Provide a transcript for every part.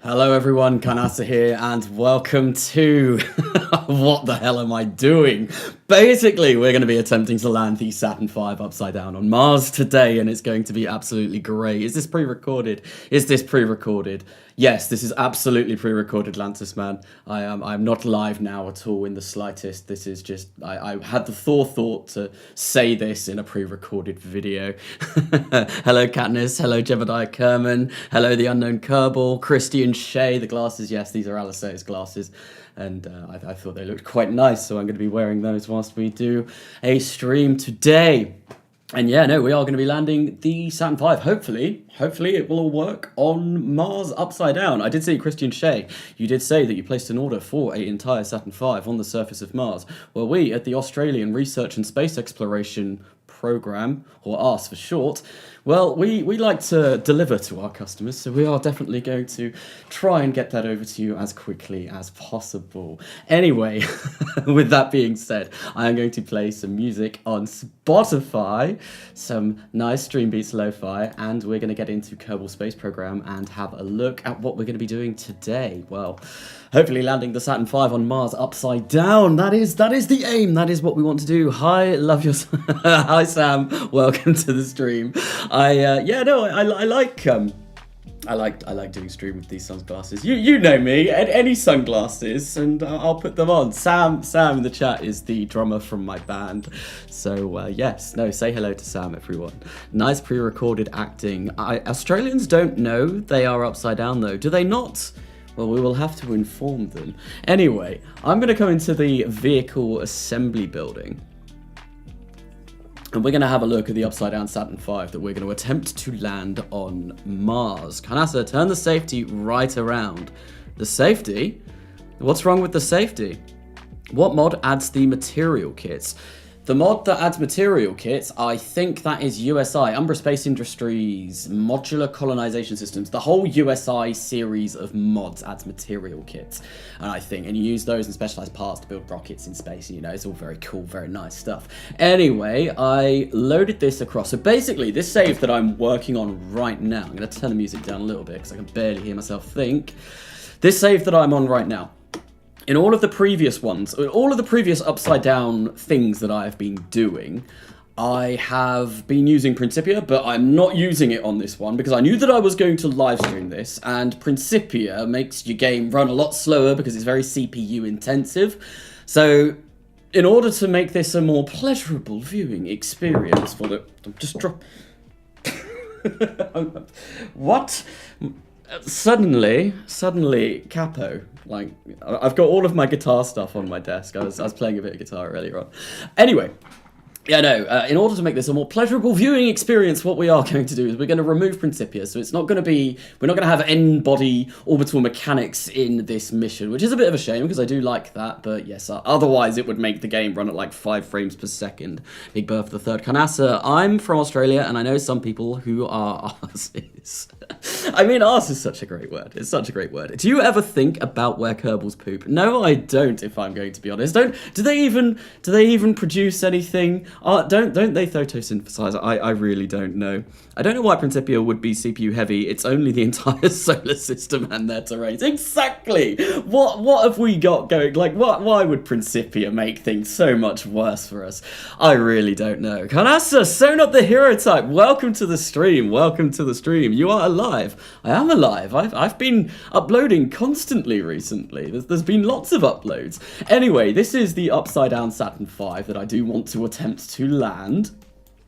Hello everyone, Carnasa here, and welcome to... What the hell am I doing? Basically, we're going to be attempting to land the Saturn V upside down on Mars today, and it's going to be absolutely great. Is this pre-recorded? Is this pre-recorded? Yes, this is absolutely pre-recorded, Lantis man. I'm not live now at all in the slightest. This is just... I had the thought to say this in a pre-recorded video. Hello, Katniss. Hello, Jebediah Kerman. Hello, the unknown Kerbal. Christian Shea. The glasses, yes, these are Alice's glasses. And I thought they looked quite nice, so I'm going to be wearing those whilst we do a stream today. And yeah, no, we are going to be landing the Saturn V. Hopefully it will all work on Mars upside down. I did see, Christian Shea, you did say that you placed an order for an entire Saturn V on the surface of Mars. Well, we at the Australian Research and Space Exploration Program, or ARS for short, well, we like to deliver to our customers, so we are definitely going to try and get that over to you as quickly as possible. Anyway, with that being said, I am going to play some music on Spotify, some nice Stream Beats lo-fi, and we're going to get into Kerbal Space Program and have a look at what we're going to be doing today. Well, hopefully landing the Saturn V on Mars upside down. That is the aim. That is what we want to do. Hi, love your... Hi, Sam. Welcome to the stream. I like doing stream with these sunglasses. You know me, any sunglasses, and I'll put them on. Sam in the chat is the drummer from my band, so say hello to Sam, everyone. Nice pre-recorded acting. Australians don't know they are upside down though, do they not? Well, we will have to inform them. Anyway, I'm going to come into the vehicle assembly building. And we're going to have a look at the upside-down Saturn V that we're going to attempt to land on Mars. Carnasa, turn the safety right around. The safety? What's wrong with the safety? What mod adds the material kits? The mod that adds material kits, I think that is USI, Umbra Space Industries, Modular Colonization Systems. The whole USI series of mods adds material kits. And I think, and you use those and specialized parts to build rockets in space. You know, it's all very cool, very nice stuff. Anyway, I loaded this across. So basically, this save that I'm working on right now, I'm going to turn the music down a little bit because I can barely hear myself think. This save that I'm on right now, in all of the previous ones, all of the previous upside down things that I have been doing, I have been using Principia, but I'm not using it on this one because I knew that I was going to live stream this, and Principia makes your game run a lot slower because it's very CPU intensive. So in order to make this a more pleasurable viewing experience for the... Just drop... What? Suddenly, Capo, like, I've got all of my guitar stuff on my desk. I was playing a bit of guitar earlier on. Anyway, yeah, no, in order to make this a more pleasurable viewing experience, what we are going to do is we're going to remove Principia. So it's not going to be, we're not going to have N-body orbital mechanics in this mission, which is a bit of a shame because I do like that. But yes, otherwise it would make the game run at like 5 frames per second. Big Berth the Third. Carnasa, I'm from Australia and I know some people who are arses. I mean, arse is such a great word. It's such a great word. Do you ever think about where Kerbals poop? No, I don't, if I'm going to be honest. Do they even produce anything? Don't they photosynthesize? I really don't know. I don't know why Principia would be CPU heavy. It's only the entire solar system and their terrains. Exactly. What have we got going? Like, why would Principia make things so much worse for us? I really don't know. Carnasa, so not the hero type. Welcome to the stream. Welcome to the stream. You are alive. I am alive. I've been uploading constantly recently. There's been lots of uploads. Anyway, this is the upside down Saturn V that I do want to attempt to land.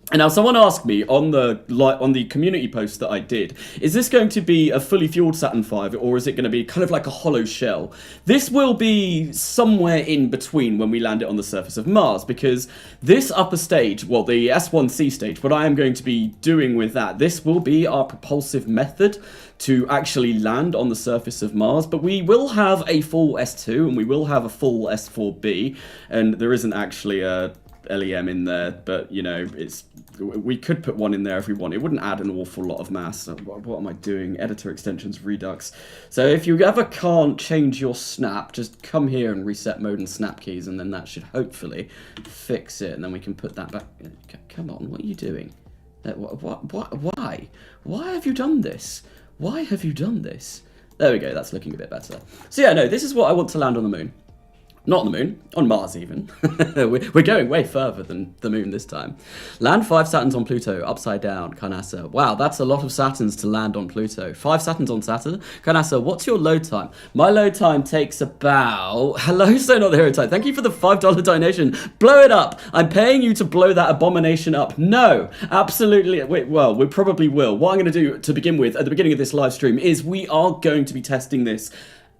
And now someone asked me on the community post that I did, is this going to be a fully fueled Saturn V or is it going to be kind of like a hollow shell? This will be somewhere in between when we land it on the surface of Mars, because this upper stage, well, the S1C stage, what I am going to be doing with that, this will be our propulsive method to actually land on the surface of Mars, but we will have a full S2 and we will have a full S4B, and there isn't actually a LEM in there, but you know, we could put one in there if we want. It wouldn't add an awful lot of mass. What am I doing? Editor extensions, Redux. So if you ever can't change your snap, just come here and reset mode and snap keys, and then that should hopefully fix it, and then we can put that back. Come on, what are you doing? Why? Why have you done this? Why have you done this? There we go, that's looking a bit better. So yeah, no, this is what I want to land on the moon. Not on the moon, on Mars even. We're going way further than the moon this time. Land 5 Saturns on Pluto, upside down, Carnasa. Wow, that's a lot of Saturns to land on Pluto. 5 Saturns on Saturn. Carnasa, what's your load time? My load time takes about... Hello, So Not the Hero Type. Thank you for the $5 donation. Blow it up. I'm paying you to blow that abomination up. No, absolutely. Wait, well, we probably will. What I'm going to do to begin with, at the beginning of this live stream, is we are going to be testing this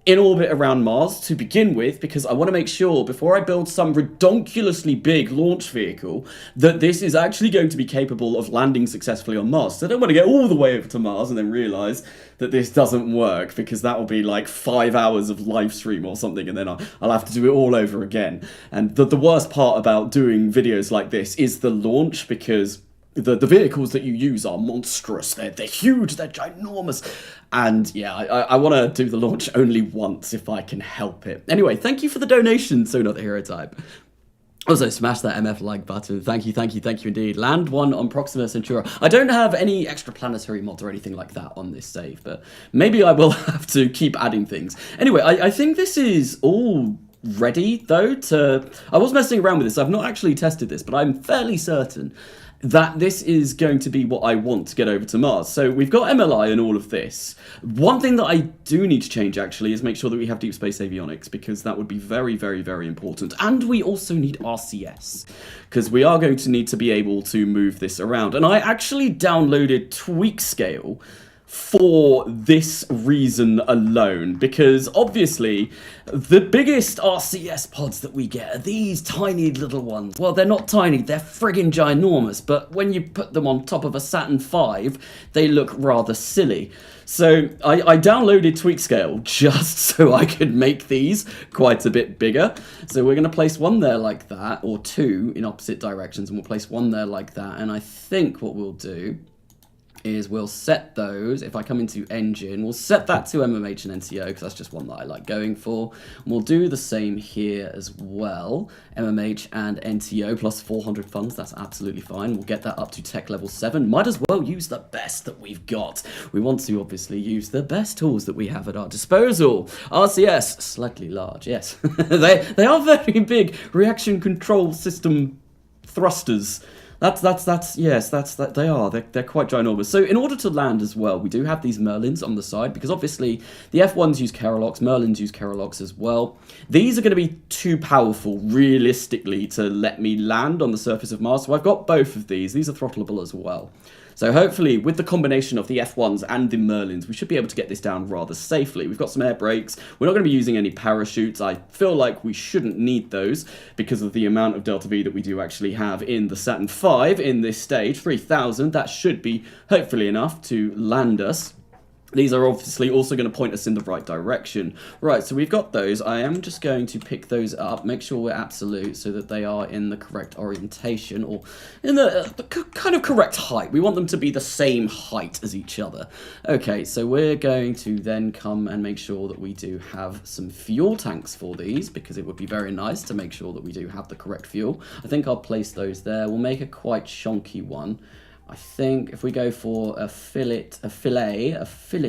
in orbit around Mars to begin with, because I want to make sure before I build some redonkulously big launch vehicle that this is actually going to be capable of landing successfully on Mars. So I don't want to get all the way over to Mars and then realise that this doesn't work, because that will be like 5 hours of live stream or something, and then I'll have to do it all over again. And the worst part about doing videos like this is the launch, because the vehicles that you use are monstrous. They're huge, they're ginormous. And yeah, I want to do the launch only once if I can help it. Anyway, thank you for the donation, So Not the Hero Type. Also, smash that MF like button. Thank you indeed. Land 1 on Proxima Centauri. I don't have any extraplanetary mods or anything like that on this save, but maybe I will have to keep adding things. Anyway, I think this is all ready, though, to... I was messing around with this. I've not actually tested this, but I'm fairly certain that this is going to be what I want to get over to Mars. So we've got MLI and all of this. One thing that I do need to change, actually, is make sure that we have deep space avionics, because that would be very, very, very important. And we also need RCS, because we are going to need to be able to move this around. And I actually downloaded Tweak Scale for this reason alone, because obviously the biggest RCS pods that we get are these tiny little ones. Well, they're not tiny, they're friggin' ginormous, but when you put them on top of a Saturn V, they look rather silly. So I downloaded Tweak Scale just so I could make these quite a bit bigger. So we're going to place one there like that, or two in opposite directions, and we'll place one there like that. And I think what we'll do is we'll set those, if I come into engine, we'll set that to MMH and NCO, because that's just one that I like going for. And we'll do the same here as well, MMH and NTO plus 400 funds, that's absolutely fine. We'll get that up to tech level 7. Might as well use the best that we've got. We want to obviously use the best tools that we have at our disposal. RCS, slightly large, yes. they are very big reaction control system thrusters. Yes, they are. They're quite ginormous. So in order to land as well, we do have these Merlins on the side, because obviously the F1s use Kerolox, Merlins use Kerolox as well. These are going to be too powerful, realistically, to let me land on the surface of Mars, so I've got both of these. These are throttleable as well. So hopefully, with the combination of the F1s and the Merlins, we should be able to get this down rather safely. We've got some air brakes. We're not going to be using any parachutes. I feel like we shouldn't need those because of the amount of Delta V that we do actually have in the Saturn V in this stage. 3,000, that should be hopefully enough to land us. These are obviously also going to point us in the right direction. Right, so we've got those. I am just going to pick those up, make sure we're absolute so that they are in the correct orientation, or in the kind of correct height. We want them to be the same height as each other. Okay, so we're going to then come and make sure that we do have some fuel tanks for these, because it would be very nice to make sure that we do have the correct fuel. I think I'll place those there. We'll make a quite chunky one. I think if we go for a fillet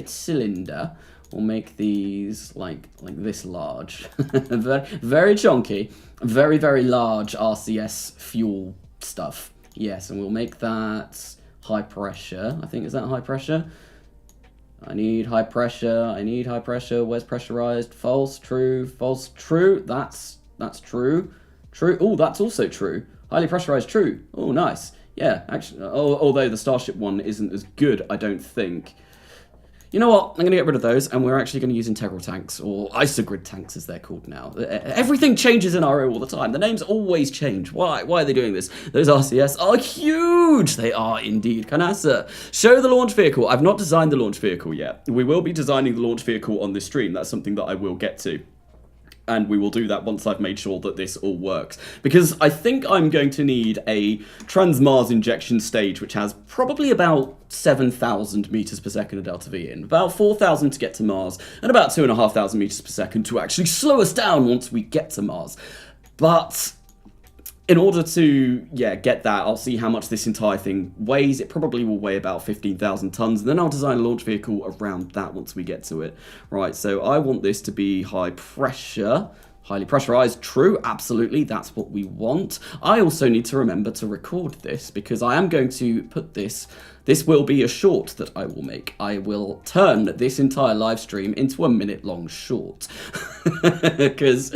cylinder, we'll make these like this large. very, very chunky, very, very large RCS fuel stuff. Yes, and we'll make that high pressure. I think, is that high pressure? I need high pressure, where's pressurized? False, true, false, true, that's true, true, oh, that's also true. Highly pressurized, true, oh, nice. Yeah, actually, although the Starship one isn't as good, I don't think. You know what? I'm going to get rid of those, and we're actually going to use integral tanks, or isogrid tanks as they're called now. Everything changes in RO all the time. The names always change. Why? Why are they doing this? Those RCS are huge! They are indeed. Carnasa, show the launch vehicle. I've not designed the launch vehicle yet. We will be designing the launch vehicle on this stream. That's something that I will get to. And we will do that once I've made sure that this all works. Because I think I'm going to need a Trans-Mars injection stage, which has probably about 7,000 meters per second of Delta V in. About 4,000 to get to Mars, and about 2,500 meters per second to actually slow us down once we get to Mars. But in order to, get that, I'll see how much this entire thing weighs. It probably will weigh about 15,000 tons, and then I'll design a launch vehicle around that once we get to it. Right, so I want this to be high pressure. Highly pressurized, true, absolutely, that's what we want. I also need to remember to record this, because I am going to put this will be a short that I will make. I will turn this entire live stream into a minute-long short. Because,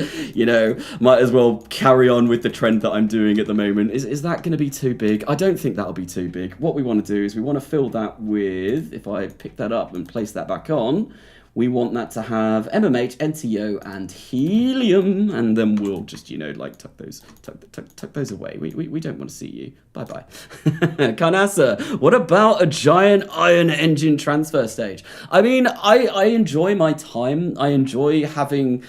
might as well carry on with the trend that I'm doing at the moment. Is that going to be too big? I don't think that'll be too big. What we want to do is we want to fill that with, if I pick that up and place that back on, we want that to have MMH, NTO, and helium, and then we'll just, tuck those away. We don't want to see you. Bye-bye. Carnasa, what about a giant iron engine transfer stage? I mean, I enjoy my time. I enjoy having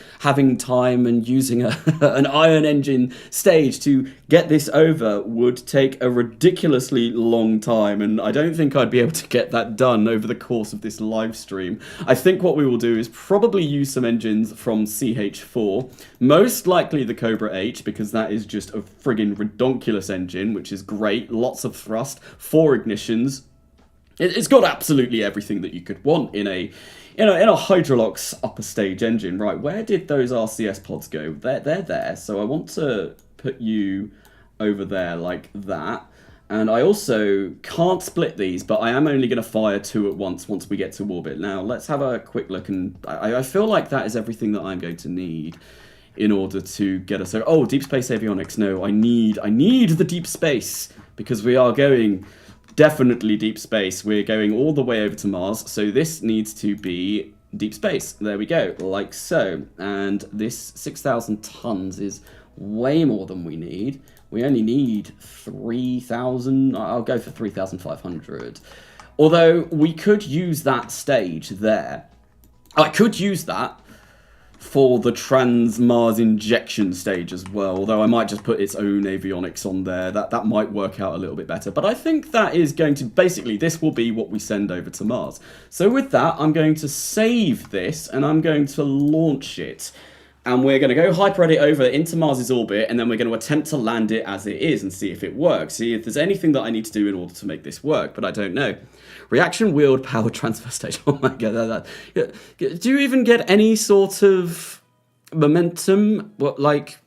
time, and using an iron engine stage to get this over would take a ridiculously long time, and I don't think I'd be able to get that done over the course of this live stream. I think what we will do is probably use some engines from CH4, most likely the Cobra H, because that is just a friggin' redonkulous engine, which is great, lots of thrust, 4 ignitions. It's got absolutely everything that you could want in a Hydrolox upper stage engine. Right, where did those RCS pods go? They're there, so I want to put you over there like that. And I also can't split these, but I am only going to fire 2 at once we get to orbit. Now, let's have a quick look, and I feel like that is everything that I'm going to need in order to get us... Oh, deep space avionics. No, I need the deep space, because we are going definitely deep space. We're going all the way over to Mars, so this needs to be deep space. There we go, like so. And this 6,000 tons is way more than we need. We only need 3,000. I'll go for 3,500. Although we could use that stage there. I could use that for the trans-Mars injection stage as well, although I might just put its own avionics on there. That might work out a little bit better. But I think that is going to... Basically, this will be what we send over to Mars. So with that, I'm going to save this, and I'm going to launch it. And we're going to go hyper-edit over into Mars's orbit, and then we're going to attempt to land it as it is and see if it works. See if there's anything that I need to do in order to make this work, but I don't know. Reaction wheeled power transfer stage. Oh my god. Do you even get any sort of momentum? What, like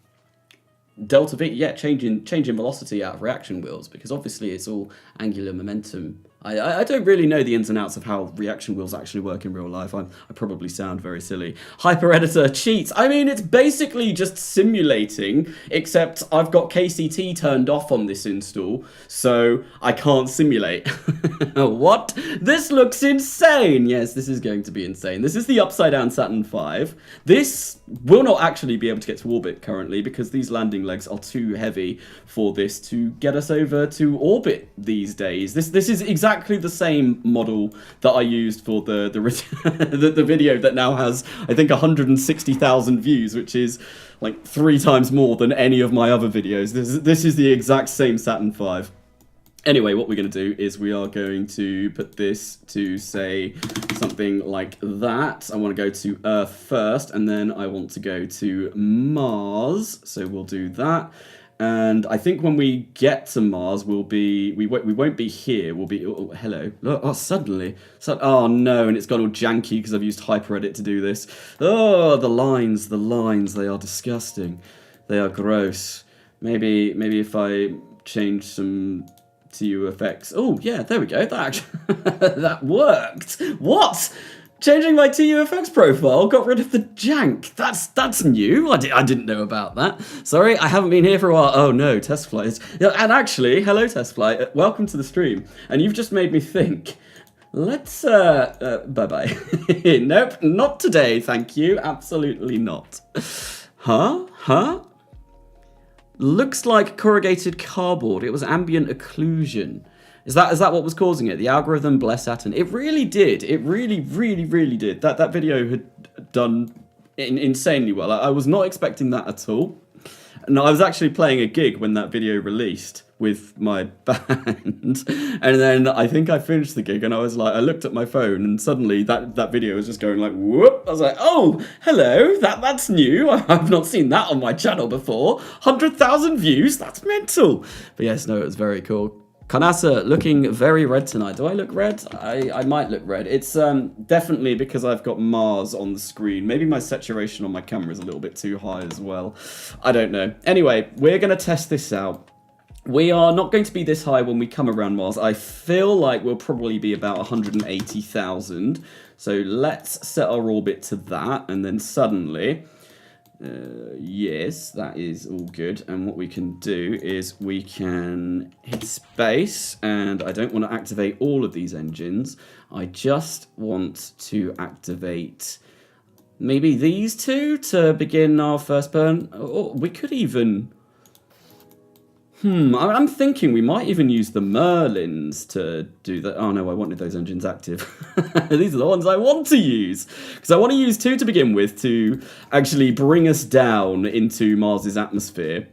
delta V? Yeah, change in velocity out of reaction wheels, because obviously it's all angular momentum. I don't really know the ins and outs of how reaction wheels actually work in real life. I probably sound very silly. Hyper editor cheats. I mean, it's basically just simulating, except I've got KCT turned off on this install, so I can't simulate. What? This looks insane. Yes, this is going to be insane. This is the upside down Saturn V. This will not actually be able to get to orbit currently, because these landing legs are too heavy for this to get us over to orbit these days. This is exactly the same model that I used for the video that now has, I think, 160,000 views, which is like 3 times more than any of my other videos. This is the exact same Saturn V. Anyway, what we're going to do is we are going to put this to, say, something like that. I want to go to Earth first, and then I want to go to Mars. So we'll do that. And I think when we get to Mars, we won't be here. We'll be... Oh, hello. Oh, suddenly. Oh, no, and it's gone all janky because I've used HyperEdit to do this. Oh, the lines. They are disgusting. They are gross. Maybe if I change some TU effects. Oh, yeah, there we go. That actually... that worked. What? Changing my TUFX profile got rid of the jank. That's new. I didn't know about that. Sorry, I haven't been here for a while. Oh no, test flights. Yeah, and actually, hello test flight. Welcome to the stream. And you've just made me think. Let's bye-bye. Nope, not today, thank you. Absolutely not. Huh? Looks like corrugated cardboard. It was ambient occlusion. Is that what was causing it? The algorithm, bless Saturn. It really did. It really did. That video had done insanely well. I was not expecting that at all. No, I was actually playing a gig when that video released with my band, and then I think I finished the gig, and I was like, I looked at my phone, and suddenly that video was just going like, whoop. I was like, oh, hello, that's new. I've not seen that on my channel before. 100,000 views. That's mental. But yes, no, it was very cool. Carnasa looking very red tonight. Do I look red? I might look red. It's definitely because I've got Mars on the screen. Maybe my saturation on my camera is a little bit too high as well. I don't know. Anyway, we're going to test this out. We are not going to be this high when we come around Mars. I feel like we'll probably be about 180,000. So let's set our orbit to that, and then suddenly... yes, that is all good, and what we can do is we can hit space, and I don't want to activate all of these engines. I just want to activate maybe these two to begin our first burn. Or we could even... I'm thinking we might even use the Merlins to do that. Oh no, I wanted those engines active. These are the ones I want to use. Because I want to use two to begin with to actually bring us down into Mars's atmosphere.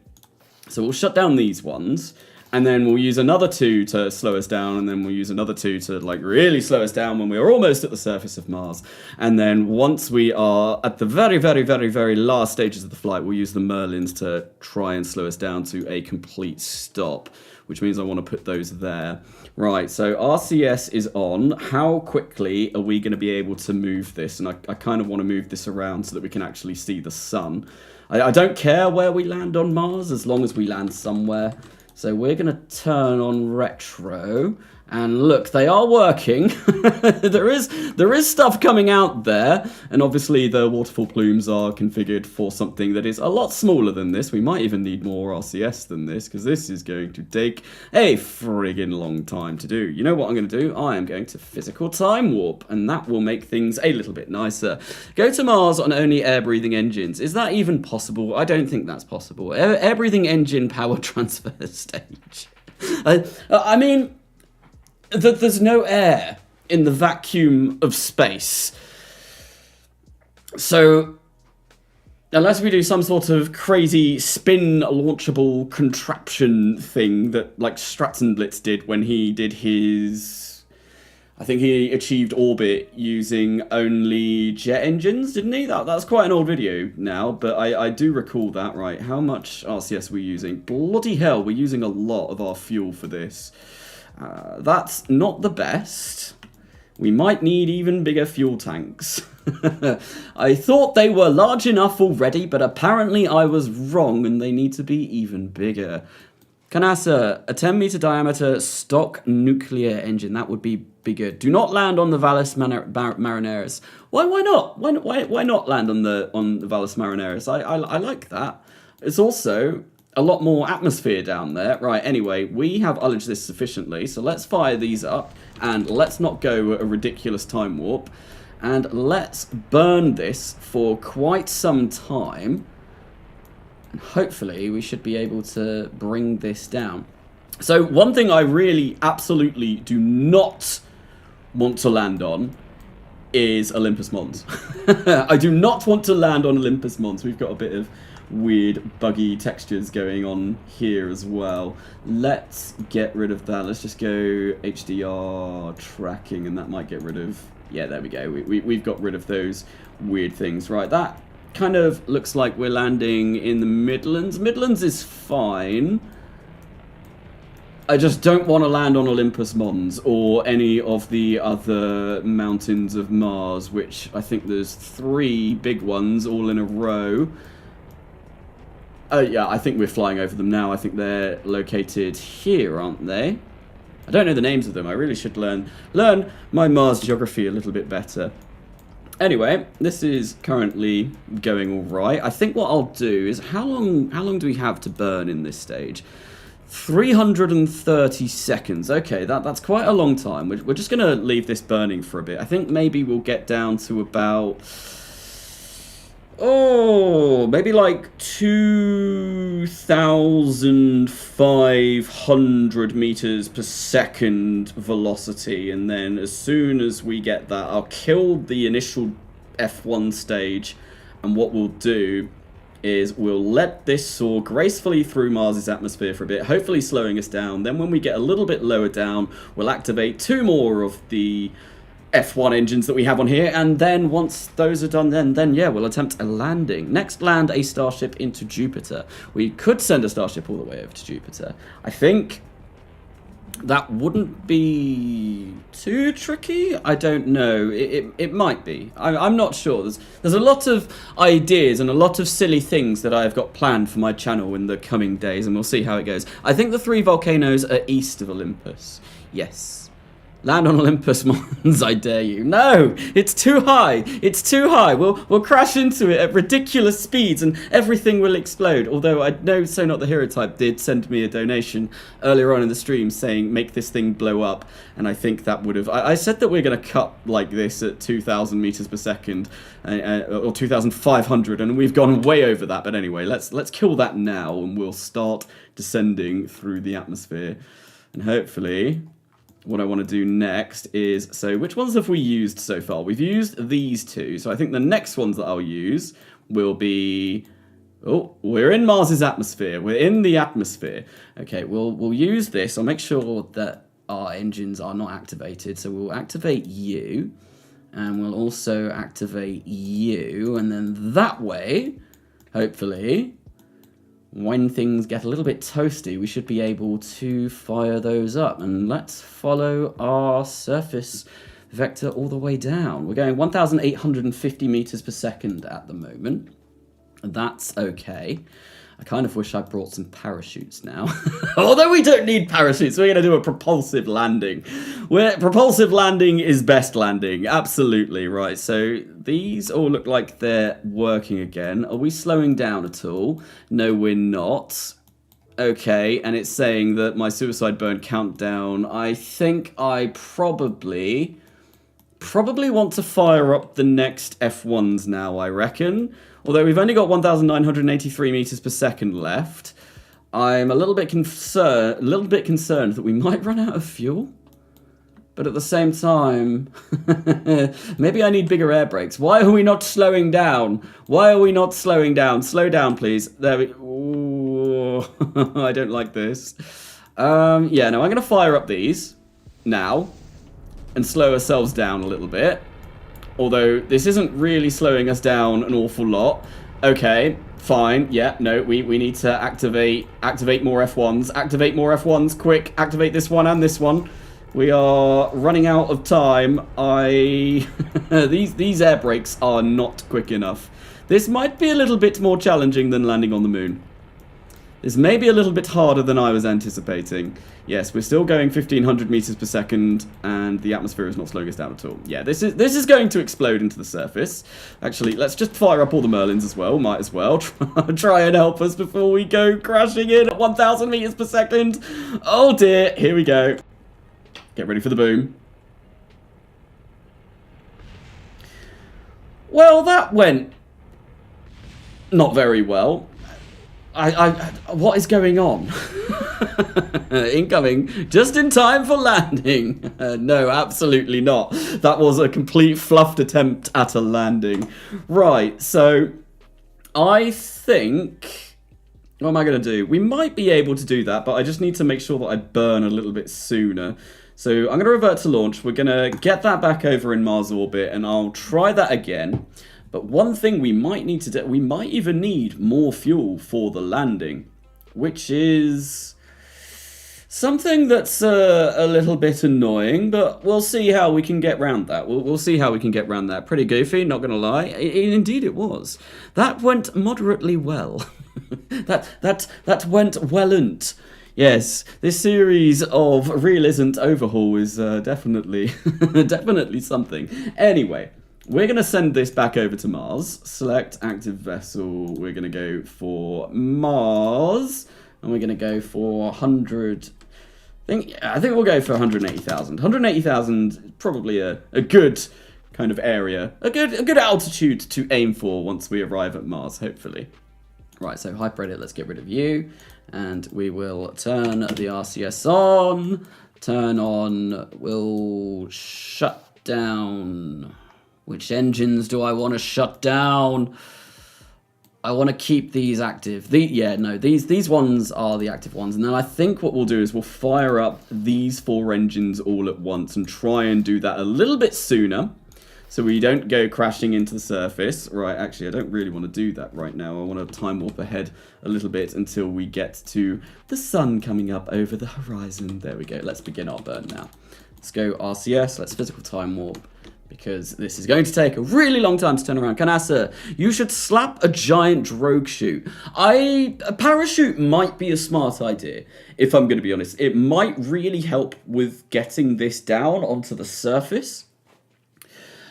So we'll shut down these ones. And then we'll use another two to slow us down, and then we'll use another two to like really slow us down when we're almost at the surface of Mars. And then once we are at the very, very, very, very last stages of the flight, we'll use the Merlins to try and slow us down to a complete stop, which means I want to put those there. Right, so RCS is on. How quickly are we going to be able to move this? And I kind of want to move this around so that we can actually see the sun. I don't care where we land on Mars, as long as we land somewhere. So we're going to turn on retro, and look, they are working. there is stuff coming out there, and obviously the waterfall plumes are configured for something that is a lot smaller than this. We might even need more RCS than this, because this is going to take a friggin' long time to do. You know what I'm going to do? I am going to physical time warp, and that will make things a little bit nicer. Go to Mars on only air-breathing engines. Is that even possible? I don't think that's possible. Air-breathing engine power transfer stage. I mean... there's no air in the vacuum of space. So, unless we do some sort of crazy spin-launchable contraption thing that, like, Strattonblitz did when he did his... I think he achieved orbit using only jet engines, didn't he? That's quite an old video now, but I do recall that, right? How much RCS we're using? Bloody hell, we're using a lot of our fuel for this. That's not the best. We might need even bigger fuel tanks. I thought they were large enough already, but apparently I was wrong and they need to be even bigger. Carnasa, a 10 meter diameter stock nuclear engine. That would be bigger. Do not land on the Valles Marineris. Why not? Why not land on the Valles Marineris? I like that. It's also... a lot more atmosphere down there. Right, anyway, we have ullaged this sufficiently, so let's fire these up, and let's not go a ridiculous time warp, and let's burn this for quite some time, and hopefully we should be able to bring this down. So one thing I really absolutely do not want to land on is Olympus Mons. I do not want to land on Olympus Mons. We've got a bit of weird buggy textures going on here as well. Let's get rid of that. Let's just go HDR tracking, and that might get rid of... yeah, there we go. We've got rid of those weird things. Right, that kind of looks like we're landing in the Midlands. Midlands is fine. I just don't want to land on Olympus Mons or any of the other mountains of Mars, which I think there's 3 big ones all in a row. Yeah, I think we're flying over them now. I think they're located here, aren't they? I don't know the names of them. I really should learn my Mars geography a little bit better. Anyway, this is currently going all right. I think what I'll do is, how long do we have to burn in this stage? 330 seconds. Okay, that's quite a long time. We're just going to leave this burning for a bit. I think maybe we'll get down to about... oh, maybe like 2,500 meters per second velocity, and then as soon as we get that, I'll kill the initial F1 stage, and what we'll do is we'll let this soar gracefully through Mars's atmosphere for a bit, hopefully slowing us down. Then when we get a little bit lower down, we'll activate 2 more of the F1 engines that we have on here, and then once those are done, then yeah, we'll attempt a landing. Next, land a starship into Jupiter. We could send a starship all the way over to Jupiter. I think that wouldn't be too tricky. I don't know. It might be. I'm not sure. There's a lot of ideas and a lot of silly things that I've got planned for my channel in the coming days, and we'll see how it goes. I think the 3 volcanoes are east of Olympus. Yes. Land on Olympus, Mons, I dare you. No, it's too high. It's too high. We'll crash into it at ridiculous speeds and everything will explode. Although I know So Not the Hero Type did send me a donation earlier on in the stream saying make this thing blow up, and I think that would have. I said that we're going to cut like this at 2,000 meters per second or 2,500, and we've gone way over that. But anyway, let's kill that now, and we'll start descending through the atmosphere, and hopefully. What I want to do next is, so which ones have we used so far? We've used these 2, so I think the next ones that I'll use will be, oh, we're in Mars's atmosphere, we're in the atmosphere. Okay, we'll use this, I'll make sure that our engines are not activated, so we'll activate you, and we'll also activate you, and then that way, hopefully, when things get a little bit toasty, we should be able to fire those up. And let's follow our surface vector all the way down. We're going 1,850 meters per second at the moment. That's okay. I kind of wish I brought some parachutes now. Although we don't need parachutes, we're going to do a propulsive landing. Propulsive landing is best landing. Absolutely, right. So these all look like they're working again. Are we slowing down at all? No, we're not. Okay, and it's saying that my suicide burn countdown, I think I probably want to fire up the next F1s now, I reckon. Although we've only got 1,983 meters per second left, I'm a little bit concerned that we might run out of fuel. But at the same time, maybe I need bigger air brakes. Why are we not slowing down? Why are we not slowing down? Slow down, please. There we. Ooh, I don't like this. Yeah, no, I'm going to fire up these now and slow ourselves down a little bit. Although this isn't really slowing us down an awful lot. Okay, fine. Yeah, no, we need to activate more F1s. Activate more F1s, quick. Activate this one and this one. We are running out of time. These air brakes are not quick enough. This might be a little bit more challenging than landing on the moon. This may be a little bit harder than I was anticipating. Yes, we're still going 1,500 meters per second, and the atmosphere is not slowing us down at all. Yeah, this is going to explode into the surface. Actually, let's just fire up all the Merlins as well. Might as well try and help us before we go crashing in at 1,000 meters per second. Oh dear, here we go. Get ready for the boom. Well, that went not very well. What is going on? Incoming, just in time for landing. No, absolutely not. That was a complete fluffed attempt at a landing. Right, so I think, what am I going to do? We might be able to do that, but I just need to make sure that I burn a little bit sooner. So I'm going to revert to launch. We're going to get that back over in Mars orbit, and I'll try that again. But one thing we might need to do, we might even need more fuel for the landing, which is something that's a little bit annoying, but we'll see how we can get round that. We'll see how we can get round that. Pretty goofy, not going to lie. Indeed it was. That went moderately well. that went welln't. Yes, this series of realism overhaul is definitely something. Anyway. We're going to send this back over to Mars. Select active vessel. We're going to go for Mars. And we're going to go for 100... I think we'll go for 180,000. 180,000 is probably a good kind of area. A good altitude to aim for once we arrive at Mars, hopefully. Right, so hyper-edit, let's get rid of you. And we will turn the RCS on. Turn on. We'll shut down... Which engines do I want to shut down? I want to keep these active. These ones are the active ones. And then I think what we'll do is we'll fire up these 4 engines all at once and try and do that a little bit sooner, so we don't go crashing into the surface. Right, actually, I don't really want to do that right now. I want to time warp ahead a little bit until we get to the sun coming up over the horizon. There we go. Let's begin our burn now. Let's go RCS. Let's physical time warp, because this is going to take a really long time to turn around. Carnasa, you should slap a giant drogue chute. A parachute might be a smart idea, if I'm going to be honest. It might really help with getting this down onto the surface.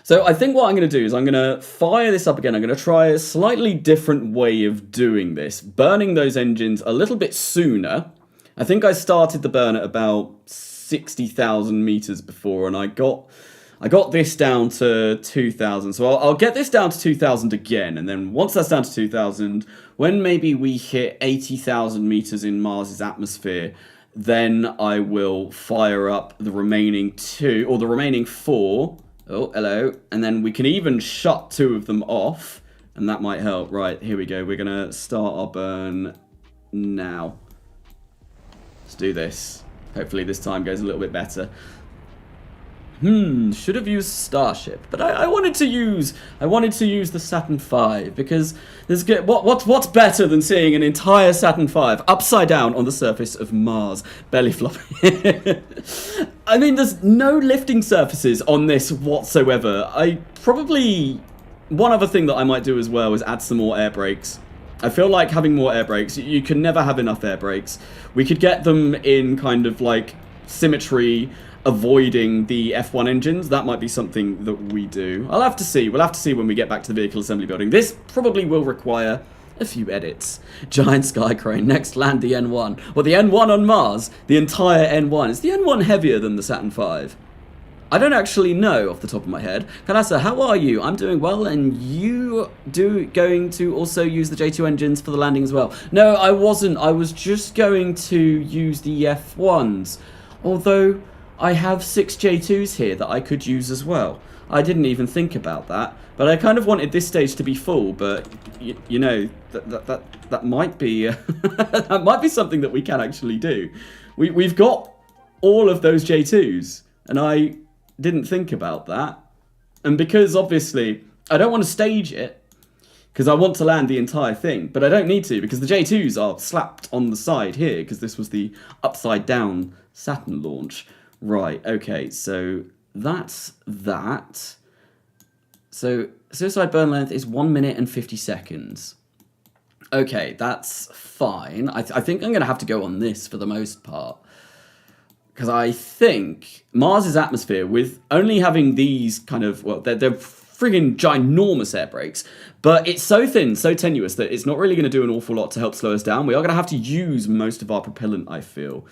So I think what I'm going to do is I'm going to fire this up again. I'm going to try a slightly different way of doing this, burning those engines a little bit sooner. I think I started the burn at about 60,000 meters before, and I got this down to 2,000. So I'll get this down to 2,000 again, and then once that's down to 2,000, when maybe we hit 80,000 meters in Mars's atmosphere, then I will fire up the remaining 2, or the remaining 4. Oh, hello. And then we can even shut 2 of them off, and that might help. Right, here we go. We're going to start our burn now. Let's do this. Hopefully this time goes a little bit better. Should have used Starship, but I wanted to use the Saturn V, because there's what's better than seeing an entire Saturn V upside down on the surface of Mars, belly flopping. I mean, there's no lifting surfaces on this whatsoever. One other thing that I might do as well is add some more air brakes. I feel like having more air brakes, you can never have enough air brakes. We could get them in kind of like symmetry, avoiding the F1 engines. That might be something that we do. I'll have to see. We'll have to see when we get back to the vehicle assembly building. This probably will require a few edits. Giant sky crane. Next, land the N1. Well, the N1 on Mars, the entire N1. Is the N1 heavier than the Saturn V? I don't actually know off the top of my head. Carnasa, how are you? I'm doing well, and you going to also use the J2 engines for the landing as well? No, I wasn't. I was just going to use the F1s. Although I have 6 J2s here that I could use as well. I didn't even think about that, but I kind of wanted this stage to be full. But you know, that might be that might be something that we can actually do. We've got all of those J2s, and I didn't think about that. And because obviously I don't want to stage it, because I want to land the entire thing, but I don't need to, because the J2s are slapped on the side here, because this was the upside down Saturn launch. Right, okay, so that's that. So suicide burn length is 1 minute and 50 seconds. Okay, that's fine. I think I'm going to have to go on this for the most part. Because I think Mars's atmosphere, with only having these kind of, well, they're friggin' ginormous air brakes, but it's so thin, so tenuous, that it's not really going to do an awful lot to help slow us down. We are going to have to use most of our propellant, I feel.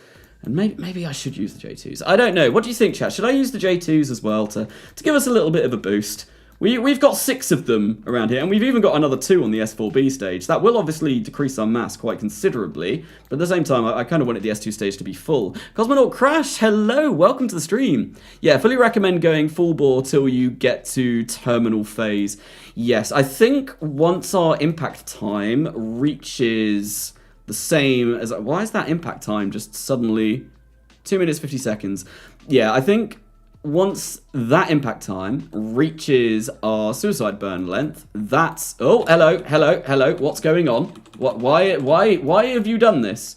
And maybe I should use the J2s. I don't know. What do you think, chat? Should I use the J2s as well to give us a little bit of a boost? We've got 6 of them around here, and we've even got another 2 on the S4B stage. That will obviously decrease our mass quite considerably, but at the same time, I kind of wanted the S2 stage to be full. Cosmonaut Crash, hello, welcome to the stream. Yeah, fully recommend going full bore till you get to terminal phase. Yes, I think once our impact time reaches the same as... Why is that impact time just suddenly 2 minutes 50 seconds? Yeah, I think once that impact time reaches our suicide burn length, that's... Oh, hello, what's going on? Why have you done this?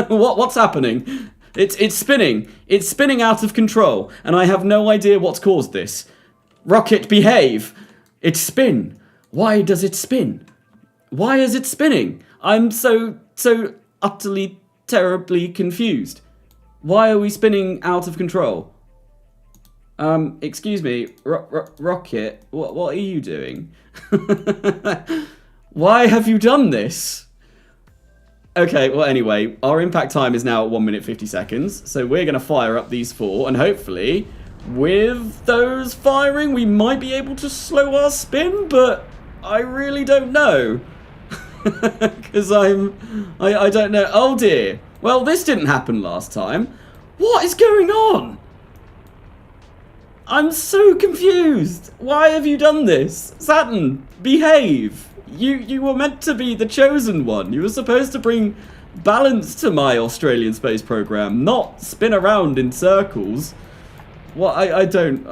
What's happening? It's spinning out of control, and I have no idea what's caused this. Rocket, behave! It's spin. Why does it spin? Why is it spinning? I'm so utterly, terribly confused. Why are we spinning out of control? Excuse me, Rocket, what are you doing? Why have you done this? Okay, well anyway, our impact time is now at 1 minute 50 seconds, so we're going to fire up these 4, and hopefully, with those firing, we might be able to slow our spin, but I really don't know. Because I don't know. Oh dear. Well, this didn't happen last time. What is going on? I'm so confused. Why have you done this? Saturn, behave. You were meant to be the chosen one. You were supposed to bring balance to my Australian space program, not spin around in circles. What? I don't...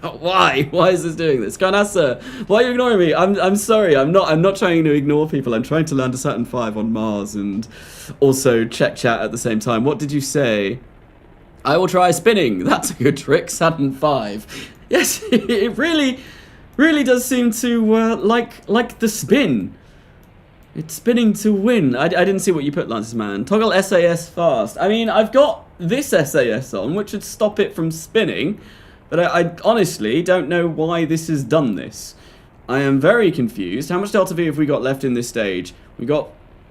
Why? Why is this doing this? Carnasa, why are you ignoring me? I'm sorry, I'm not trying to ignore people. I'm trying to land a Saturn V on Mars and also check chat at the same time. What did you say? I will try spinning. That's a good trick, Saturn V. Yes, it really does seem to like the spin. It's spinning to win. I didn't see what you put, Lance's man. Toggle SAS fast. I mean, I've got this SAS on, which would stop it from spinning. But I honestly don't know why this has done this. I am very confused. How much delta V have we got left in this stage? We got,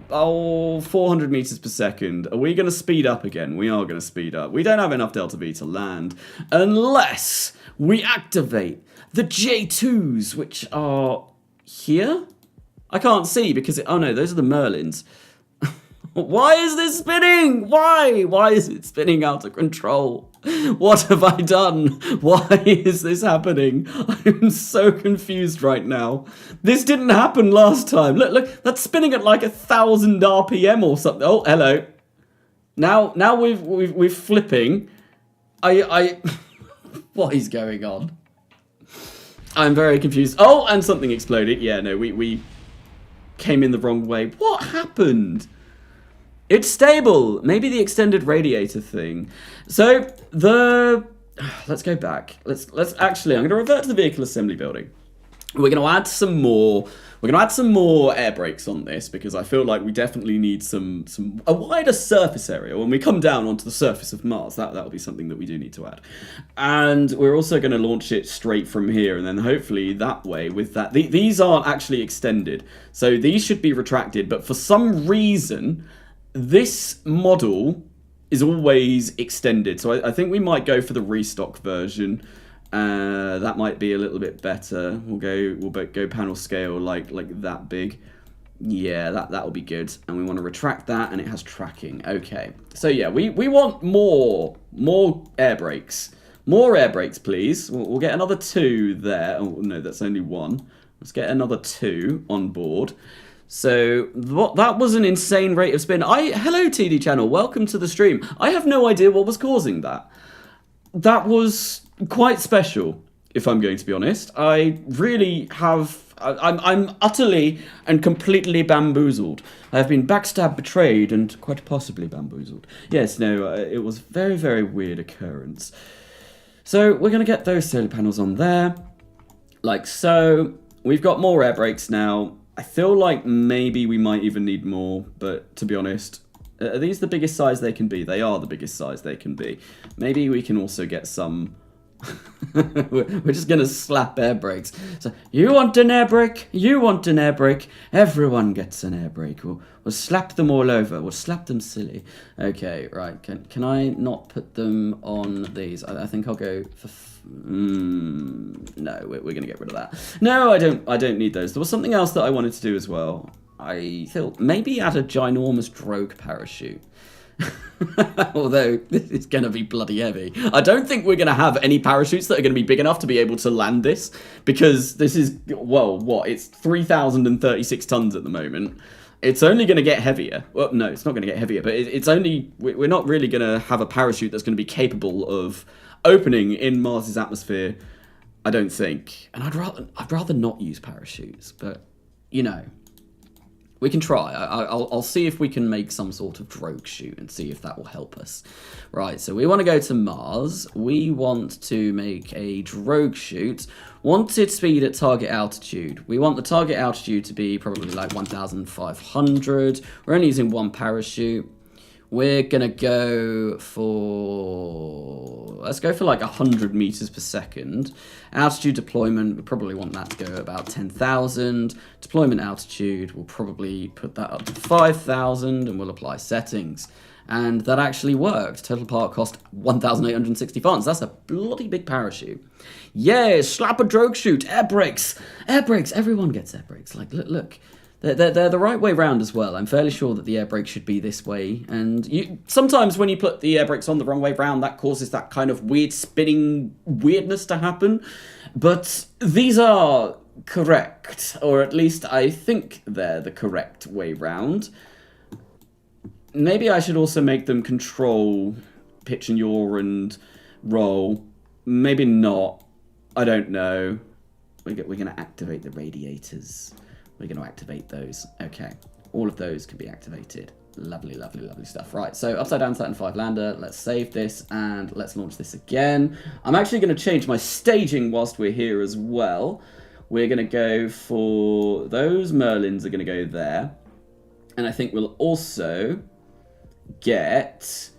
400 meters per second. Are we going to speed up again? We are going to speed up. We don't have enough delta V to land. Unless we activate the J2s, which are here? I can't see because, oh no, those are the Merlins. Why is this spinning? Why? Why is it spinning out of control? What have I done? Why is this happening? I'm so confused right now. This didn't happen last time. Look, that's spinning at like 1,000 RPM or something. Oh, hello. Now we're flipping. What is going on? I'm very confused. Oh, and something exploded. Yeah, no, we came in the wrong way. What happened? It's stable. Maybe the extended radiator thing. So let's go back. Let's actually, I'm going to revert to the vehicle assembly building. We're going to add some more. We're going to add some more air brakes on this because I feel like we definitely need a wider surface area when we come down onto the surface of Mars. That'll be something that we do need to add. And we're also going to launch it straight from here, and then hopefully that way with that. These aren't actually extended, so these should be retracted. But for some reason, this model is always extended, so I think we might go for the restock version. That might be a little bit better. We'll go panel scale like that big. Yeah, that'll be good. And we want to retract that, and it has tracking. Okay, so yeah, we want more air brakes. More air brakes, please. We'll get another 2 there. Oh no, that's only 1. Let's get another 2 on board. So that was an insane rate of spin. Hello TD channel, welcome to the stream. I have no idea what was causing that. That was quite special, if I'm going to be honest. I really have. I'm utterly and completely bamboozled. I have been backstabbed, betrayed, and quite possibly bamboozled. Yes, no, it was a very, very weird occurrence. So we're going to get those solar panels on there, like so. We've got more air brakes now. I feel like maybe we might even need more, but to be honest, are these the biggest size they can be? They are the biggest size they can be. Maybe we can also get some... We're just going to slap air brakes. So, you want an air brake? You want an air brake? Everyone gets an air brake. We'll slap them all over. We'll slap them silly. Okay, right. Can I not put them on these? I think I'll go for... no, we're going to get rid of that. No, I don't need those. There was something else that I wanted to do as well. I thought maybe add a ginormous drogue parachute. Although this is going to be bloody heavy. I don't think we're going to have any parachutes that are going to be big enough to be able to land this, because this is, well, what? It's 3,036 tons at the moment. It's only going to get heavier. Well, no, it's not going to get heavier, but it's only, we're not really going to have a parachute that's going to be capable of opening in Mars's atmosphere, I don't think. And I'd rather not use parachutes, but you know, we can try. I'll see if we can make some sort of drogue chute and see if that will help us. Right, so we want to go to Mars. We want to make a drogue chute. Wanted speed at target altitude. We want the target altitude to be probably like 1,500. We're only using 1 parachute. We're going to go for... Let's go for like 100 meters per second. Altitude deployment, we probably want that to go about 10,000. Deployment altitude, we'll probably put that up to 5,000 and we'll apply settings. And that actually worked. Total part cost 1,860 funds. That's a bloody big parachute. Yay, slap a drogue chute, air brakes. Air brakes, everyone gets air brakes. Like, look. They're the right way round as well. I'm fairly sure that the air brake should be this way. And sometimes when you put the air brakes on the wrong way round, that causes that kind of weird spinning weirdness to happen. But these are correct, or at least I think they're the correct way round. Maybe I should also make them control pitch and yaw and roll. Maybe not. I don't know. We're going to activate the radiators. We're going to activate those. Okay. All of those can be activated. Lovely, lovely, lovely stuff. Right, so upside down Saturn V lander. Let's save this and let's launch this again. I'm actually going to change my staging whilst we're here as well. We're going to go for... Those Merlins are going to go there. And I think we'll also get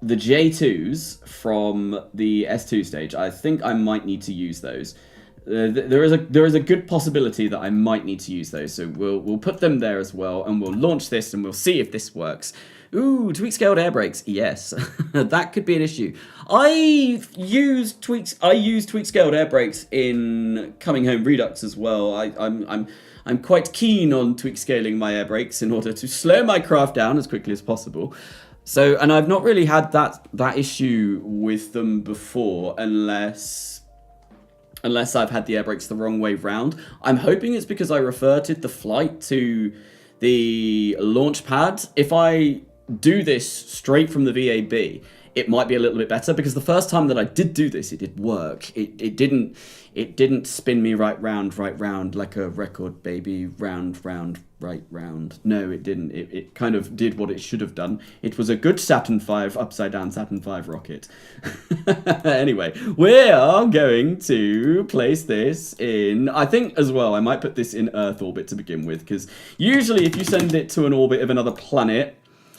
the J2s from the S2 stage. I think I might need to use those. There is a good possibility that I might need to use those, so we'll put them there as well, and we'll launch this, and we'll see if this works. Ooh, tweak scaled air brakes. Yes, that could be an issue. I use tweak scaled air brakes in Coming Home Redux as well. I'm quite keen on tweak scaling my air brakes in order to slow my craft down as quickly as possible. So, and I've not really had that issue with them before, unless I've had the air brakes the wrong way round. I'm hoping it's because I reverted the flight to the launch pad. If I do this straight from the VAB, it might be a little bit better, because the first time that I did do this, it did work. It didn't spin me right round like a record, baby, round, right round. No, it didn't. It kind of did what it should have done. It was a good Saturn V, upside down Saturn V rocket. Anyway, we are going to place this in, I think as well, I might put this in Earth orbit to begin with, because usually if you send it to an orbit of another planet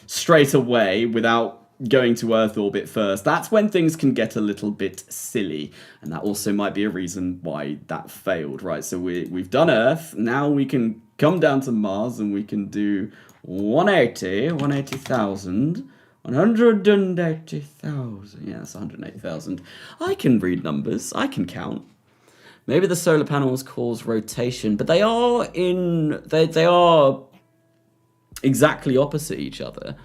straight away without going to Earth orbit first, that's when things can get a little bit silly, and that also might be a reason why that failed. Right, so we've done Earth, now we can come down to Mars and we can do 180,000, 180,000, yeah, that's 180,000. I can read numbers, I can count. Maybe the solar panels cause rotation, but they are exactly opposite each other.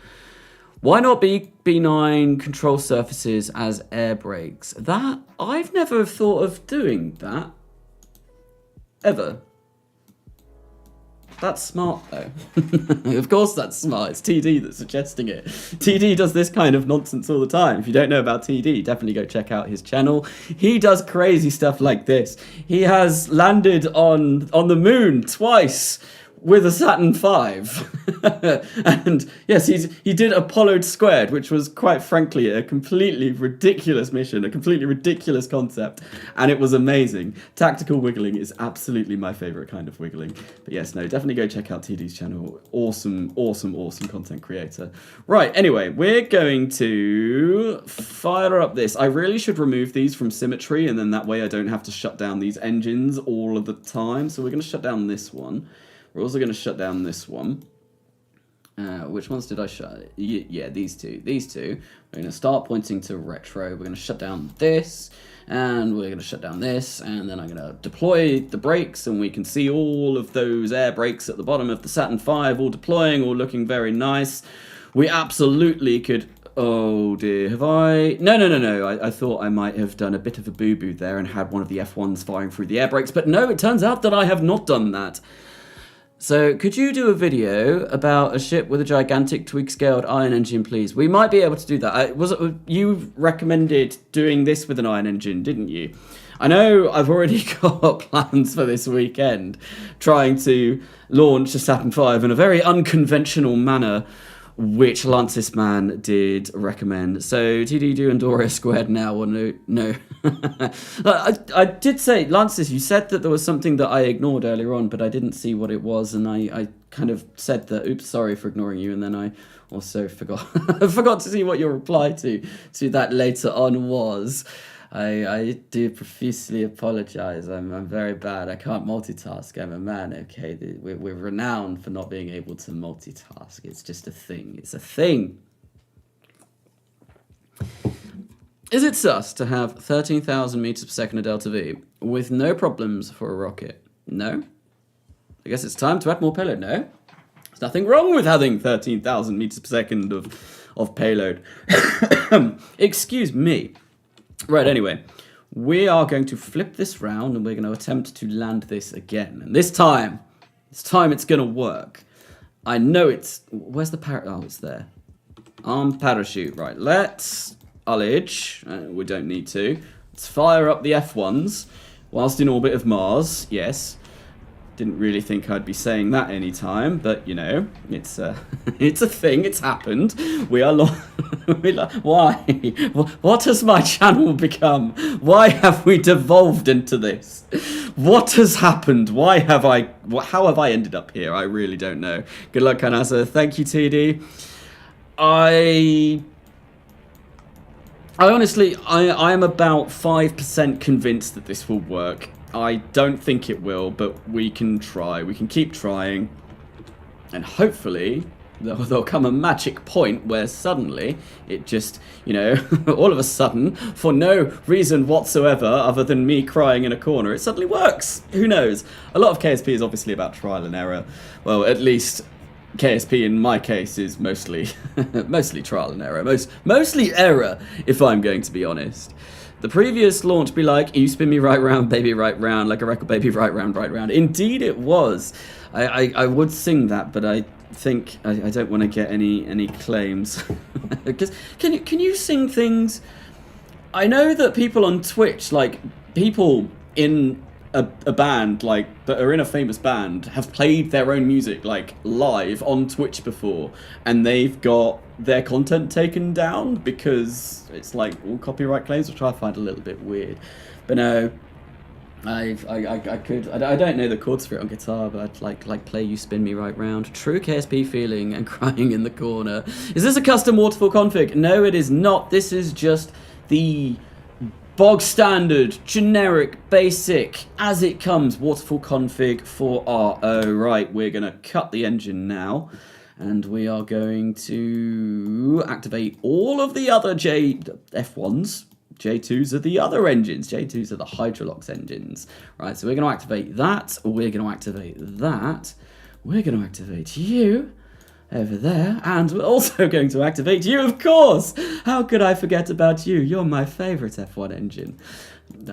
Why not be benign control surfaces as air brakes? That, I've never thought of doing that. Ever. That's smart, though. Of course that's smart. It's TD that's suggesting it. TD does this kind of nonsense all the time. If you don't know about TD, definitely go check out his channel. He does crazy stuff like this. He has landed on the moon twice with a Saturn V. And yes, he did Apollo Squared, which was quite frankly a completely ridiculous mission, a completely ridiculous concept, and it was amazing. Tactical wiggling is absolutely my favorite kind of wiggling. But yes, no, definitely go check out TD's channel. Awesome, awesome, awesome content creator. Right, anyway, we're going to fire up this. I really should remove these from symmetry, and then that way I don't have to shut down these engines all of the time. So we're going to shut down this one. We're also going to shut down this one. Which ones did I shut? Yeah, these two. These two. We're going to start pointing to retro. We're going to shut down this. And we're going to shut down this. And then I'm going to deploy the brakes. And we can see all of those air brakes at the bottom of the Saturn V all deploying, all looking very nice. We absolutely could... Oh dear, have I... No. I thought I might have done a bit of a boo-boo there and had one of the F1s firing through the air brakes. But no, it turns out that I have not done that. So, could you do a video about a ship with a gigantic tweak-scaled iron engine, please? We might be able to do that. You recommended doing this with an iron engine, didn't you? I know I've already got plans for this weekend, trying to launch a Saturn V in a very unconventional manner, which Lancis Man did recommend. So, TD do Andorra Squared now, or no? I did say, Lancis, you said that there was something that I ignored earlier on, but I didn't see what it was, and I kind of said that, oops, sorry for ignoring you, and then I also forgot forgot to see what your reply to that later on was. I do profusely apologize. I'm very bad. I can't multitask. I'm a man, okay? We're renowned for not being able to multitask. It's just a thing. It's a thing. Is it sus to have 13,000 meters per second of delta V with no problems for a rocket? No. I guess it's time to add more payload. No. There's nothing wrong with having 13,000 meters per second of payload. Excuse me. Right, anyway, we are going to flip this round and we're going to attempt to land this again. And this time it's going to work. I know it's... Where's the parachute? Oh, it's there. Arm parachute. Right, let's ullage. We don't need to. Let's fire up the F1s whilst in orbit of Mars. Yes. Didn't really think I'd be saying that any time, but you know, it's it's a thing. It's happened. We are why? What has my channel become? Why have we devolved into this? What has happened? Why have I? How have I ended up here? I really don't know. Good luck, Carnasa. Thank you, TD. I honestly, I am about 5% convinced that this will work. I don't think it will, but we can try. We can keep trying. And hopefully, there'll come a magic point where suddenly it just, you know, all of a sudden, for no reason whatsoever other than me crying in a corner, it suddenly works. Who knows? A lot of KSP is obviously about trial and error. Well, at least KSP in my case is mostly mostly trial and error. Mostly error, if I'm going to be honest. The previous launch be like, you spin me right round, baby, right round, like a record, baby, right round, right round. Indeed it was. I would sing that, but I think I don't want to get any claims. Because can you sing things? I know that people on Twitch, like people in a band, like that are in a famous band, have played their own music like live on Twitch before, and they've got their content taken down because it's like all copyright claims, which I find a little bit weird. But no, I don't know the chords for it on guitar, but I'd like play You Spin Me Right Round. True KSP feeling and crying in the corner. Is this a custom waterfall config? No, it is not. This is just the bog standard, generic, basic, as it comes, waterfall config for RO. Right, we're going to cut the engine now, and we are going to activate all of the other F1s. J2s are the other engines. J2s are the Hydrolox engines. Right, so we're going to activate that. We're going to activate that. We're going to activate you over there, and we're also going to activate you, of course! How could I forget about you? You're my favourite F1 engine.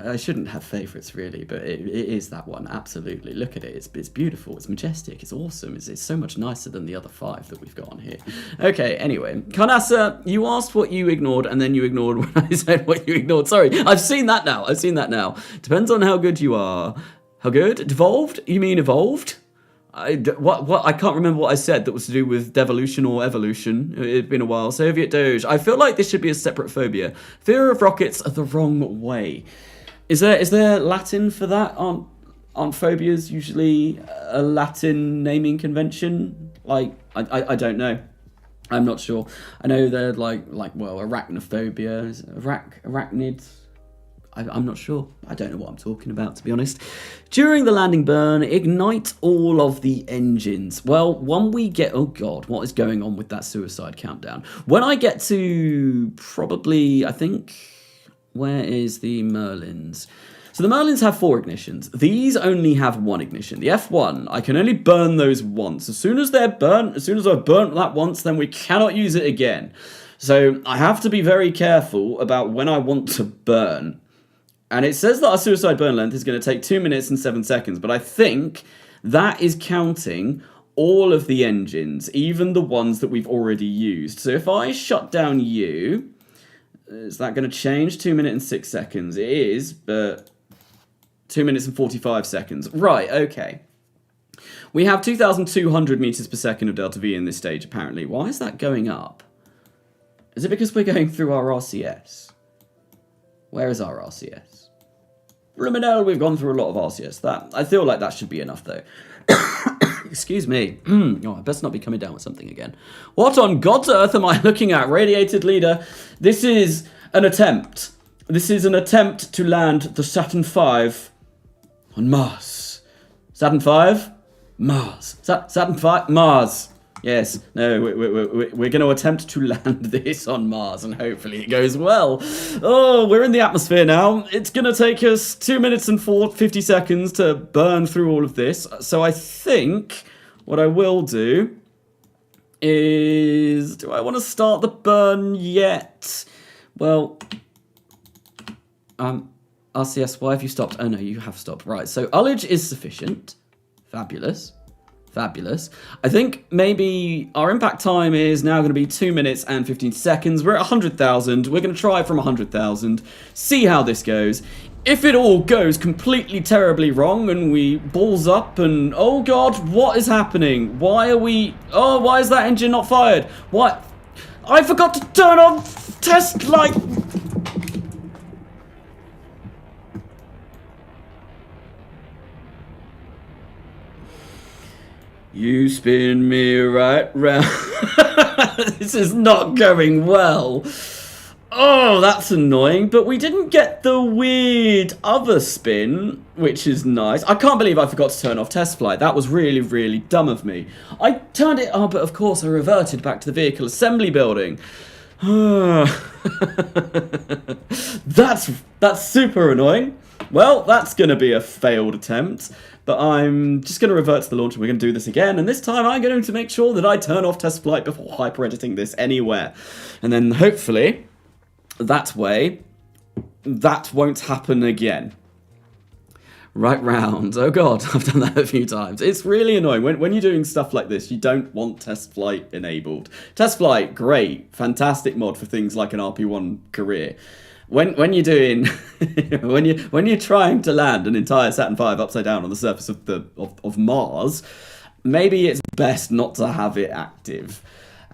I shouldn't have favourites, really, but it is that one, absolutely. Look at it, it's beautiful, it's majestic, it's awesome, it's so much nicer than the other 5 that we've got on here. Okay, anyway, Carnasa, you asked what you ignored, and then you ignored when I said what you ignored. Sorry, I've seen that now, Depends on how good you are. How good? Devolved? You mean evolved? I can't remember what I said that was to do with devolution or evolution. It'd been a while. Soviet Doge. I feel like this should be a separate phobia. Fear of rockets the wrong way. Is there Latin for that? Aren't phobias usually a Latin naming convention? Like, I don't know. I'm not sure. I know they're like well, arachnophobia, arachnids. I'm not sure. I don't know what I'm talking about, to be honest. During the landing burn, ignite all of the engines. Well, when we get... Oh, God, what is going on with that suicide countdown? When I get to probably, I think... Where is the Merlins? So the Merlins have 4 ignitions. These only have 1 ignition. The F1, I can only burn those once. As soon as they're burnt, as soon as I've burnt that once, then we cannot use it again. So I have to be very careful about when I want to burn. And it says that our suicide burn length is going to take 2 minutes and 7 seconds, but I think that is counting all of the engines, even the ones that we've already used. So if I shut down you, is that going to change? 2 minutes and 6 seconds. It is, but 2 minutes and 45 seconds. Right, okay. We have 2,200 meters per second of delta V in this stage, apparently. Why is that going up? Is it because we're going through our RCS? Where is our RCS? Luminel, we've gone through a lot of RCS. I feel like that should be enough, though. Excuse me. Oh, I best not be coming down with something again. What on God's earth am I looking at? Radiated leader. This is an attempt. This is an attempt to land the Saturn V on Mars. Saturn V? Mars. Saturn V? Mars. Yes, no, we're going to attempt to land this on Mars, and hopefully it goes well. Oh, we're in the atmosphere now. It's going to take us 2 minutes and 50 seconds to burn through all of this. So I think what I will do is... Do I want to start the burn yet? Well, RCS, why have you stopped? Oh no, you have stopped. Right, so ullage is sufficient. Fabulous. Fabulous. I think maybe our impact time is now going to be 2 minutes and 15 seconds. We're at 100,000. We're going to try from 100,000. See how this goes. If it all goes completely terribly wrong and we balls up and... Oh god, what is happening? Why are we... Oh, why is that engine not fired? What? I forgot to turn on test light... You spin me right round. This is not going well. Oh, that's annoying. But we didn't get the weird other spin, which is nice. I can't believe I forgot to turn off test flight. That was really, really dumb of me. I turned it on, but of course I reverted back to the vehicle assembly building. That's super annoying. Well, that's going to be a failed attempt. But I'm just going to revert to the launch and we're going to do this again. And this time I'm going to make sure that I turn off test flight before hyper-editing this anywhere. And then hopefully, that way, that won't happen again. Right round. Oh god, I've done that a few times. It's really annoying. When you're doing stuff like this, you don't want test flight enabled. Test flight, great. Fantastic mod for things like an RP1 career. When you're doing when you're trying to land an entire Saturn V upside down on the surface of Mars, maybe it's best not to have it active.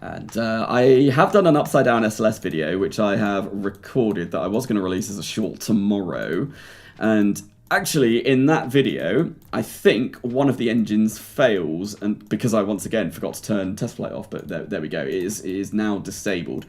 And I have done an upside down SLS video, which I have recorded that I was going to release as a short tomorrow. And actually, in that video, I think one of the engines fails, and because I once again forgot to turn test flight off. But there we go. It is now disabled.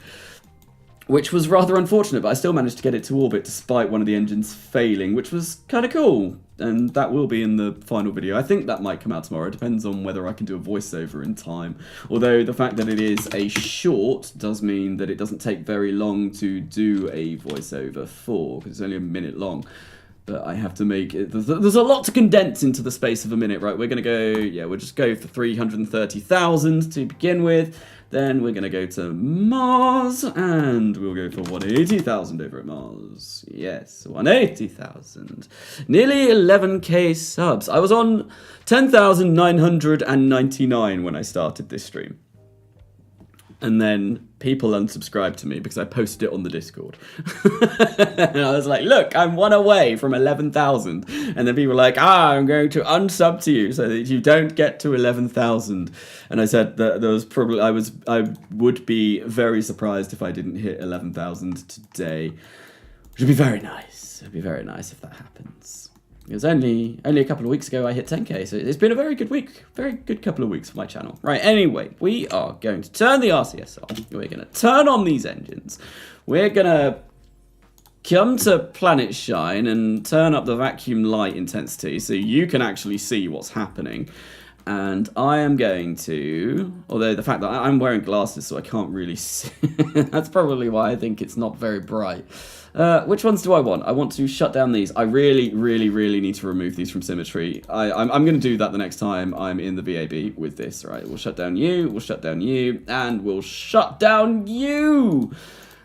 Which was rather unfortunate, but I still managed to get it to orbit despite one of the engines failing, which was kind of cool. And that will be in the final video. I think that might come out tomorrow. It depends on whether I can do a voiceover in time. Although the fact that it is a short does mean that it doesn't take very long to do a voiceover for, because it's only a minute long. But I have to make it... There's a lot to condense into the space of a minute, right? We're going to go... Yeah, we'll just go for 330,000 to begin with. Then we're going to go to Mars, and we'll go for 180,000 over at Mars. Yes, 180,000. Nearly 11k subs. I was on 10,999 when I started this stream. And then people unsubscribed to me because I posted it on the Discord. And I was like, look, I'm one away from 11,000. And then people were like, I'm going to unsub to you so that you don't get to 11,000. And I said that there was probably, I would be very surprised if I didn't hit 11,000 today. Which would be very nice. It'd be very nice if that happens. It was only a couple of weeks ago I hit 10k, so it's been a very good week. Very good couple of weeks for my channel. Right, anyway, we are going to turn the RCS on. We're going to turn on these engines. We're going to come to Planet Shine and turn up the vacuum light intensity so you can actually see what's happening. And I am going to, although the fact that I'm wearing glasses so I can't really see, that's probably why I think it's not very bright. Which ones do I want? I want to shut down these. I really, really, really need to remove these from symmetry. I'm going to do that the next time I'm in the VAB with this, right? We'll shut down you, we'll shut down you, and we'll shut down you!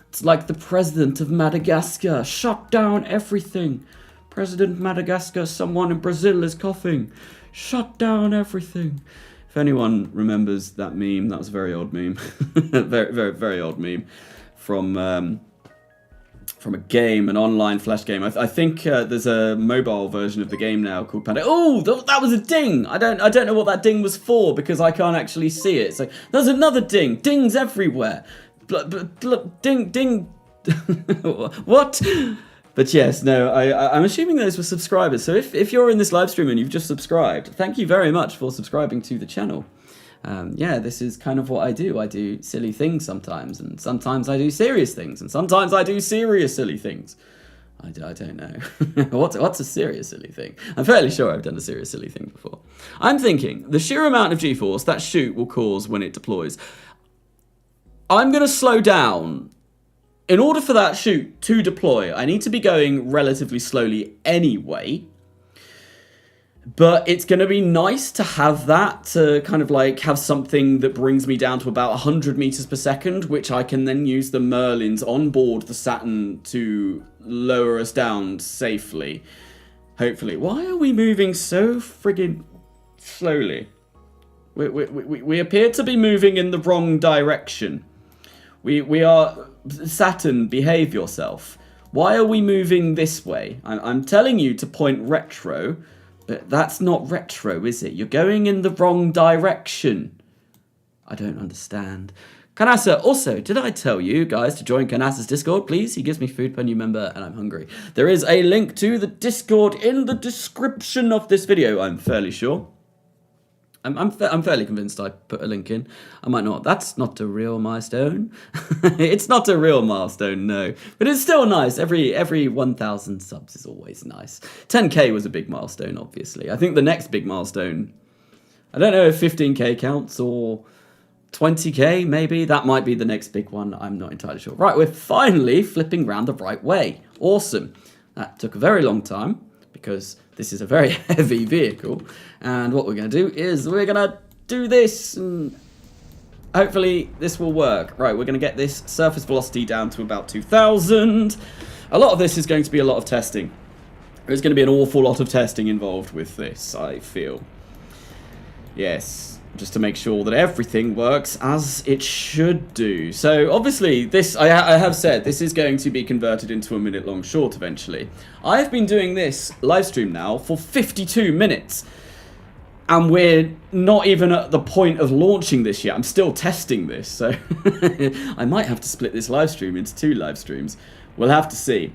It's like the president of Madagascar. Shut down everything. President Madagascar, someone in Brazil is coughing. Shut down everything. If anyone remembers that meme, that was a very old meme. very, very, very old meme. From a game, an online flash game. I think there's a mobile version of the game now called Panda. Oh, that was a ding! I don't know what that ding was for because I can't actually see it. So there's another ding. Dings everywhere. Ding. What? But yes, no, I'm assuming those were subscribers. So if you're in this live stream and you've just subscribed, thank you very much for subscribing to the channel. Yeah, this is kind of what I do. I do silly things sometimes, and sometimes I do serious things, and sometimes I do serious silly things. I don't know. What's a serious silly thing? I'm fairly sure I've done a serious silly thing before. I'm thinking the sheer amount of G-force that chute will cause when it deploys. I'm going to slow down. In order for that chute to deploy, I need to be going relatively slowly anyway. But it's going to be nice to have that, to kind of like have something that brings me down to about 100 meters per second, which I can then use the Merlins on board the Saturn to lower us down safely. Hopefully. Why are we moving so friggin' slowly? We appear to be moving in the wrong direction. We are... Saturn, behave yourself. Why are we moving this way? I'm telling you to point retro, but that's not retro, is it? You're going in the wrong direction. I don't understand. Carnasa, also, did I tell you guys to join Carnasa's Discord, please? He gives me food per new member, and I'm hungry. There is a link to the Discord in the description of this video, I'm fairly sure. I'm fairly convinced I put a link in. I might not. That's not a real milestone. It's not a real milestone, no. But it's still nice. Every 1,000 subs is always nice. 10k was a big milestone, obviously. I think the next big milestone, I don't know if 15k counts or 20k, maybe. That might be the next big one. I'm not entirely sure. Right, we're finally flipping round the right way. Awesome. That took a very long time, because this is a very heavy vehicle, and what we're going to do is we're going to do this, and hopefully this will work. Right, we're going to get this surface velocity down to about 2,000. A lot of this is going to be a lot of testing. There's going to be an awful lot of testing involved with this, I feel. Yes. Just to make sure that everything works as it should do. So obviously this, I have said, this is going to be converted into a minute-long short eventually. I've been doing this live stream now for 52 minutes. And we're not even at the point of launching this yet. I'm still testing this, so I might have to split this live stream into 2 live streams. We'll have to see.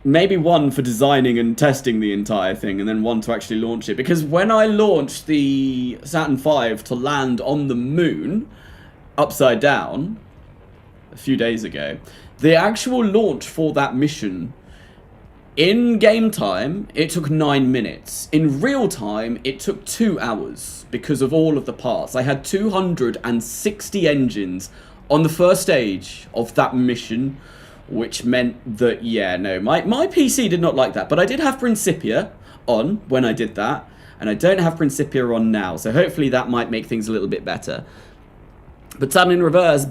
Maybe one for designing and testing the entire thing, and then one to actually launch it. Because when I launched the Saturn V to land on the moon, upside down, a few days ago, the actual launch for that mission, in game time, it took 9 minutes. In real time, it took 2 hours because of all of the parts. I had 260 engines on the first stage of that mission, which meant that, yeah, no, my PC did not like that. But I did have Principia on when I did that, and I don't have Principia on now, so hopefully that might make things a little bit better. But Saturn in reverse,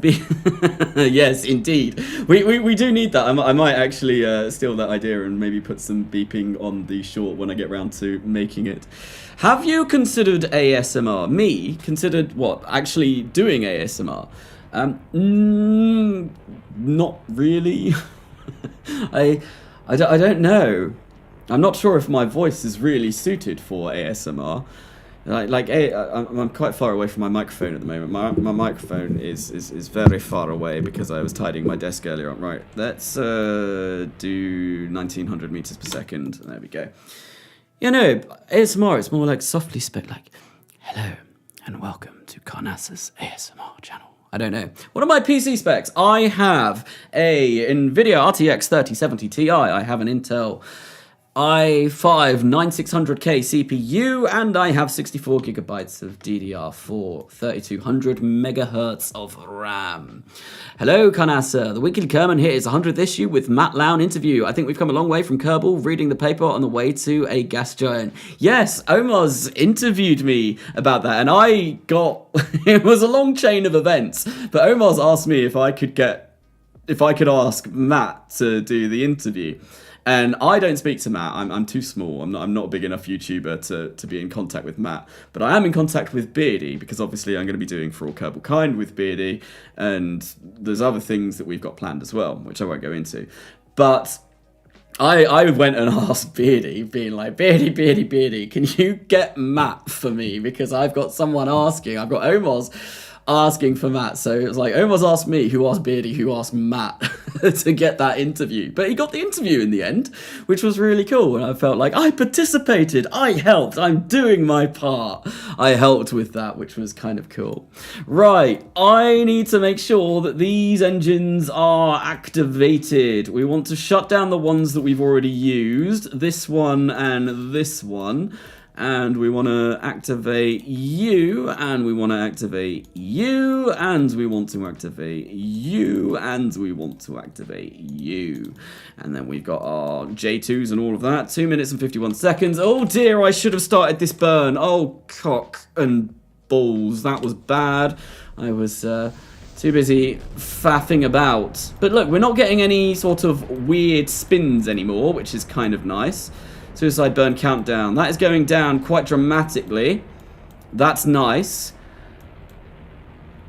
yes, indeed. We do need that. I might actually steal that idea and maybe put some beeping on the short when I get round to making it. Have you considered ASMR? Me? Considered what? Actually doing ASMR? Not really. I don't know. I'm not sure if my voice is really suited for ASMR. I'm quite far away from my microphone at the moment. My microphone is very far away because I was tidying my desk earlier on. Right, let's do 1900 meters per second. There we go. You know, ASMR, it's more like softly spoken, like, hello and welcome to Carnasa's ASMR channel. I don't know. What are my PC specs? I have a NVIDIA RTX 3070 Ti. I have an Intel i5 9600K CPU, and I have 64 gigabytes of DDR4, 3200 megahertz of RAM. Hello, Carnasa. The Weekly Kerman here is 100th issue with Matt Lown interview. I think we've come a long way from Kerbal reading the paper on the way to a gas giant. Yes, Omar's interviewed me about that, and I got... it was a long chain of events, but Omar's asked me if I could ask Matt to do the interview. And I don't speak to Matt. I'm too small. I'm not a big enough YouTuber to be in contact with Matt. But I am in contact with Beardy, because obviously I'm going to be doing For All Kerbal Kind with Beardy. And there's other things that we've got planned as well, which I won't go into. But I went and asked Beardy, being like, Beardy, can you get Matt for me? Because I've got someone asking. I've got Omar's asking for Matt. So it was like, Omar's asked me, who asked Beardy, who asked Matt to get that interview. But he got the interview in the end, which was really cool. And I felt like I participated, I helped, I'm doing my part. I helped with that, which was kind of cool. Right, I need to make sure that these engines are activated. We want to shut down the ones that we've already used, this one and this one. and we want to activate you, and we want to activate you, and we want to activate you, and we want to activate you. And then we've got our J2s and all of that. 2 minutes and 51 seconds. Oh dear, I should have started this burn. Oh, cock and balls. That was bad. I was too busy faffing about. But look, we're not getting any sort of weird spins anymore, which is kind of nice. Suicide burn countdown. That is going down quite dramatically. That's nice.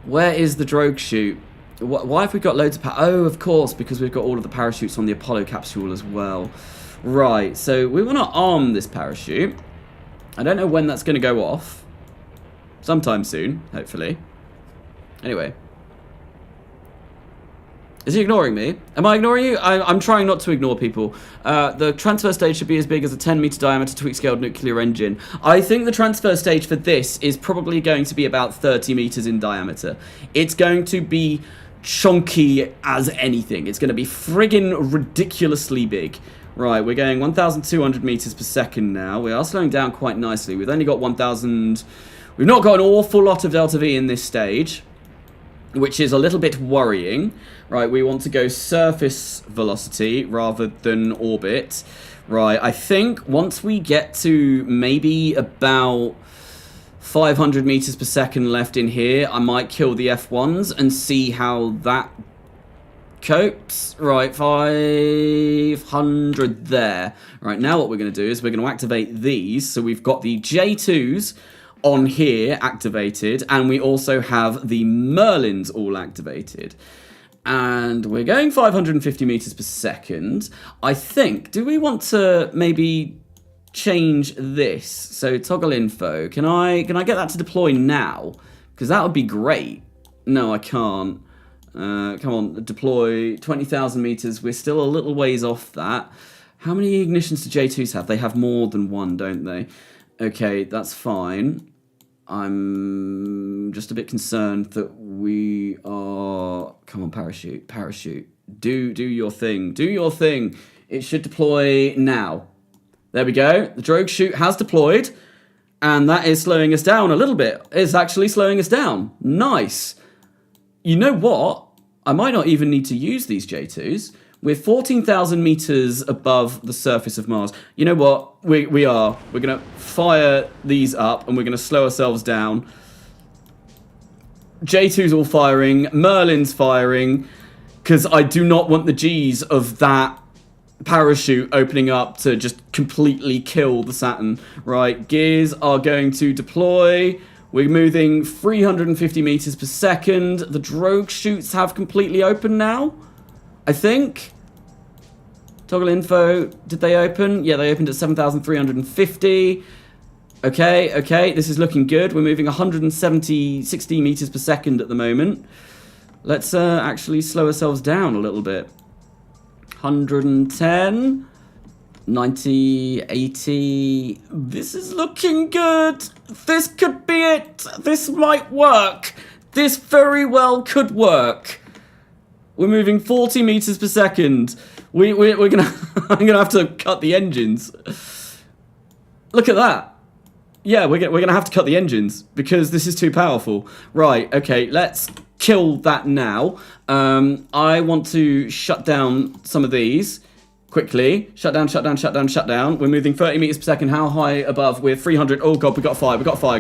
Where is the drogue chute? Why have we got loads of oh, of course, because we've got all of the parachutes on the Apollo capsule as well. Right, so we want to arm this parachute. I don't know when that's going to go off. Sometime soon, hopefully. Anyway. Is he ignoring me? Am I ignoring you? I'm trying not to ignore people. The transfer stage should be as big as a 10-meter diameter tweak-scaled nuclear engine. I think the transfer stage for this is probably going to be about 30 meters in diameter. It's going to be chunky as anything. It's going to be friggin' ridiculously big. Right, we're going 1,200 meters per second now. We are slowing down quite nicely. We've only got 1,000... We've not got an awful lot of delta V in this stage, which is a little bit worrying. Right, we want to go surface velocity rather than orbit. Right, I think once we get to maybe about 500 meters per second left in here, I might kill the F1s and see how that copes. Right, 500 there. Right, now what we're going to do is we're going to activate these. So we've got the J2s on here activated, and we also have the Merlins all activated. And we're going 550 meters per second. I think, do we want to maybe change this? So toggle info. Can I get that to deploy now? Because that would be great. No, I can't. Come on, deploy 20,000 meters. We're still a little ways off that. How many ignitions do J2s have? They have more than one, don't they? Okay, that's fine. I'm just a bit concerned that we are... Come on, parachute, parachute. Do your thing. Do your thing. It should deploy now. There we go. The drogue chute has deployed. And that is slowing us down a little bit. It's actually slowing us down. Nice. You know what? I might not even need to use these J2s. We're 14,000 meters above the surface of Mars. You know what? We are. We're going to fire these up and we're going to slow ourselves down. J2's all firing. Merlin's firing. Because I do not want the G's of that parachute opening up to just completely kill the Saturn. Right, gears are going to deploy. We're moving 350 meters per second. The drogue chutes have completely opened now, I think. Toggle info. Did they open? Yeah, they opened at 7,350. Okay. This is looking good. We're moving 60 meters per second at the moment. Let's actually slow ourselves down a little bit. 110. 90, 80. This is looking good. This could be it. This might work. This very well could work. We're moving 40 meters per second. We're gonna I'm gonna have to cut the engines. Look at that. Yeah, we're gonna have to cut the engines because this is too powerful. Right, okay, let's kill that now. I want to shut down some of these quickly. Shut down. We're moving 30 meters per second. How high above? We're 300. Oh god, we got fire. Go. Fire.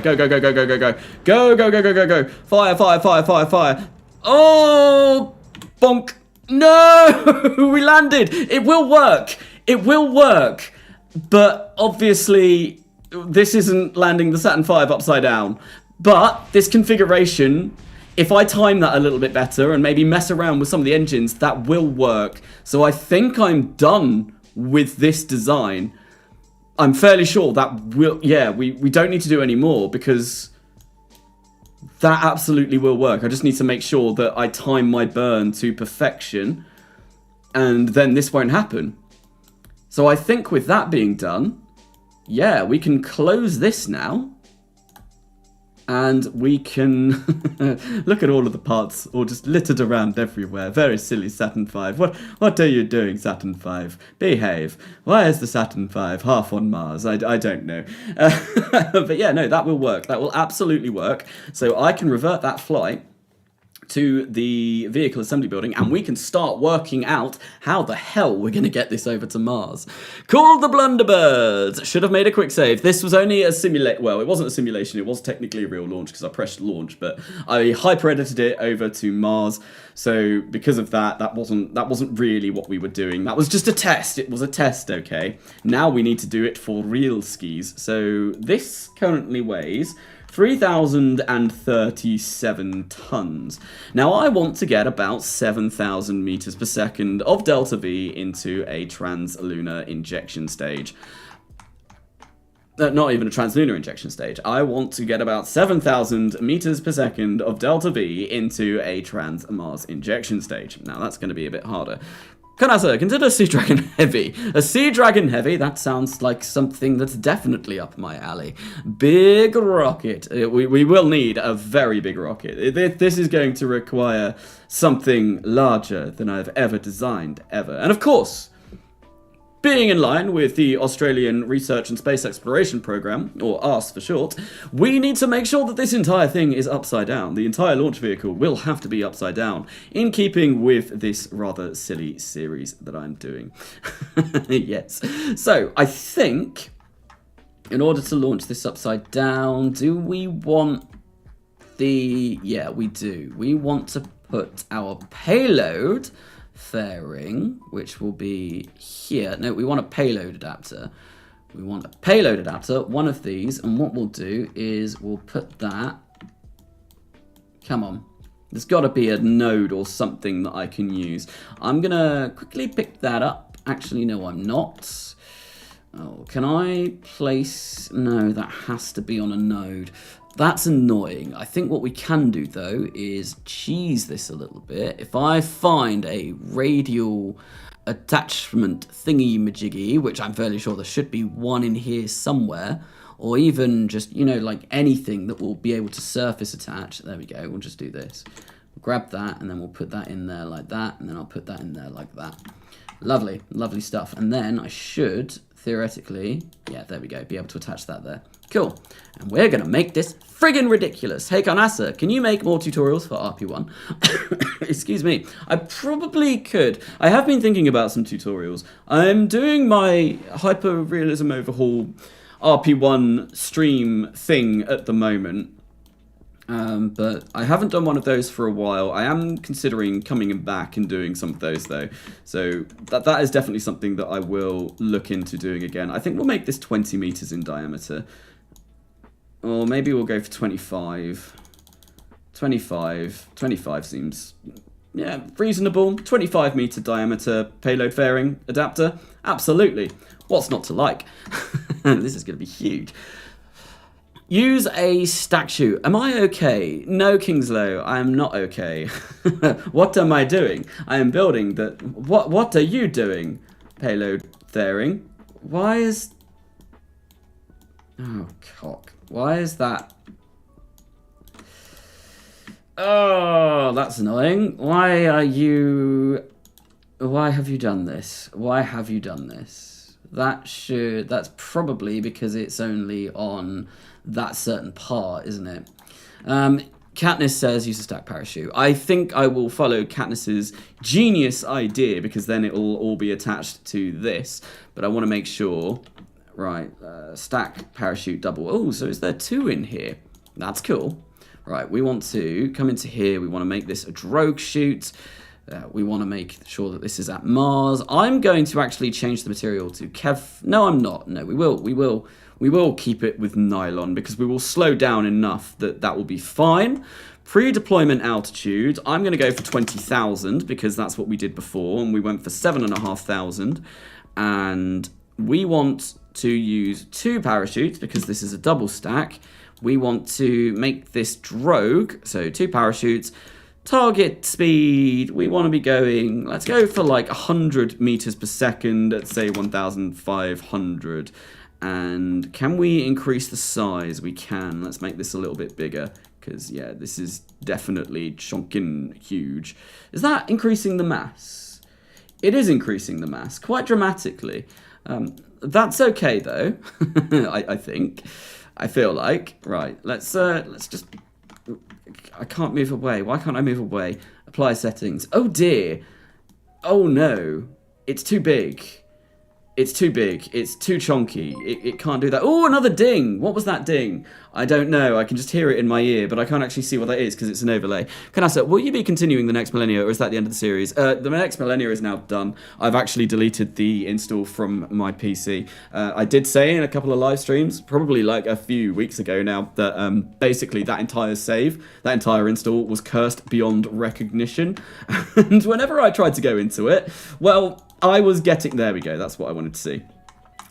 Oh, bonk. No! We landed! It will work! It will work! But obviously, this isn't landing the Saturn V upside down. But this configuration, if I time that a little bit better and maybe mess around with some of the engines, that will work. So I think I'm done with this design. I'm fairly sure that will... Yeah, we don't need to do any more because... that absolutely will work. I just need to make sure that I time my burn to perfection, and then this won't happen. So I think with that being done, yeah, we can close this now. And we can look at all of the parts all just littered around everywhere. Very silly Saturn V. What are you doing, Saturn V? Behave. Why is the Saturn V half on Mars? I don't know. But yeah, no, that will work. That will absolutely work. So I can revert that flight to the vehicle assembly building, and we can start working out how the hell we're going to get this over to Mars. Call the Blunderbirds! Should have made a quick save. This was only a simulation. Well, it wasn't a simulation. It was technically a real launch because I pressed launch, but I hyper-edited it over to Mars. So because of that, that wasn't really what we were doing. That was just a test. It was a test, okay? Now we need to do it for real skis. So this currently weighs 3,037 tons. Now I want to get about 7,000 meters per second of delta V into a translunar injection stage. Not even a translunar injection stage. I want to get about 7,000 meters per second of delta V into a trans-Mars injection stage. Now that's going to be a bit harder. Carnasa, consider Sea Dragon Heavy. A Sea Dragon Heavy, that sounds like something that's definitely up my alley. Big rocket. We will need a very big rocket. This is going to require something larger than I've ever designed, ever. And of course, being in line with the Australian Research and Space Exploration Programme, or ARS for short, we need to make sure that this entire thing is upside down. The entire launch vehicle will have to be upside down, in keeping with this rather silly series that I'm doing. Yes. So, I think, in order to launch this upside down, do we want the... Yeah, we do. We want to put our payload fairing, which will be here. No, we want a payload adapter. We want a payload adapter, one of these, and what we'll do is we'll put that... Come on. There's got to be a node or something that I can use. I'm going to quickly pick that up. Actually, no, I'm not. Oh, can I place... No, that has to be on a node. That's annoying. I think what we can do, though, is cheese this a little bit. If I find a radial attachment thingy-majiggy, which I'm fairly sure there should be one in here somewhere, or even just, you know, like anything that will be able to surface attach. There we go. We'll just do this. We'll grab that, and then we'll put that in there like that, and then I'll put that in there like that. Lovely, lovely stuff. And then I should, theoretically, yeah, there we go, be able to attach that there. Cool. And we're going to make this friggin' ridiculous. Hey, Carnasa, can you make more tutorials for RP1? Excuse me. I probably could. I have been thinking about some tutorials. I'm doing my hyper-realism overhaul RP1 stream thing at the moment. But I haven't done one of those for a while. I am considering coming back and doing some of those, though. So that is definitely something that I will look into doing again. I think we'll make this 20 meters in diameter. Or maybe we'll go for 25. 25 seems, yeah, reasonable. 25 meter diameter payload fairing adapter. Absolutely. What's not to like? This is going to be huge. Use a stack chute. Am I okay? No, Kingslow, I am not okay. What am I doing? I am building the... What are you doing? Payload fairing. Why is... Oh, cock. Why is that... Oh, that's annoying. Why are you... Why have you done this? Why have you done this? That's probably because it's only on that certain part, isn't it? Katniss says use a stack parachute. I think I will follow Katniss's genius idea because then it will all be attached to this. But I want to make sure... Right, stack parachute double. Oh, so is there two in here? That's cool. Right, we want to come into here. We want to make this a drogue chute. We want to make sure that this is at Mars. I'm going to actually change the material to Kev. No, I'm not. No, we will keep it with nylon because we will slow down enough that will be fine. Pre-deployment altitude, I'm going to go for 20,000 because that's what we did before, and we went for 7,500. And we want to use 2 parachutes because this is a double stack. We want to make this drogue, so 2 parachutes. Target speed, we want to be going, let's go for like 100 meters per second at say 1,500. And can we increase the size? We can. Let's make this a little bit bigger. Because, yeah, this is definitely chonkin huge. Is that increasing the mass? It is increasing the mass quite dramatically. That's okay, though, I think. I feel like. Right, let's just... I can't move away. Why can't I move away? Apply settings. Oh, dear. Oh, no. It's too big. It's too big. It's too chonky. It can't do that. Oh, another ding. What was that ding? I don't know. I can just hear it in my ear, but I can't actually see what that is because it's an overlay. Kanasa, will you be continuing the next millennia, or is that the end of the series? The next millennia is now done. I've actually deleted the install from my PC. I did say in a couple of live streams, probably like a few weeks ago now, that basically that entire save, that entire install was cursed beyond recognition. And whenever I tried to go into it, well, I was getting... There we go. That's what I wanted to see.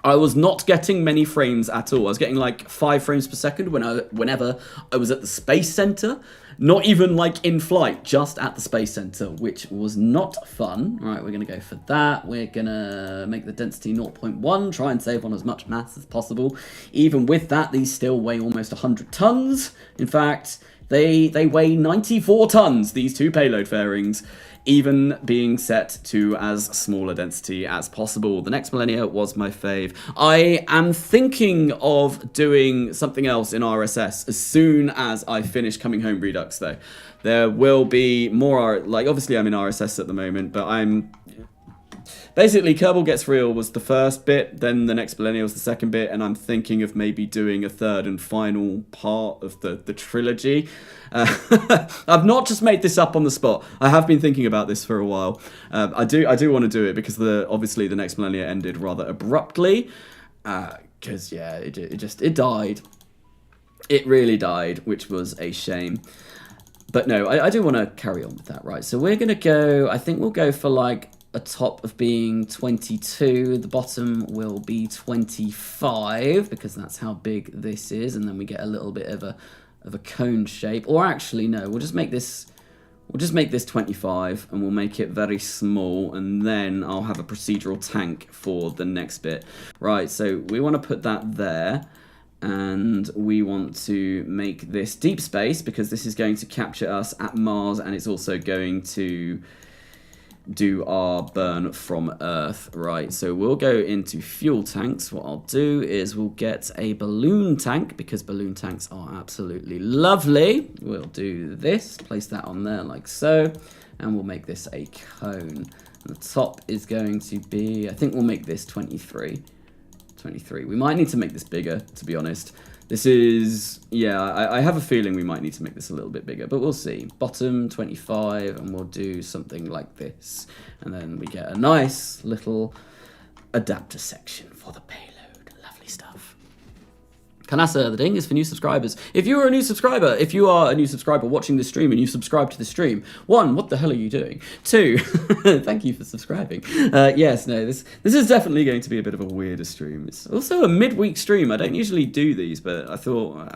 I was not getting many frames at all. I was getting like 5 frames per second whenever I was at the Space Center. Not even like in flight, just at the Space Center, which was not fun. All right, we're going to go for that. We're going to make the density 0.1, try and save on as much mass as possible. Even with that, these still weigh almost 100 tons. In fact, they weigh 94 tons, these two payload fairings, even being set to as small a density as possible. The next millennia was my fave. I am thinking of doing something else in RSS as soon as I finish Coming Home Redux, though. There will be more, like, obviously I'm in RSS at the moment, but I'm... Basically, Kerbal Gets Real was the first bit, then the next millennia was the second bit, and I'm thinking of maybe doing a third and final part of the trilogy. I've not just made this up on the spot. I have been thinking about this for a while. I do want to do it because obviously the next millennia ended rather abruptly. Because, yeah, it died. It really died, which was a shame. But no, I do want to carry on with that, right? So we're going to go, I think we'll go for like a top of being 22, the bottom will be 25 because that's how big this is, and then we get a little bit of a cone shape. Or actually no, we'll just make this 25 and we'll make it very small, and then I'll have a procedural tank for the next bit. Right, so we want to put that there, and we want to make this deep space because this is going to capture us at Mars, and it's also going to do our burn from Earth. Right, so we'll go into fuel tanks. What I'll do is we'll get a balloon tank because balloon tanks are absolutely lovely. We'll do this, place that on there like so, and we'll make this a cone. And the top is going to be, I think we'll make this 23. We might need to make this bigger, to be honest. This is, yeah, I have a feeling we might need to make this a little bit bigger, but we'll see. Bottom 25, and we'll do something like this. And then we get a nice little adapter section for the payload. Lovely stuff. Carnasa, the ding is for new subscribers. If you are a new subscriber, if you are a new subscriber watching this stream and you subscribe to the stream, 1, what the hell are you doing? 2, thank you for subscribing. Yes, no, this is definitely going to be a bit of a weirder stream. It's also a midweek stream. I don't usually do these, but I thought,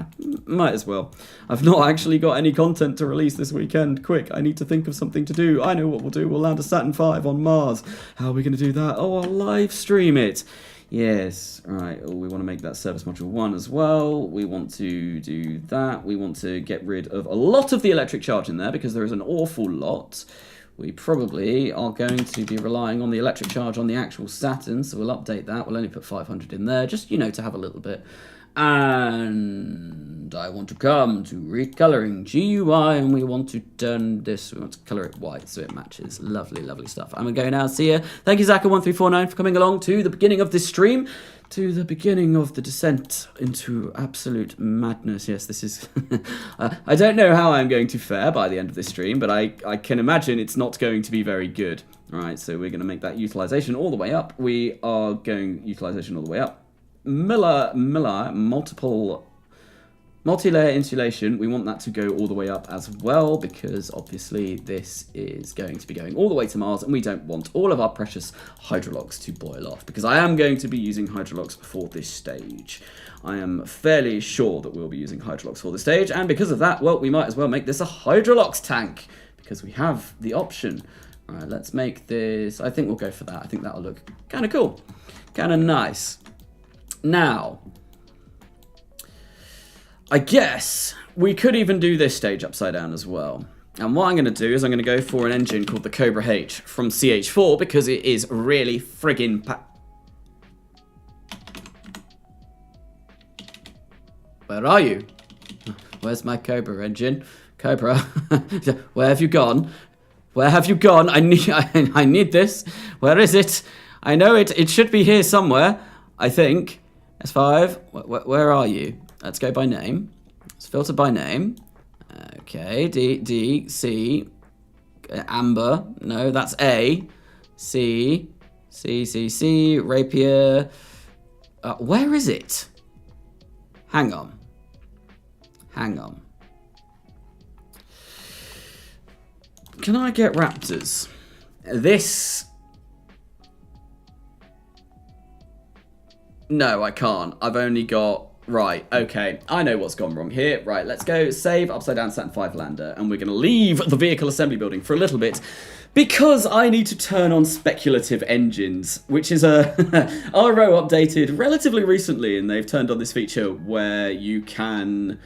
might as well. I've not actually got any content to release this weekend. Quick, I need to think of something to do. I know what we'll do. We'll land a Saturn V on Mars. How are we going to do that? Oh, I'll live stream it. Yes, right, oh, we want to make that service module 1 as well. We want to do that. We want to get rid of a lot of the electric charge in there because there is an awful lot. We probably are going to be relying on the electric charge on the actual Saturn, so we'll update that. We'll only put 500 in there, just, you know, to have a little bit. And I want to come to recoloring GUI, and we want to turn this, we want to color it white so it matches. Lovely, lovely stuff. I'm going to go now. See ya. Thank you, Zaka1349, for coming along to the beginning of this stream, to the beginning of the descent into absolute madness. Yes, this is... I don't know how I'm going to fare by the end of this stream, but I can imagine it's not going to be very good. All right, so we're going to make that utilization all the way up. We are going utilization all the way up. Miller, multi-layer insulation, we want that to go all the way up as well because obviously this is going to be going all the way to Mars and we don't want all of our precious hydrolox to boil off because I am going to be using hydrolox for this stage. I am fairly sure that we'll be using hydrolox for the stage, and because of that, well, we might as well make this a hydrolox tank because we have the option. All right, let's make this, I think we'll go for that. I think that'll look kind of cool, kind of nice. Now, I guess we could even do this stage upside down as well. And what I'm going to do is I'm going to go for an engine called the Cobra H from CH4 because it is really friggin' Where are you? Where's my Cobra engine? Cobra, where have you gone? Where have you gone? I need this. Where is it? I know it. It should be here somewhere, I think. S5, where are you? Let's go by name. Let's filter by name. Okay, D, C, Amber. No, that's A. C, Rapier. Where is it? Hang on. Can I get raptors? This... No, I can't. I've only got... Right, okay. I know what's gone wrong here. Right, let's go save upside down Saturn V lander, and we're going to leave the vehicle assembly building for a little bit because I need to turn on speculative engines, which is a RO updated relatively recently, and they've turned on this feature where you can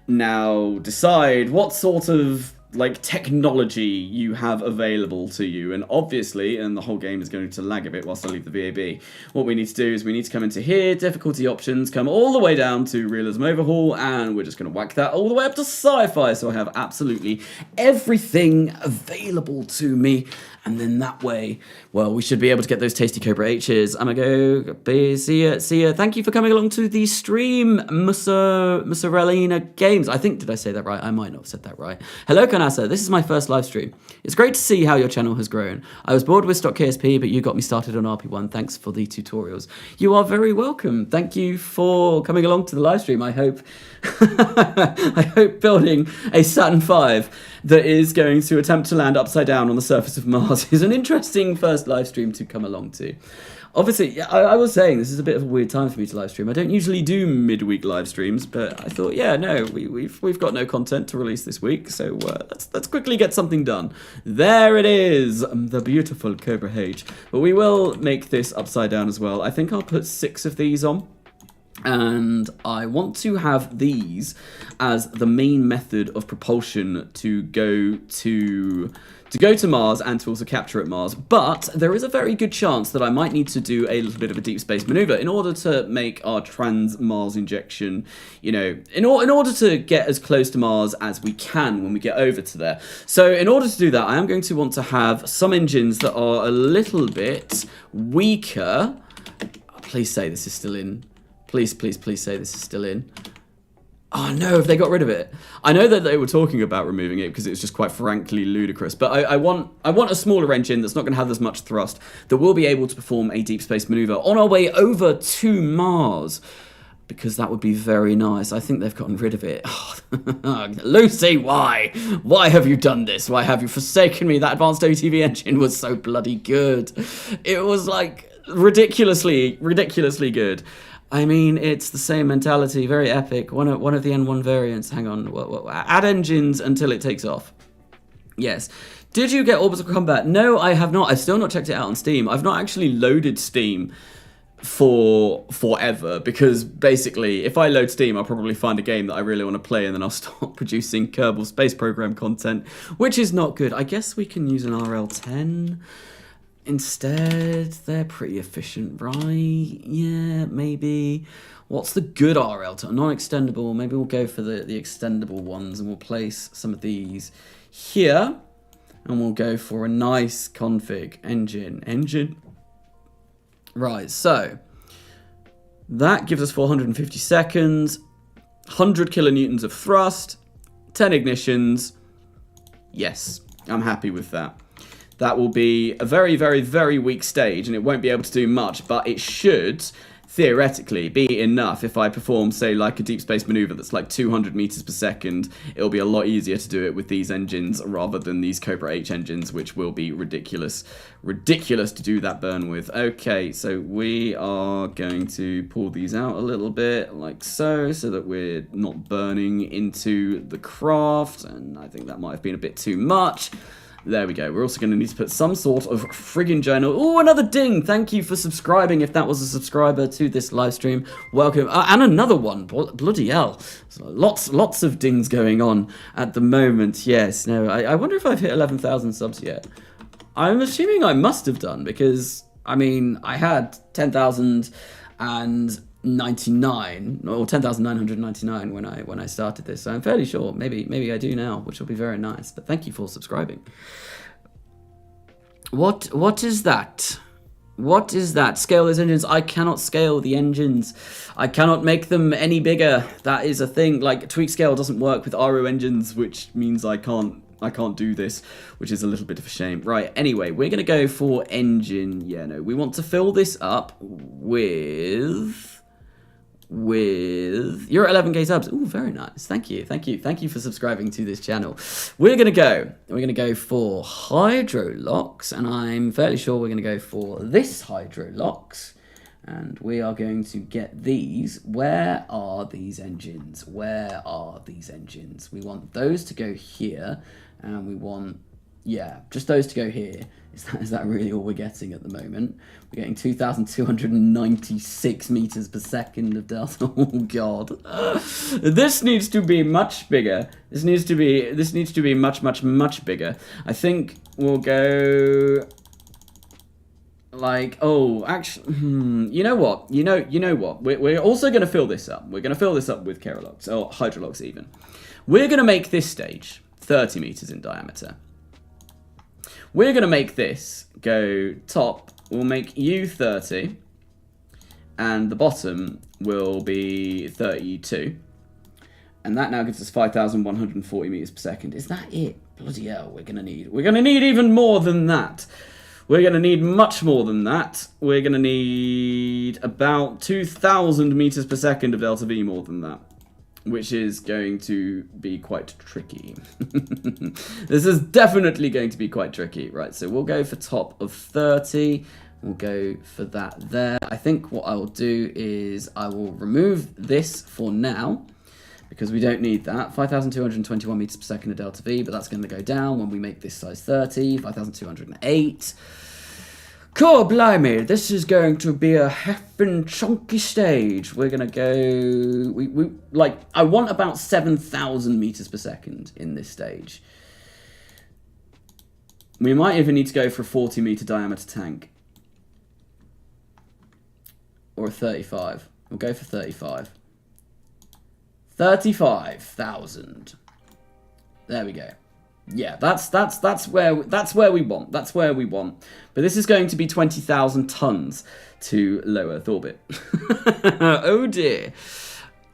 now decide what sort of like technology you have available to you, and obviously, and the whole game is going to lag a bit whilst I leave the VAB, what we need to do is we need to come into here, difficulty options, come all the way down to realism overhaul, and we're just going to whack that all the way up to sci-fi, so I have absolutely everything available to me. And then that way, well, we should be able to get those tasty Cobra H's. I'm going to go, see ya. Thank you for coming along to the stream, Musarelina Games. I think, did I say that right? I might not have said that right. Hello, Carnasa. This is my first live stream. It's great to see how your channel has grown. I was bored with stock KSP, but you got me started on RP1. Thanks for the tutorials. You are very welcome. Thank you for coming along to the live stream. I hope I hope building a Saturn V that is going to attempt to land upside down on the surface of Mars is an interesting first live stream to come along to. Obviously, I was saying this is a bit of a weird time for me to live stream. I don't usually do midweek live streams, but I thought, yeah, no, we've got no content to release this week, so let's quickly get something done. There it is, the beautiful Cobra H. But we will make this upside down as well. I think I'll put 6 of these on. And I want to have these as the main method of propulsion to go to Mars and to also capture at Mars. But there is a very good chance that I might need to do a little bit of a deep space maneuver in order to make our trans-Mars injection, you know, in order to get as close to Mars as we can when we get over to there. So in order to do that, I am going to want to have some engines that are a little bit weaker. Please say this is still in. Please say this is still in. Oh no, have they got rid of it? I know that they were talking about removing it because it was just quite frankly ludicrous, but I want a smaller engine that's not going to have as much thrust, that will be able to perform a deep space maneuver on our way over to Mars, because that would be very nice. I think they've gotten rid of it. Oh, Lucy, why? Why have you done this? Why have you forsaken me? That advanced OTV engine was so bloody good. It was like ridiculously good. I mean, it's the same mentality, very epic. One of the N1 variants. Hang on, add engines until it takes off. Yes. Did you get Orbital Combat? No, I have not. I've still not checked it out on Steam. I've not actually loaded Steam for forever, because basically, if I load Steam, I'll probably find a game that I really want to play, and then I'll start producing Kerbal Space Program content, which is not good. I guess we can use an RL10. Instead, they're pretty efficient, right? Yeah, maybe. What's the good RL? Non-extendable. Maybe we'll go for the extendable ones, and we'll place some of these here. And we'll go for a nice config engine. Right, so that gives us 450 seconds, 100 kilonewtons of thrust, 10 ignitions. Yes, I'm happy with that. That will be a very, very, very weak stage, and it won't be able to do much, but it should, theoretically, be enough. If I perform, say, like a deep space maneuver that's like 200 meters per second, it'll be a lot easier to do it with these engines rather than these Cobra H engines, which will be ridiculous to do that burn with. Okay, so we are going to pull these out a little bit, like so that we're not burning into the craft, and I think that might have been a bit too much. There we go. We're also going to need to put some sort of friggin' journal. Oh, another ding! Thank you for subscribing. If that was a subscriber to this live stream, welcome. And another one. Bloody hell. So lots of dings going on at the moment. Yes. No, I wonder if I've hit 11,000 subs yet. I'm assuming I must have done because, I mean, I had 10,099 or 10,999 when I started this. So I'm fairly sure maybe I do now, which will be very nice. But thank you for subscribing. What is that? What is that? Scale those engines. I cannot scale the engines. I cannot make them any bigger. That is a thing. Like, tweak scale doesn't work with RO engines, which means I can't do this, which is a little bit of a shame. Right, anyway, we're going to go for engine. Yeah, no, we want to fill this up with... You're at 11k subs. Ooh, very nice. Thank you for subscribing to this channel. We're gonna go for hydrolocks, and I'm fairly sure we're gonna go for this hydrolocks, and we are going to get these. Where are these engines? We want those to go here, and we want, yeah, just those to go here. Is that really all we're getting at the moment? We're getting 2,296 meters per second of delta. Oh god. This needs to be much bigger. This needs to be much bigger. I think we'll go like, oh, actually, you know what? You know what? We're also going to fill this up. We're going to fill this up with Kerolocks, or Hydrolocks even. We're going to make this stage 30 meters in diameter. We're going to make this go top. We'll make you 30. And the bottom will be 32. And that now gives us 5,140 meters per second. Is that it? Bloody hell, we're going to need even more than that. We're going to need much more than that. We're going to need about 2,000 meters per second of delta V more than that, which is going to be quite tricky. This is definitely going to be quite tricky. Right, so we'll go for top of 30. We'll go for that there. I think what I will do is I will remove this for now, because we don't need that. 5,221 meters per second of delta V, but that's going to go down when we make this size 30. 5,208. Cool, blimey, this is going to be a heffin' chunky stage. We're going to go... like, I want about 7,000 meters per second in this stage. We might even need to go for a 40 meter diameter tank. Or a 35. We'll go for 35. 35,000. There we go. Yeah, that's where we want. That's where we want. But this is going to be 20,000 tons to low Earth orbit. Oh dear.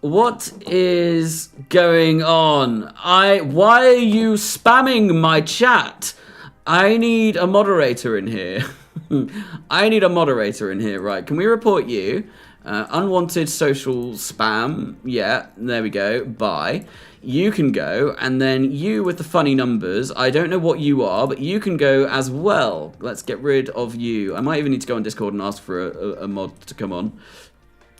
What is going on? Why are you spamming my chat? I need a moderator in here. I need a moderator in here, right? Can we report you? Unwanted social spam. Yeah, there we go. Bye. You can go, and then you with the funny numbers. I don't know what you are, but you can go as well. Let's get rid of you. I might even need to go on Discord and ask for a mod to come on.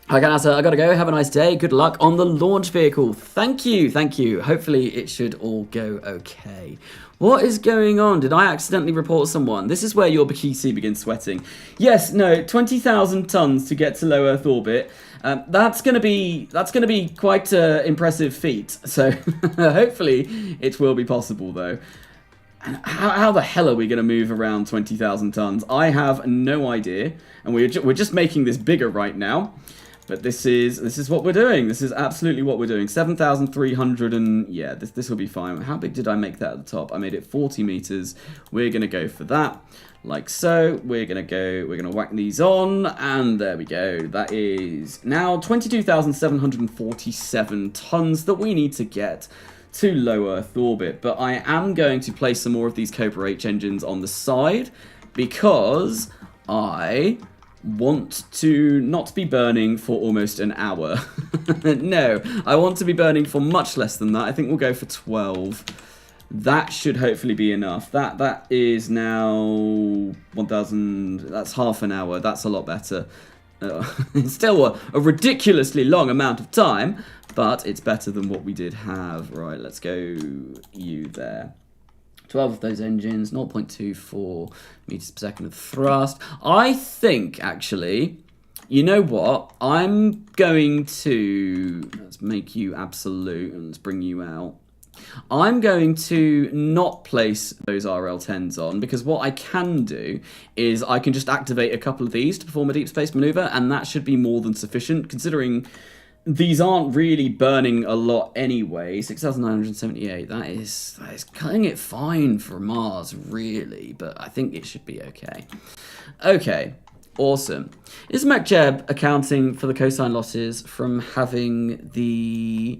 Hi, Carnasa. I gotta go. Have a nice day. Good luck on the launch vehicle. Thank you. Thank you. Hopefully it should all go okay. What is going on? Did I accidentally report someone? This is where your PC begins sweating. Yes, no, 20,000 tons to get to low Earth orbit. That's gonna be quite an impressive feat. So hopefully it will be possible though. And how the hell are we gonna move around 20,000 tons? I have no idea, and we're just making this bigger right now. But this is what we're doing. This is absolutely what we're doing. 7,300 and yeah, this will be fine. How big did I make that at the top? I made it 40 meters. We're gonna go for that, like so. We're gonna whack these on, and there we go. That is now 22,747 tons that we need to get to low Earth orbit. But I am going to place some more of these Cobra H engines on the side because I want to not be burning for almost an hour. No, I want to be burning for much less than that. I think we'll go for 12. That should hopefully be enough. That is now 1,000. That's half an hour. That's a lot better. It's still a ridiculously long amount of time, but it's better than what we did have. Right, let's go you there. 12 of those engines, 0.24 meters per second of thrust. I think, actually, you know what? I'm going to... Let's make you absolute and let's bring you out. I'm going to not place those RL-10s on, because what I can do is I can just activate a couple of these to perform a deep space maneuver, and that should be more than sufficient, considering these aren't really burning a lot anyway. 6,978, that is cutting it fine for Mars, really, but I think it should be okay. Okay, awesome. Is MacJeb accounting for the cosine losses from having the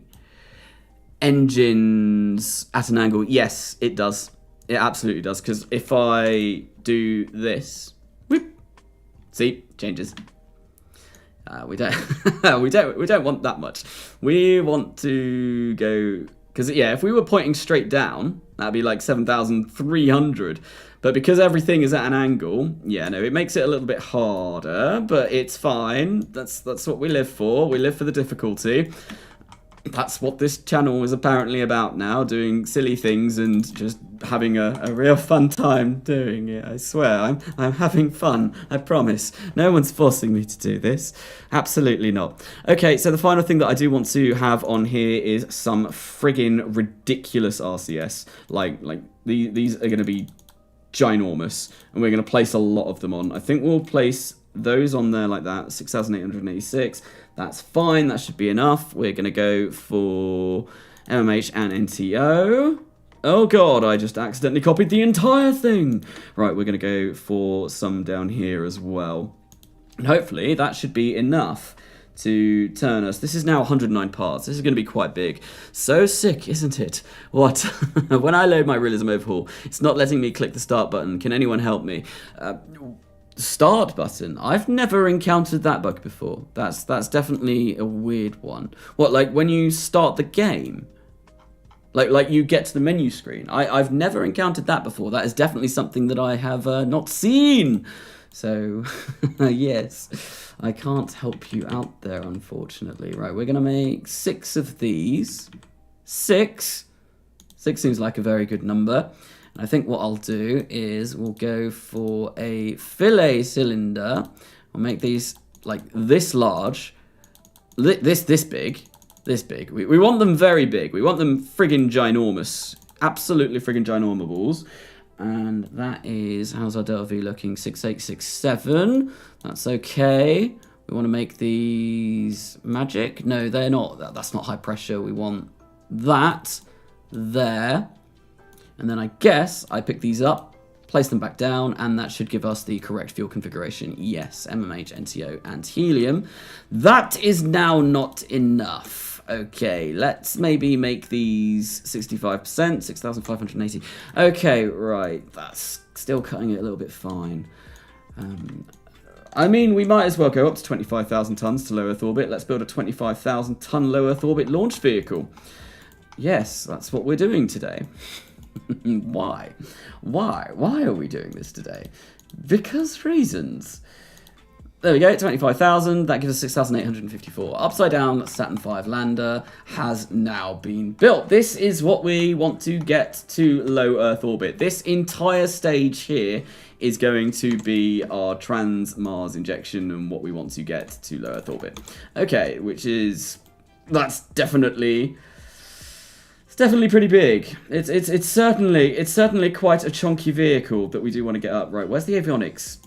engines at an angle? Yes, it does. It absolutely does, because if I do this, whoop, see, changes. We don't we don't want that much. We want to go, because yeah, if we were pointing straight down, that'd be like 7,300. But because everything is at an angle, yeah, no, it makes it a little bit harder, but it's fine. That's what we live for. We live for the difficulty. That's what this channel is apparently about now, doing silly things and just having a real fun time doing it. I swear, I'm having fun, I promise. No one's forcing me to do this. Absolutely not. Okay, so the final thing that I do want to have on here is some friggin' ridiculous RCS. Like these are going to be ginormous, and we're going to place a lot of them on. I think we'll place those on there like that, 6,886. That's fine, that should be enough. We're going to go for MMH and NTO. Oh god, I just accidentally copied the entire thing. Right, we're going to go for some down here as well. And hopefully that should be enough to turn us. This is now 109 parts. This is going to be quite big. So sick, isn't it? What? When I load my realism overhaul, it's not letting me click the start button. Can anyone help me? Start button. I've never encountered that bug before. That's definitely a weird one. What, like when you start the game? Like you get to the menu screen. I've never encountered that before. That is definitely something that I have not seen. So, yes, I can't help you out there, unfortunately. Right, we're going to make 6 of these. 6? 6 seems like a very good number. And I think what I'll do is we'll go for a fillet cylinder. We'll make these like this large, this big. We want them very big. We want them friggin' ginormous. Absolutely friggin' ginormables. And that is, how's our delta V looking? 6867. That's okay. We want to make these magic. No, they're not. That's not high pressure. We want that there. And then I guess I pick these up, place them back down, and that should give us the correct fuel configuration. Yes, MMH, NTO, and helium. That is now not enough. Okay, let's maybe make these 65%, 6,580. Okay, right, that's still cutting it a little bit fine. I mean, we might as well go up to 25,000 tons to low Earth orbit. Let's build a 25,000 ton low Earth orbit launch vehicle. Yes, that's what we're doing today. Why? Why are we doing this today? Because reasons. There we go, 25,000, that gives us 6,854. Upside down Saturn V lander has now been built. This is what we want to get to low Earth orbit. This entire stage here is going to be our trans-Mars injection and what we want to get to low Earth orbit. Okay, that's definitely... It's definitely pretty big. It's certainly quite a chunky vehicle that we do want to get up. Right, where's the avionics?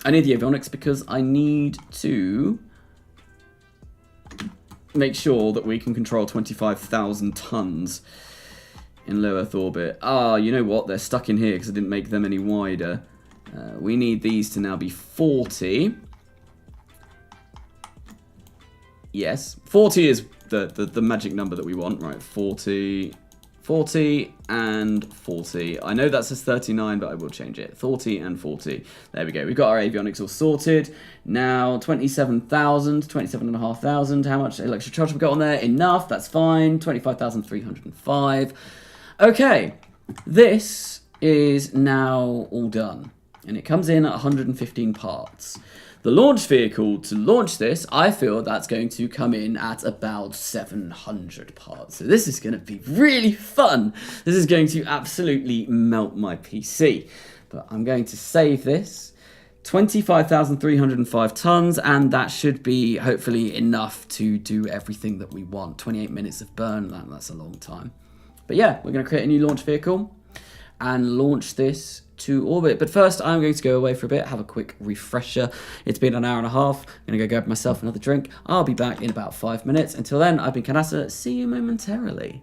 I need the avionics because I need to make sure that we can control 25,000 tons in low Earth orbit. Ah, you know what? They're stuck in here because I didn't make them any wider. We need these to now be 40. Yes, 40 is the magic number that we want, right? 40, 40, and 40. I know that says 39, but I will change it. 40 and 40. There we go. We've got our avionics all sorted. Now, 27,000, 27,500. How much electric charge have we got on there? Enough. That's fine. 25,305. Okay. This is now all done. And it comes in at 115 parts. The launch vehicle to launch this, I feel that's going to come in at about 700 parts. So this is going to be really fun. This is going to absolutely melt my PC. But I'm going to save this. 25,305 tons, and that should be hopefully enough to do everything that we want. 28 minutes of burn, that's a long time. But yeah, we're going to create a new launch vehicle and launch this to orbit. But first, I'm going to go away for a bit, have a quick refresher. It's been an hour and a half. I'm going to go grab myself another drink. I'll be back in about 5 minutes. Until then, I've been Carnasa. See you momentarily.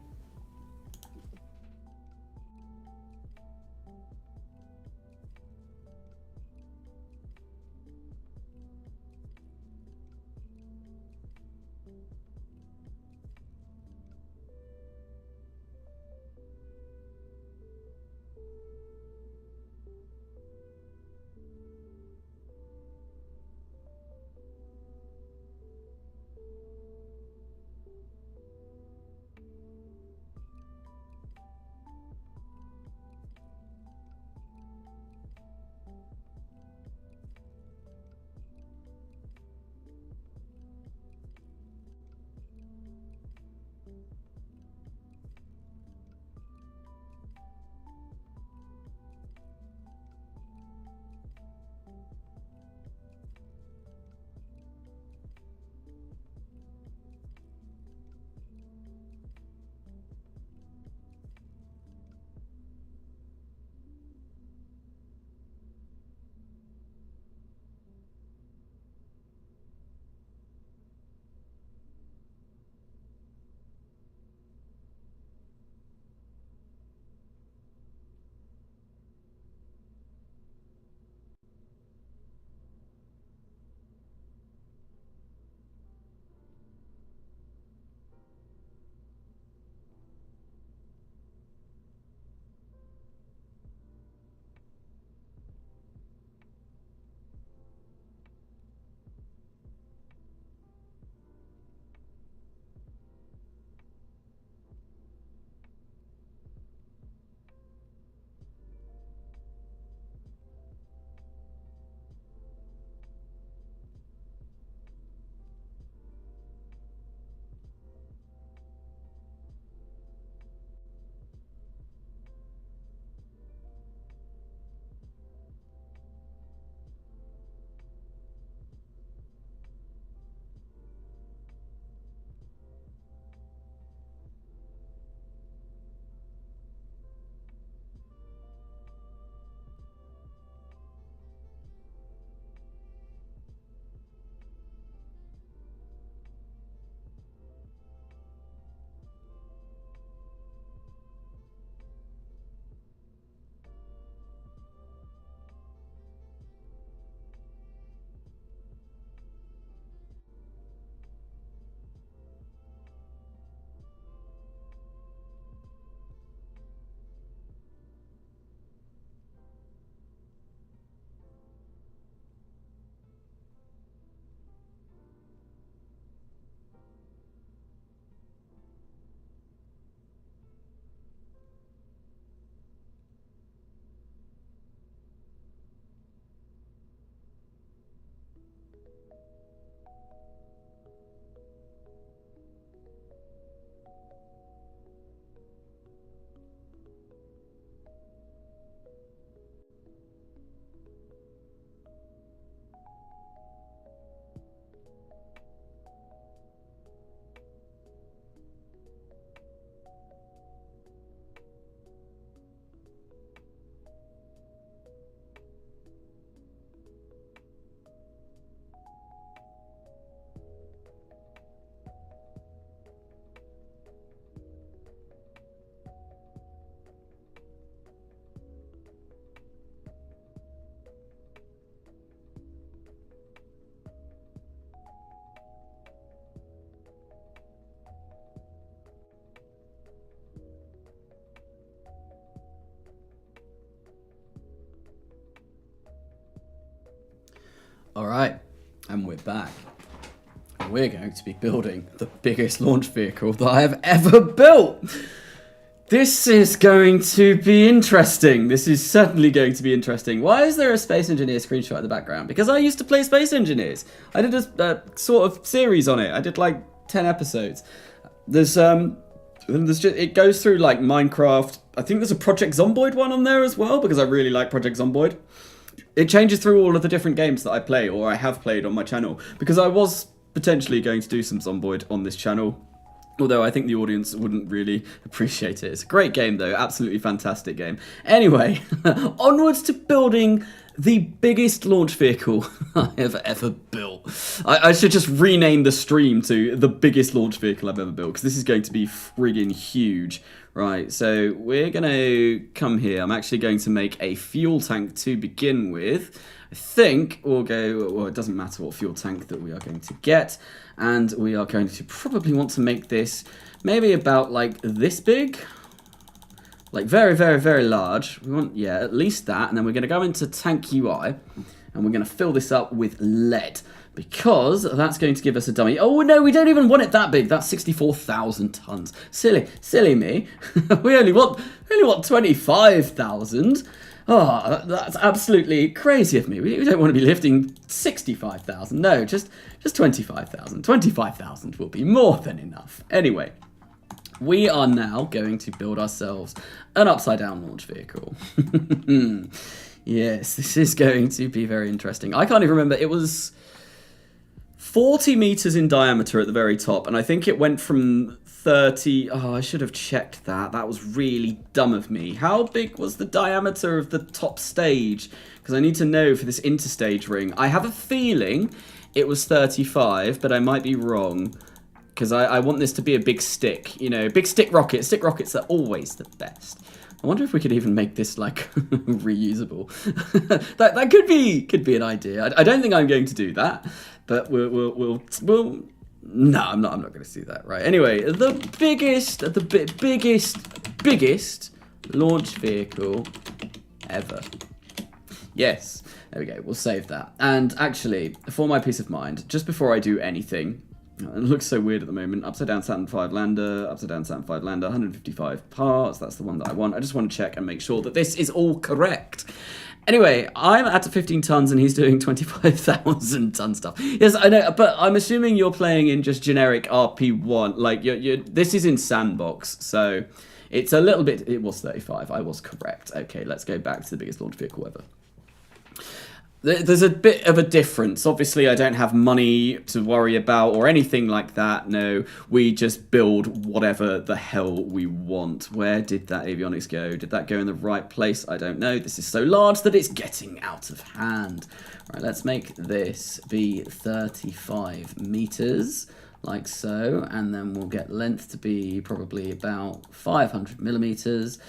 All right, and we're back. We're going to be building the biggest launch vehicle that I have ever built. This is going to be interesting. This is certainly going to be interesting. Why is there a Space Engineer screenshot in the background? Because I used to play Space Engineers. I did a sort of series on it. I did like 10 episodes. There's just, it goes through like Minecraft. I think there's a Project Zomboid one on there as well, because I really like Project Zomboid. It changes through all of the different games that I play or I have played on my channel, because I was potentially going to do some Zomboid on this channel. Although I think the audience wouldn't really appreciate it. It's a great game though, absolutely fantastic game. Anyway, onwards to building the biggest launch vehicle I have ever built. I should just rename the stream to the biggest launch vehicle I've ever built, because this is going to be friggin' huge. Right, so we're going to come here. I'm actually going to make a fuel tank to begin with. I think we'll go, well, it doesn't matter what fuel tank that we are going to get. And we are going to probably want to make this maybe about like this big. Like very, very, very large. We want, yeah, at least that. And then we're going to go into tank UI. And we're going to fill this up with lead. Because that's going to give us a dummy. Oh, no, we don't even want it that big. That's 64,000 tons. Silly me. we only want 25,000. Oh, that's absolutely crazy of me. We don't want to be lifting 65,000. No, just 25,000. 25,000 will be more than enough. Anyway, we are now going to build ourselves an upside-down launch vehicle. Yes, this is going to be very interesting. I can't even remember. It was 40 meters in diameter at the very top, and I think it went from 30... Oh, I should have checked that. That was really dumb of me. How big was the diameter of the top stage? Because I need to know for this interstage ring. I have a feeling it was 35, but I might be wrong. Because I want this to be a big stick. You know, big stick rocket. Stick rockets are always the best. I wonder if we could even make this, like, reusable. that could be an idea. I don't think I'm going to do that. But we'll no, I'm not going to do that, right? Anyway, the biggest launch vehicle ever. Yes, there we go. We'll save that. And actually, for my peace of mind, just before I do anything, it looks so weird at the moment. Upside down Saturn V lander, upside down Saturn V lander, 155 parts. That's the one that I want. I just want to check and make sure that this is all correct. Anyway, I'm at 15 tons and he's doing 25,000 ton stuff. Yes, I know, but I'm assuming you're playing in just generic RP1. Like, this is in sandbox, so it's a little bit... It was 35, I was correct. Okay, let's go back to the biggest launch vehicle ever. There's a bit of a difference. Obviously, I don't have money to worry about or anything like that. No, we just build whatever the hell we want. Where did that avionics go? Did that go in the right place? I don't know. This is so large that it's getting out of hand. All right, let's make this be 35 meters, like so. And then we'll get length to be probably about 500 millimeters.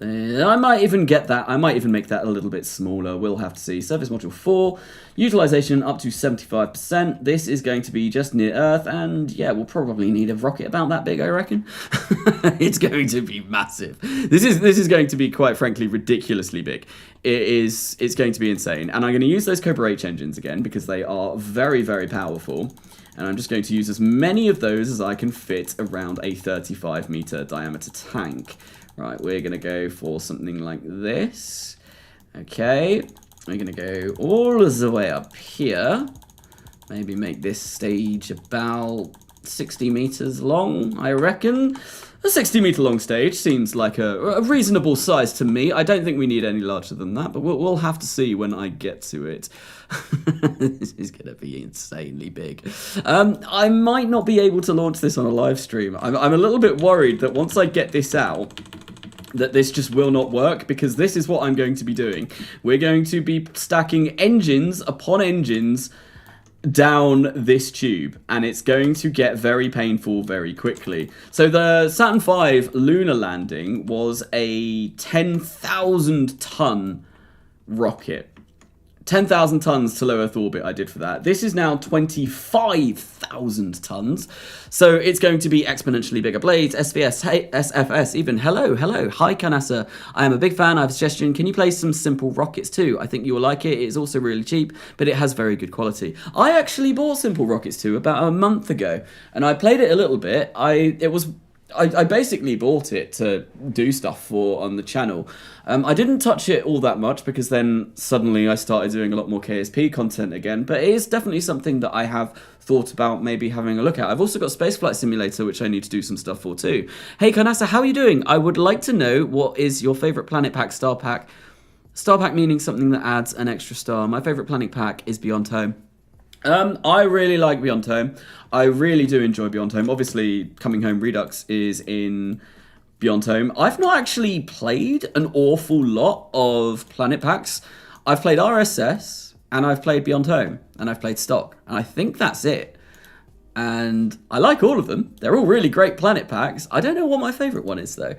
I might even get that. I might even make that a little bit smaller. We'll have to see. Surface module 4. Utilization up to 75%. This is going to be just near Earth. And yeah, we'll probably need a rocket about that big, I reckon. It's going to be massive. This is going to be, quite frankly, ridiculously big. It's going to be insane. And I'm going to use those Cobra H engines again because they are very, very powerful. And I'm just going to use as many of those as I can fit around a 35 meter diameter tank. Right, we're going to go for something like this. Okay, we're going to go all the way up here. Maybe make this stage about 60 meters long, I reckon. A 60 meter long stage seems like a reasonable size to me. I don't think we need any larger than that, but we'll have to see when I get to it. This is going to be insanely big. I might not be able to launch this on a live stream. I'm a little bit worried that once I get this out, that this just will not work, because this is what I'm going to be doing. We're going to be stacking engines upon engines down this tube, and it's going to get very painful very quickly. So the Saturn V lunar landing was a 10,000 ton rocket. 10,000 tons to low Earth orbit I did for that. This is now 25,000 tons. So it's going to be exponentially bigger blades, SVS, hey, SFS, even. Hello. Hi, Carnasa. I am a big fan. I have a suggestion. Can you play some simple rockets too? I think you will like it. It's also really cheap, but it has very good quality. I actually bought Simple Rockets 2 about a month ago, and I played it a little bit. I basically bought it to do stuff for on the channel. I didn't touch it all that much because then suddenly I started doing a lot more KSP content again, but it is definitely something that I have thought about maybe having a look at. I've also got Spaceflight Simulator, which I need to do some stuff for too. Hey Carnasa, how are you doing? I would like to know what is your favourite planet pack, star pack? Star pack meaning something that adds an extra star. My favourite planet pack is Beyond Home. I really like Beyond Home. I really do enjoy Beyond Home. Obviously, Coming Home Redux is in Beyond Home. I've not actually played an awful lot of planet packs. I've played RSS, and I've played Beyond Home, and I've played Stock, and I think that's it. And I like all of them. They're all really great planet packs. I don't know what my favourite one is, though.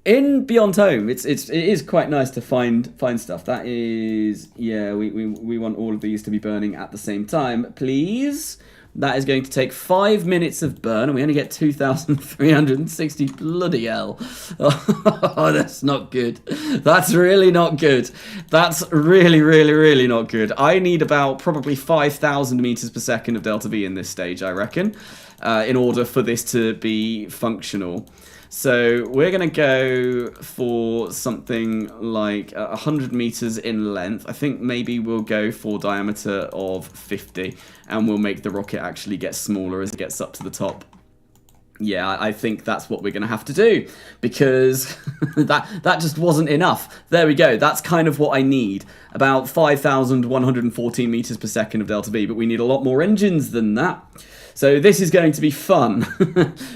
In Beyond Home, it is quite nice to find stuff. That is, yeah, we want all of these to be burning at the same time, please. That is going to take 5 minutes of burn, and we only get 2,360. Bloody hell! Oh, that's not good. That's really not good. That's really not good. I need about probably 5,000 meters per second of delta V in this stage, I reckon, in order for this to be functional. So we're going to go for something like 100 meters in length. I think maybe we'll go for diameter of 50, and we'll make the rocket actually get smaller as it gets up to the top. Yeah, I think that's what we're going to have to do, because that just wasn't enough. There we go. That's kind of what I need. About 5,114 meters per second of delta V, but we need a lot more engines than that. So this is going to be fun.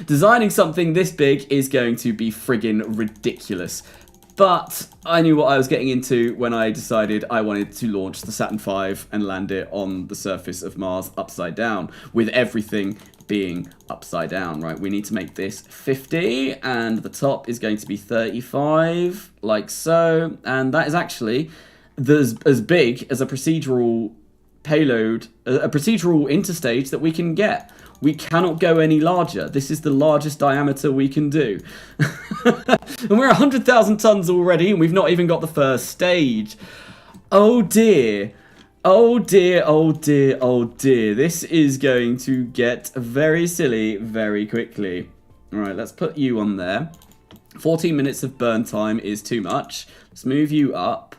Designing something this big is going to be friggin' ridiculous. But I knew what I was getting into when I decided I wanted to launch the Saturn V and land it on the surface of Mars upside down, with everything being upside down, right? We need to make this 50, and the top is going to be 35, like so. And that is actually as big as a procedural payload, a procedural interstage that we can get. We cannot go any larger. This is the largest diameter we can do. And we're 100,000 tons already, and we've not even got the first stage. Oh dear. Oh dear, oh dear, oh dear. This is going to get very silly very quickly. Alright, let's put you on there. 14 minutes of burn time is too much. Let's move you up.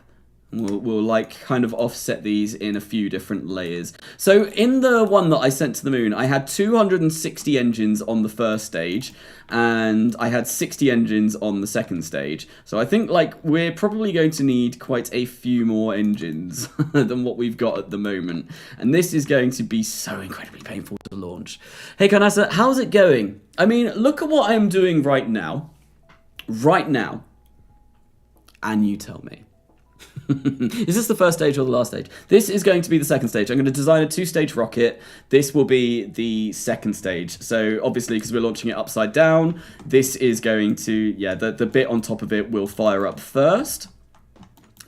We'll like kind of offset these in a few different layers. So in the one that I sent to the moon, I had 260 engines on the first stage, and I had 60 engines on the second stage. So I think like we're probably going to need quite a few more engines than what we've got at the moment. And this is going to be so incredibly painful to launch. Hey Carnasa, how's it going? I mean, look at what I'm doing right now. Right now. And you tell me. Is this the first stage or the last stage? This is going to be the second stage. I'm going to design a two-stage rocket. This will be the second stage. So obviously, because we're launching it upside down, this is going to, yeah, the bit on top of it will fire up first.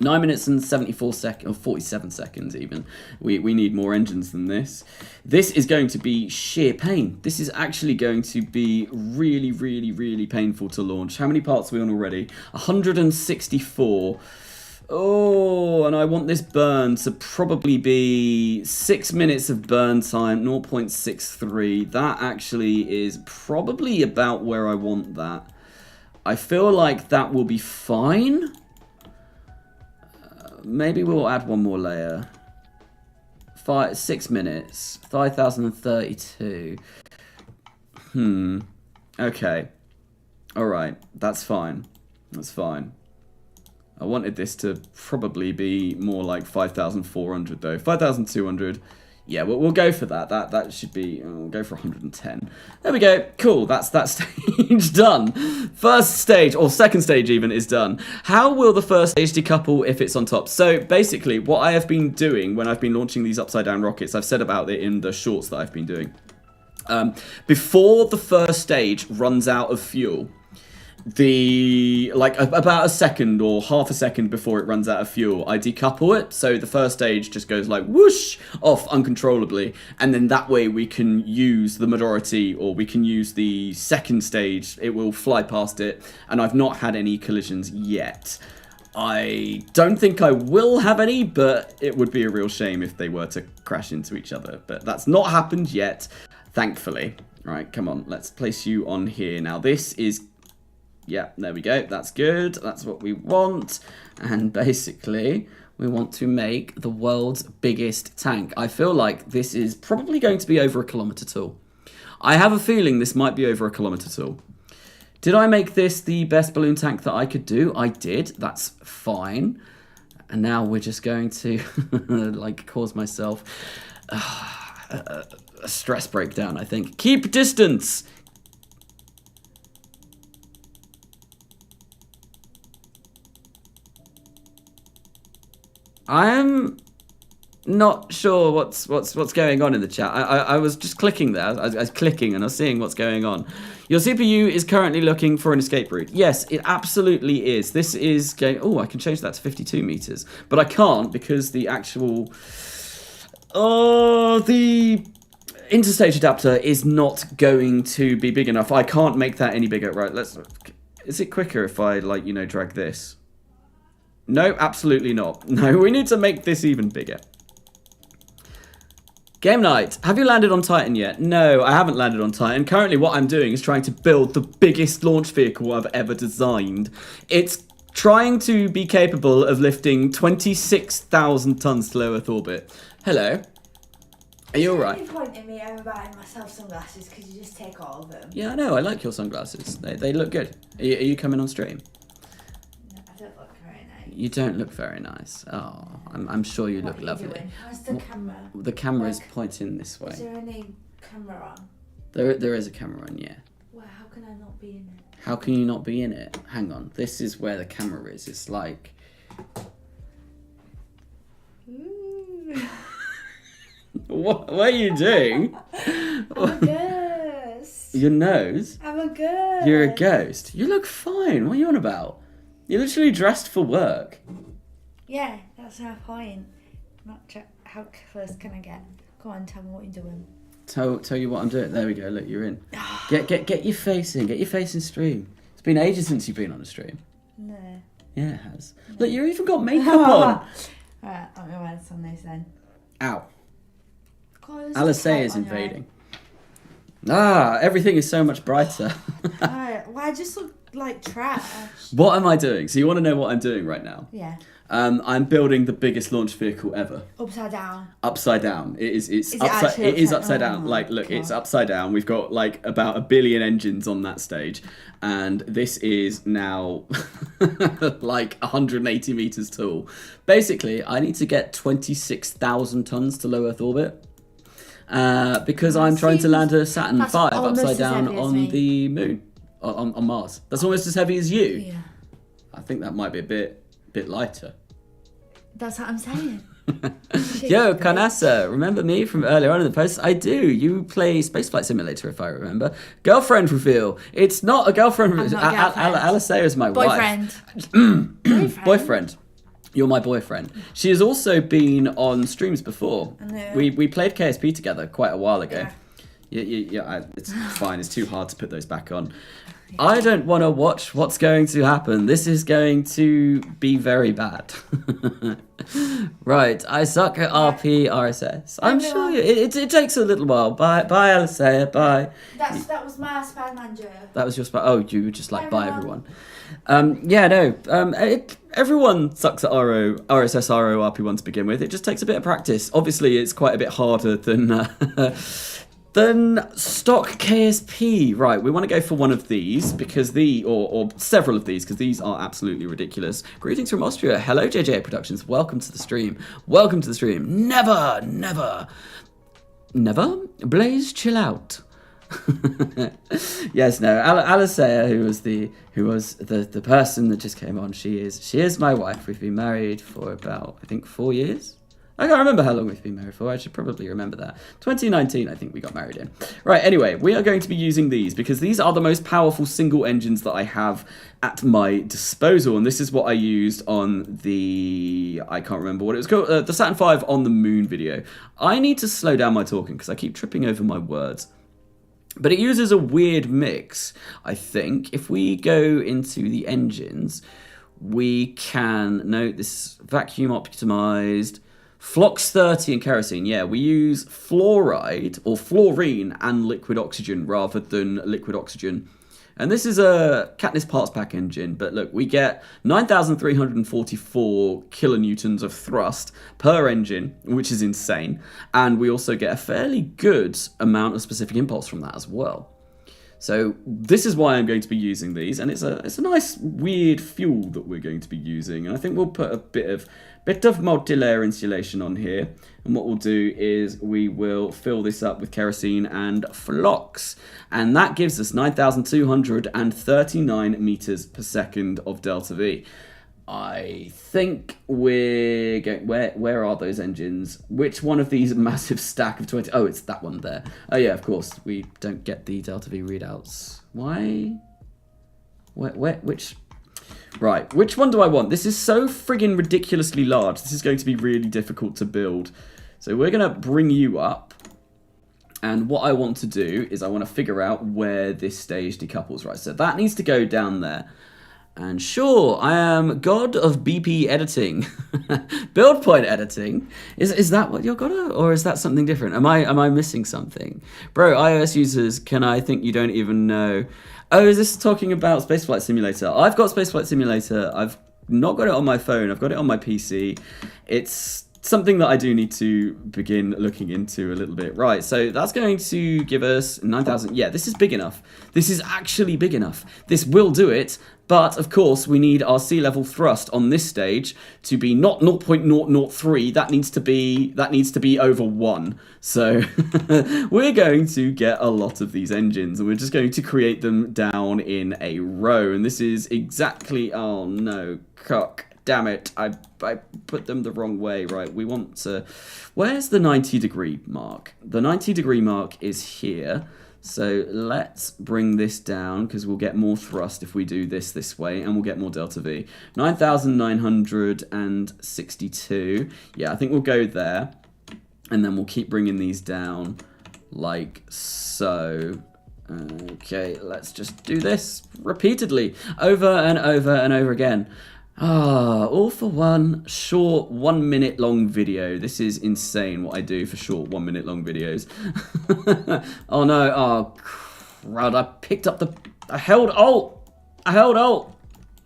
9 minutes and 74 seconds, or 47 seconds even. We need more engines than this. This is going to be sheer pain. This is actually going to be really painful to launch. How many parts are we on already? 164. Oh, and I want this burn to probably be 6 minutes of burn time, 0.63. That actually is probably about where I want that. I feel like that will be fine. Maybe we'll add one more layer. 6 minutes. 5,032. Okay. Alright, that's fine. That's fine. I wanted this to probably be more like 5,400 though. 5,200. Yeah, we'll go for that. That should be, we'll go for 110. There we go. Cool, that's that stage done. First stage, or second stage even, is done. How will the first stage decouple if it's on top? So basically, what I have been doing when I've been launching these upside down rockets, I've said about it in the shorts that I've been doing. Before the first stage runs out of fuel, about a second or half a second before it runs out of fuel, I decouple it, so the first stage just goes like whoosh off uncontrollably, and then that way we can use the majority, or we can use the second stage. It will fly past it, and I've not had any collisions yet. I don't think I will have any, but it would be a real shame if they were to crash into each other, but that's not happened yet, thankfully. Right, come on. Let's place you on here. Now, this is... Yeah, there we go. That's good. That's what we want. And basically, we want to make the world's biggest tank. I feel like this is probably going to be over 1 kilometre tall. I have a feeling this might be over 1 kilometre tall. Did I make this the best balloon tank that I could do? I did. That's fine. And now we're just going to like cause myself a stress breakdown, I think. Keep distance. I'm not sure what's going on in the chat. I was just clicking there. I was clicking and I was seeing what's going on. Your CPU is currently looking for an escape route. Yes, it absolutely is. This is going... Oh, I can change that to 52 meters. But I can't because the actual... Oh, the interstage adapter is not going to be big enough. I can't make that any bigger. Right, let's... Is it quicker if I, like, you know, drag this? No, absolutely not. No, we need to make this even bigger. Game night. Have you landed on Titan yet? No, I haven't landed on Titan. Currently what I'm doing is trying to build the biggest launch vehicle I've ever designed. It's trying to be capable of lifting 26,000 tons to low Earth orbit. Hello. Are you alright? There's no point in me ever buying myself sunglasses because you just take all of them. Yeah, I know. I like your sunglasses. They look good. Are you coming on stream? You don't look very nice. Oh, I'm sure you look lovely. How's the camera? The camera is pointing this way. Is there any camera on? There is a camera on, yeah. Well, how can I not be in it? How can you not be in it? Hang on. This is where the camera is. It's like... Ooh. What are you doing? I'm a ghost. Your nose? I'm a ghost. You're a ghost. You look fine. What are you on about? You're literally dressed for work. Yeah, that's my point. How close can I get? Go on, tell me what you're doing. Tell you what I'm doing. There we go. Look, you're in. Get your face in. Get your face in stream. It's been ages since you've been on a stream. No. Yeah, it has. No. Look, you even got makeup on. Alright, I'm gonna wear this on this then. Ow. Alice is invading. Ah, everything is so much brighter. Well, I just look like trash. What am I doing? So you want to know what I'm doing right now? Yeah. I'm building the biggest launch vehicle ever. Upside down. Upside down. It is upside. It is upside Oh down. Like, look, it's upside down. We've got like about 1 billion engines on that stage, and this is now like 180 meters tall. Basically, I need to get 26,000 tons to low Earth orbit. Because I'm trying to land a Saturn V upside down on the moon, on Mars. That's almost as heavy as you. Yeah. I think that might be a bit lighter. That's what I'm saying. Yo, Carnasa, remember me from earlier on in the post? I do. You play Spaceflight Simulator, if I remember. Girlfriend reveal. It's not a girlfriend. Alicea is my wife. Boyfriend. You're my boyfriend. She has also been on streams before. I know. We played KSP together quite a while ago. Yeah, it's fine. It's too hard to put those back on. I don't want to watch what's going to happen. This is going to be very bad. Right, I suck at RP RSS. I'm sure it takes a little while. Bye, Alicea. Bye. That was my Spider-Man joke. That was your Oh, you were just like, bye everyone. Yeah, no. Everyone sucks at RSS, RO, RP1 to begin with. It just takes a bit of practice. Obviously, it's quite a bit harder than stock KSP. Right, we want to go for one of these because or several of these because these are absolutely ridiculous. Greetings from Austria. Hello, JJ Productions. Welcome to the stream. Welcome to the stream. Never. Blaze, chill out. Yes, no. Alicea, who was the person that just came on, she is my wife. We've been married for about, I think, 4 years. I can't remember how long we've been married for. I should probably remember that. 2019, I think we got married in. Right, anyway, we are going to be using these because these are the most powerful single engines that I have at my disposal. And this is what I used on the... I can't remember what it was called. The Saturn V on the moon video. I need to slow down my talking because I keep tripping over my words. But it uses a weird mix, I think. If we go into the engines, we can... No, this vacuum optimized... Flox 30 and kerosene. Yeah, we use fluoride or fluorine and liquid oxygen rather than liquid oxygen. And this is a Katniss parts pack engine, but look, we get 9,344 kilonewtons of thrust per engine, which is insane. And we also get a fairly good amount of specific impulse from that as well. So this is why I'm going to be using these, and it's a nice weird fuel that we're going to be using. And I think we'll put a bit of multi-layer insulation on here. And what we'll do is we will fill this up with kerosene and flox, and that gives us 9,239 meters per second of delta V. I think we're going... Where are those engines? Which one of these massive stack of 20... Oh, it's that one there. Oh, yeah, of course. We don't get the delta V readouts. Why? Which... Right, which one do I want? This is so friggin' ridiculously large. This is going to be really difficult to build. So we're going to bring you up. And what I want to do is I want to figure out where this stage decouples. Right, so that needs to go down there. And sure, I am god of BP editing. Build point editing. Is that what you're gonna, or is that something different? Am I missing something? Bro, iOS users, can I think you don't even know? Oh, is this talking about Spaceflight Simulator? I've got Spaceflight Simulator. I've not got it on my phone. I've got it on my PC. It's something that I do need to begin looking into a little bit. Right, so that's going to give us 9,000. Yeah, this is big enough. This is actually big enough. This will do it. But, of course, we need our sea level thrust on this stage to be not 0.003. That needs to be over 1. So we're going to get a lot of these engines, and we're just going to create them down in a row. And this is exactly... Oh, no. Cuck. Damn it. I put them the wrong way. Right, we want to... Where's the 90-degree mark? The 90-degree mark is here. So let's bring this down, because we'll get more thrust if we do this way, and we'll get more delta V. 9,962. Yeah, I think we'll go there, and then we'll keep bringing these down like so. Okay, let's just do this repeatedly, over and over and over again. All for one short 1 minute long video. This is insane what I do for short 1 minute long videos. Oh no, oh crud, I picked up the... I held Alt! I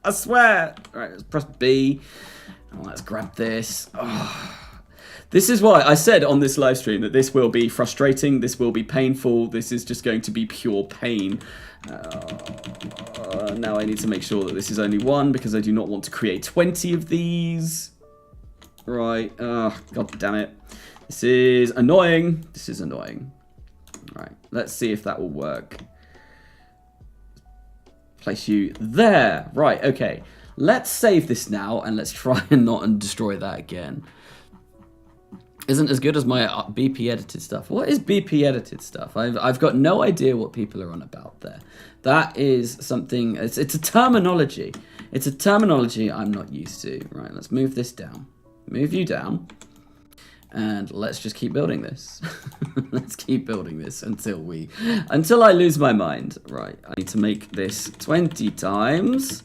swear! Alright, let's press B. Oh, let's grab this. Oh. This is why I said on this live stream that this will be frustrating, this will be painful, this is just going to be pure pain. Now I need to make sure that this is only one, because I do not want to create 20 of these. Right, god damn it. This is annoying. This is annoying. Right, let's see if that will work. Place you there. Right, okay. Let's save this now, and let's try and not destroy that again. Isn't as good as my BP edited stuff. What is BP edited stuff? I've got no idea what people are on about there. That is something, it's a terminology. It's a terminology I'm not used to. Right, let's move this down. Move you down. And let's just keep building this. Let's keep building this until I lose my mind. Right, I need to make this 20 times.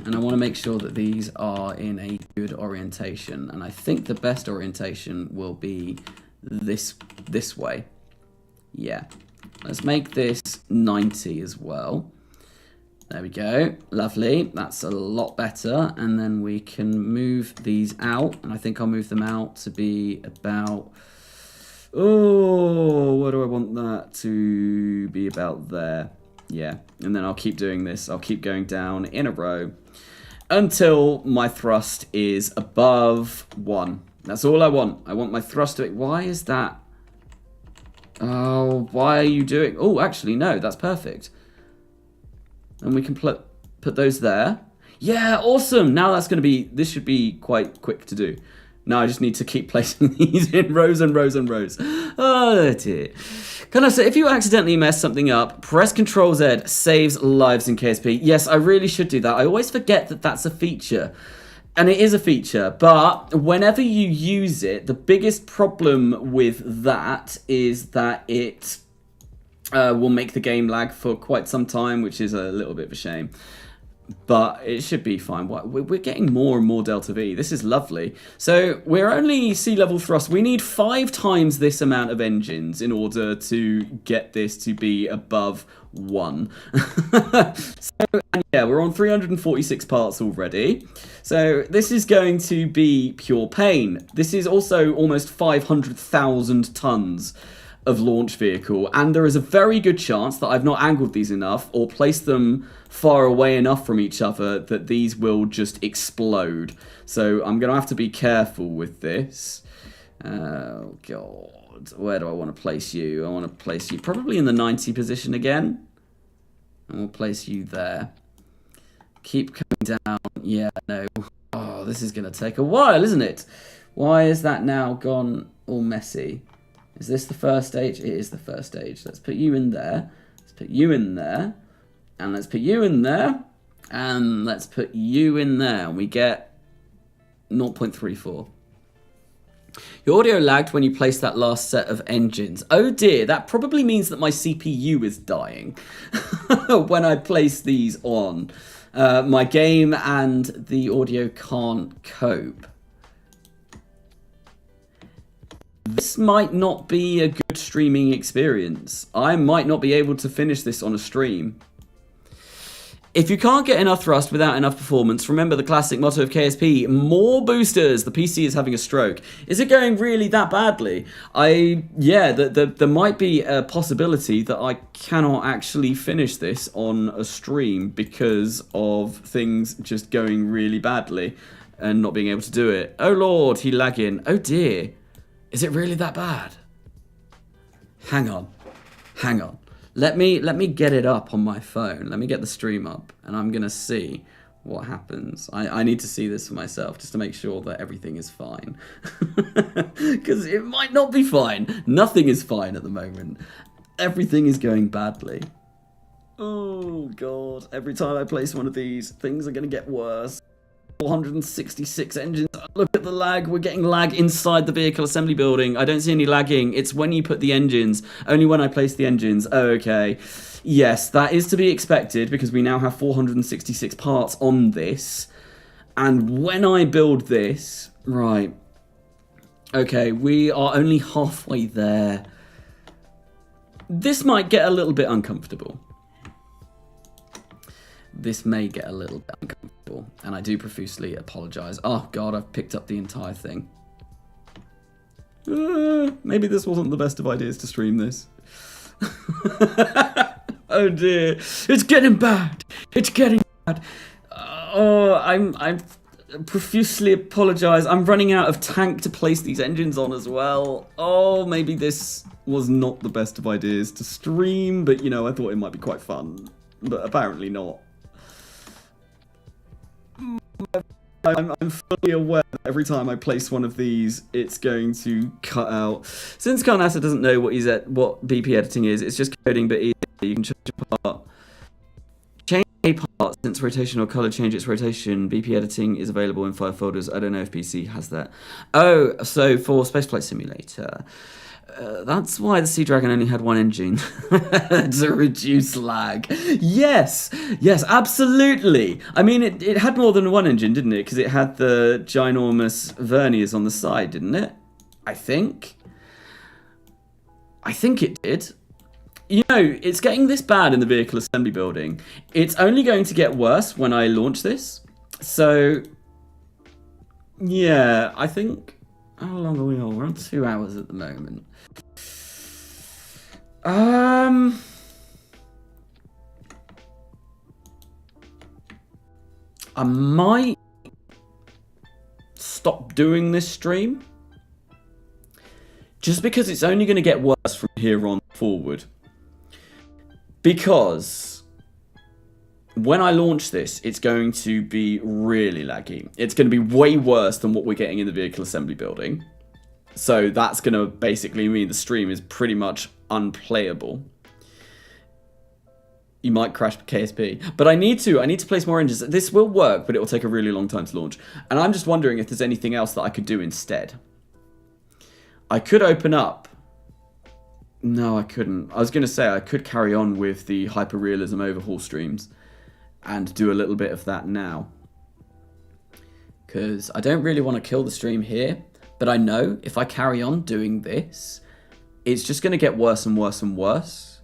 And I want to make sure that these are in a good orientation. And I think the best orientation will be this way. Yeah. Let's make this 90 as well. There we go. Lovely. That's a lot better. And then we can move these out. And I think I'll move them out to be about... Oh, what do I want that to be about there? Yeah. And then I'll keep doing this. I'll keep going down in a row until my thrust is above 1. That's all I want. I want my thrust to... Why is that? Oh, why are you doing... Oh, actually, no. That's perfect. And we can put those there. Yeah, awesome. Now that's going to be... This should be quite quick to do. Now I just need to keep placing these in rows and rows and rows. Oh, dear. Carnasa, if you accidentally mess something up, press Ctrl-Z, saves lives in KSP. Yes, I really should do that. I always forget that that's a feature. And it is a feature, but whenever you use it, the biggest problem with that is that it will make the game lag for quite some time, which is a little bit of a shame. but it should be fine. We're getting more and more delta V. This is lovely. So we're only sea level thrust. We need 5 times this amount of engines in order to get this to be above 1. And yeah, we're on 346 parts already. So this is going to be pure pain. This is also almost 500,000 tons of launch vehicle, and there is a very good chance that I've not angled these enough or placed them far away enough from each other that these will just explode. So I'm going to have to be careful with this. Oh god, where do I want to place you? I want to place you probably in the 90 position again. And we'll place you there. Keep coming down. Yeah, no. Oh, this is going to take a while, isn't it? Why is that now gone all messy? Is this the first stage? It is the first stage. Let's put you in there. Let's put you in there. And let's put you in there. And let's put you in there. And we get 0.34. Your audio lagged when you placed that last set of engines. Oh dear, that probably means that my CPU is dying when I place these on. My game and the audio can't cope. This might not be a good streaming experience. I might not be able to finish this on a stream. If you can't get enough thrust without enough performance, remember the classic motto of KSP, more boosters. The PC is having a stroke. Is it going really that badly? Yeah, there might be a possibility that I cannot actually finish this on a stream because of things just going really badly and not being able to do it. Oh lord, he lagging. Oh dear. Is it really that bad? Hang on. Hang on. Let me get it up on my phone. Let me get the stream up, and I'm going to see what happens. I need to see this for myself, just to make sure that everything is fine. Because it might not be fine. Nothing is fine at the moment. Everything is going badly. Oh, God. Every time I place one of these, things are going to get worse. 466 engines. Look at the lag. We're getting lag inside the vehicle assembly building. I don't see any lagging. It's when you put the engines. Only when I place the engines. Okay. Yes, that is to be expected because we now have 466 parts on this. And when I build this... Right. Okay, we are only halfway there. This might get a little bit uncomfortable. This may get a little bit uncomfortable, and I do profusely apologise. Oh god, I've picked up the entire thing. Maybe this wasn't the best of ideas to stream this. Oh dear, it's getting bad. It's getting bad. I profusely apologise. I'm running out of tank to place these engines on as well. Oh, maybe this was not the best of ideas to stream, but you know, I thought it might be quite fun, but apparently not. I'm fully aware that every time I place one of these, it's going to cut out. Since Carnasa doesn't know what BP editing is, it's just coding, but you can change a part. Change a part since rotation or color change its rotation. BP editing is available in 5 folders. I don't know if PC has that. Oh, so for Spaceflight Simulator. That's why the Sea Dragon only had 1 engine to reduce lag. Yes, absolutely. I mean, it had more than 1 engine, didn't it? Because it had the ginormous verniers on the side, didn't it? I think it did. You know, it's getting this bad in the vehicle assembly building. It's only going to get worse when I launch this. So, yeah, I think... How long are we on? We're on 2 hours at the moment. I might stop doing this stream. Just because it's only going to get worse from here on forward. Because when I launch this, it's going to be really laggy. It's going to be way worse than what we're getting in the vehicle assembly building. So that's going to basically mean the stream is pretty much unplayable. You might crash KSP. But I need to place more engines. This will work, but it will take a really long time to launch. And I'm just wondering if there's anything else that I could do instead. I could open up. No, I couldn't. I was going to say I could carry on with the hyperrealism overhaul streams. and do a little bit of that now. Because I don't really want to kill the stream here, but I know if I carry on doing this, it's just going to get worse and worse and worse.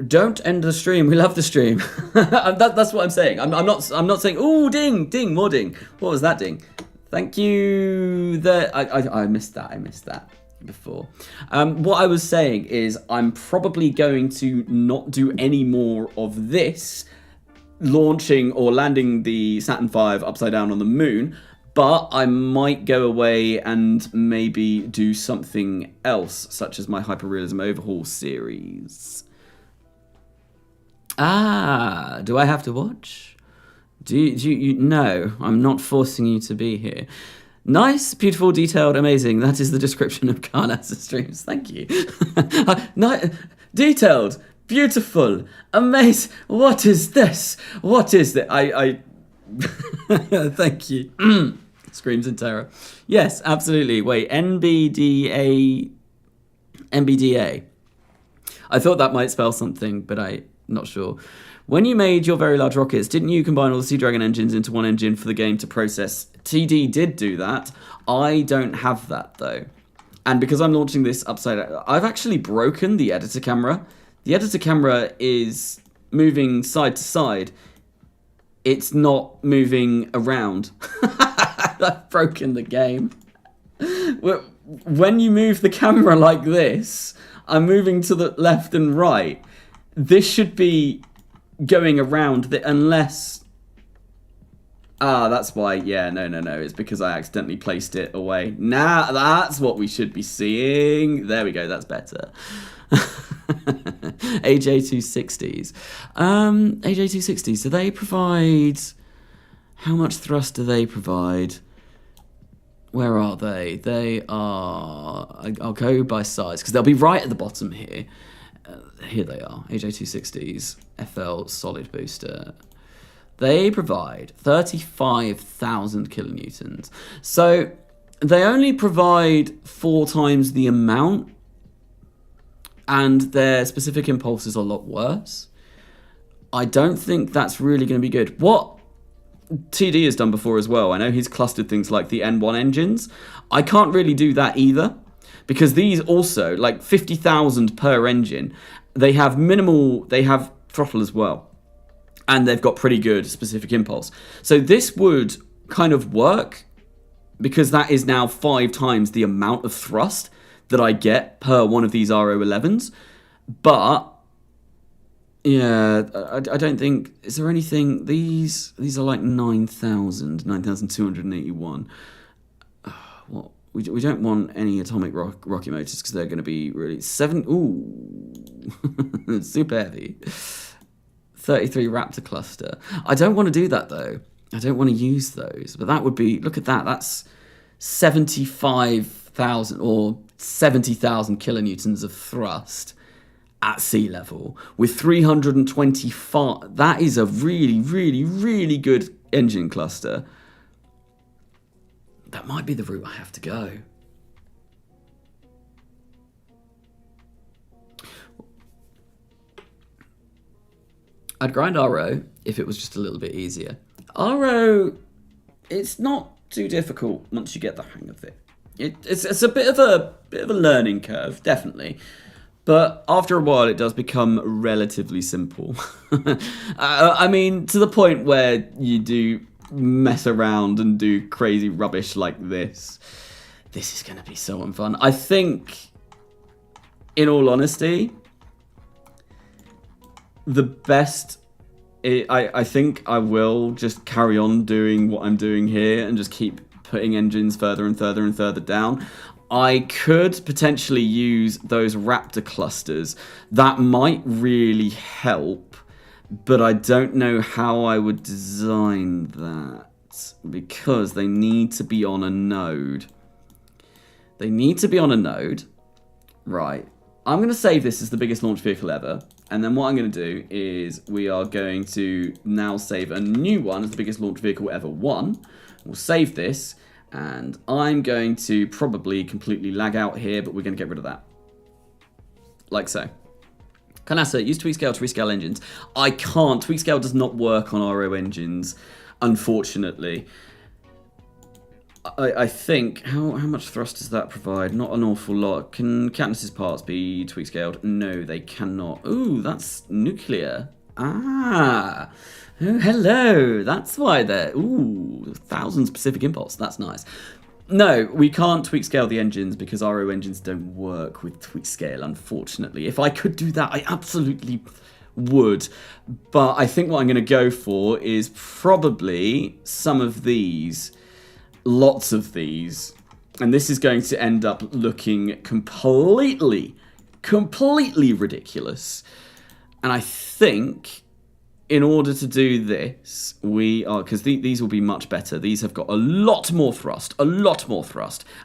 Don't end the stream. We love the stream. That's what I'm saying. I'm not saying, ooh, ding, ding, more ding. What was that ding? Thank you. I missed that. I missed that before. What I was saying is I'm probably going to not do any more of this, launching or landing the Saturn V upside down on the moon, but I might go away and maybe do something else, such as my Hyperrealism Overhaul series. Ah, do I have to watch? Do you? No, I'm not forcing you to be here. Nice, beautiful, detailed, amazing. That is the description of Carnasa streams. Thank you. Detailed, beautiful, amazing. What is this? What is that? Thank you. Screams in terror. Yes, absolutely. Wait, NBDA. I thought that might spell something, but I'm not sure. When you made your very large rockets, didn't you combine all the Sea Dragon engines into one engine for the game to process? TD did do that. I don't have that, though. And because I'm launching this upside down, I've actually broken the editor camera. The editor camera is moving side to side. It's not moving around. I've broken the game. When you move the camera like this, I'm moving to the left and right. This should be going around unless... Ah, that's why. Yeah, no. It's because I accidentally placed it away. Nah, that's what we should be seeing. There we go. That's better. AJ260s. AJ260s, do they provide... How much thrust do they provide? Where are they? They are... I'll go by size, because they'll be right at the bottom here. Here they are. AJ260s. FL solid booster. They provide 35,000 kilonewtons. So they only provide 4 times the amount, and their specific impulse is a lot worse. I don't think that's really going to be good. What TD has done before as well, I know he's clustered things like the N1 engines. I can't really do that either, because these also, like 50,000 per engine, they have throttle as well. And they've got pretty good specific impulse. So this would kind of work, because that is now 5 times the amount of thrust that I get per one of these RO11s. But yeah, I don't think... Is there anything... These are like 9,281. What? We don't want any atomic rocket motors, because they're going to be really... Ooh. Super heavy. 33 Raptor cluster. I don't want to do that, though. I don't want to use those. But that would be... Look at that. That's 75,000 or 70,000 kilonewtons of thrust at sea level with 325. That is a really, really, really good engine cluster. That might be the route I have to go. I'd grind RO if it was just a little bit easier. RO, it's not too difficult once you get the hang of it. It's a bit of a learning curve, definitely. But after a while, it does become relatively simple. I mean, to the point where you do mess around and do crazy rubbish like this. This is going to be so unfun. I think, in all honesty, the best... I think I will just carry on doing what I'm doing here and just keep putting engines further and further and further down. I could potentially use those Raptor clusters. That might really help, but I don't know how I would design that, because they need to be on a node. They need to be on a node. Right. I'm going to save this as the biggest launch vehicle ever. And then what I'm going to do is we are going to now save a new one as the biggest launch vehicle ever 1. We'll save this. And I'm going to probably completely lag out here, but we're going to get rid of that. Like so. Carnasa, use tweak scale to rescale engines. I can't. Tweak scale does not work on RO engines, unfortunately. I think, how much thrust does that provide? Not an awful lot. Can Katniss's parts be tweak scaled? No, they cannot. Ooh, that's nuclear. Ah. Oh, hello. That's why they're... Ooh, 1,000 specific impulse. That's nice. No, we can't tweak scale the engines because RO engines don't work with tweak scale, unfortunately. If I could do that, I absolutely would. But I think what I'm going to go for is probably some of these. Lots of these. And this is going to end up looking completely ridiculous. And I think in order to do this, we are, because these will be much better. These have got a lot more thrust,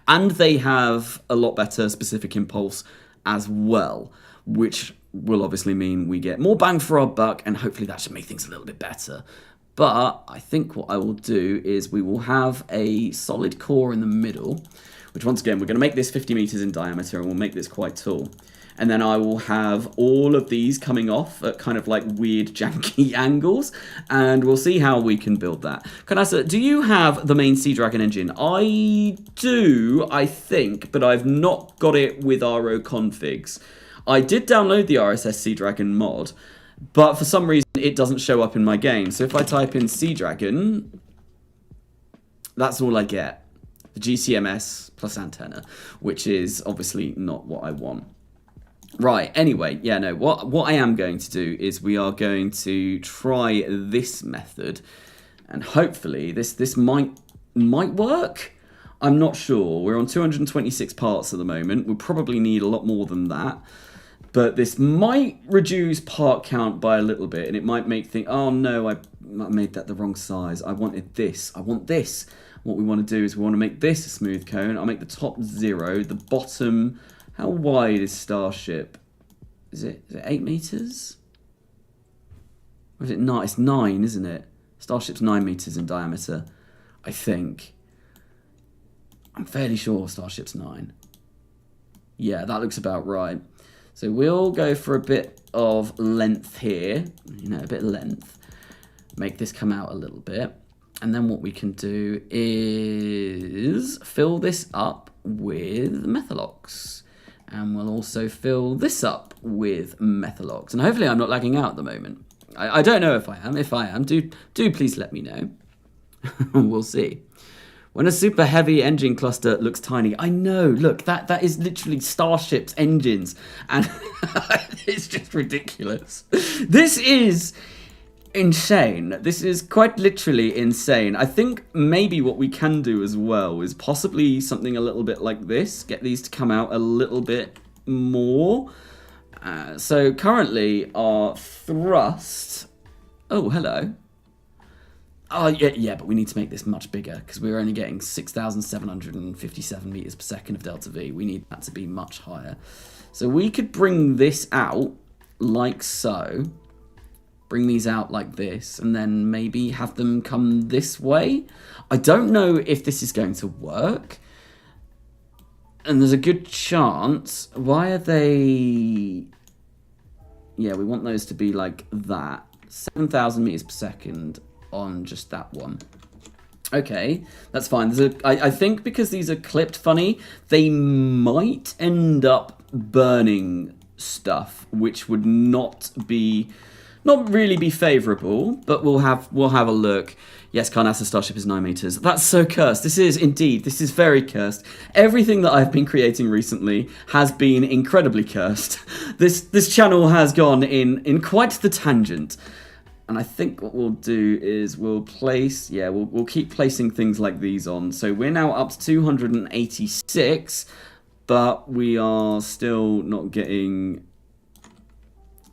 and they have a lot better specific impulse as well, which will obviously mean we get more bang for our buck, and hopefully that should make things a little bit better. But I think what I will do is we will have a solid core in the middle, which once again, we're going to make this 50 meters in diameter, and we'll make this quite tall. And then I will have all of these coming off at kind of like weird janky angles, and we'll see how we can build that. Carnasa, do you have the main Sea Dragon engine? I do, I think, but I've not got it with RO configs. I did download the RSS Sea Dragon mod, but for some reason it doesn't show up in my game. So if I type in Sea Dragon, that's all I get. The GCMS plus antenna, which is obviously not what I want. Right, anyway, yeah, no, what I am going to do is we are going to try this method, and hopefully this might work. I'm not sure. We're on 226 parts at the moment. We'll probably need a lot more than that. But this might reduce part count by a little bit, and it might make think, oh no, I made that the wrong size. I wanted this. I want this. What we want to do is we want to make this a smooth cone. I'll make the top 0, the bottom... How wide is Starship? Is it 8 meters? Or is it 9? It's 9, isn't it? Starship's 9 meters in diameter, I think. I'm fairly sure Starship's 9. Yeah, that looks about right. So we'll go for a bit of length here. You know, a bit of length. Make this come out a little bit. And then what we can do is fill this up with Methalox. And we'll also fill this up with Methalox. And hopefully I'm not lagging out at the moment. I don't know if I am. If I am, do please let me know. We'll see. When a super heavy engine cluster looks tiny, I know, look, that is literally Starship's engines. And it's just ridiculous. This is insane. This is quite literally insane. I think maybe what we can do as well is possibly something a little bit like this. Get these to come out a little bit more. So currently our thrust... Oh, hello. Oh, yeah, but we need to make this much bigger because we're only getting 6,757 meters per second of delta V. We need that to be much higher. So we could bring this out like so. Bring these out like this, and then maybe have them come this way. I don't know if this is going to work. And there's a good chance. Why are they... Yeah, we want those to be like that. 7,000 meters per second on just that one. Okay, that's fine. I think because these are clipped funny, they might end up burning stuff, which would not really be favourable, but we'll have a look. Yes, Carnasa Starship is 9 meters. That's so cursed. This is very cursed. Everything that I've been creating recently has been incredibly cursed. This channel has gone in quite the tangent. And I think what we'll do is we'll keep placing things like these on. So we're now up to 286, but we are still not getting...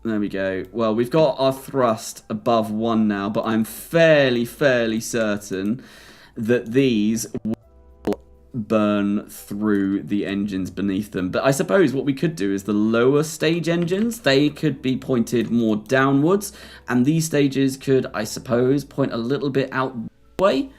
There we go. Well, we've got our thrust above 1 now, but I'm fairly certain that these will burn through the engines beneath them. But I suppose what we could do is the lower stage engines, they could be pointed more downwards, and these stages could, I suppose, point a little bit out this way.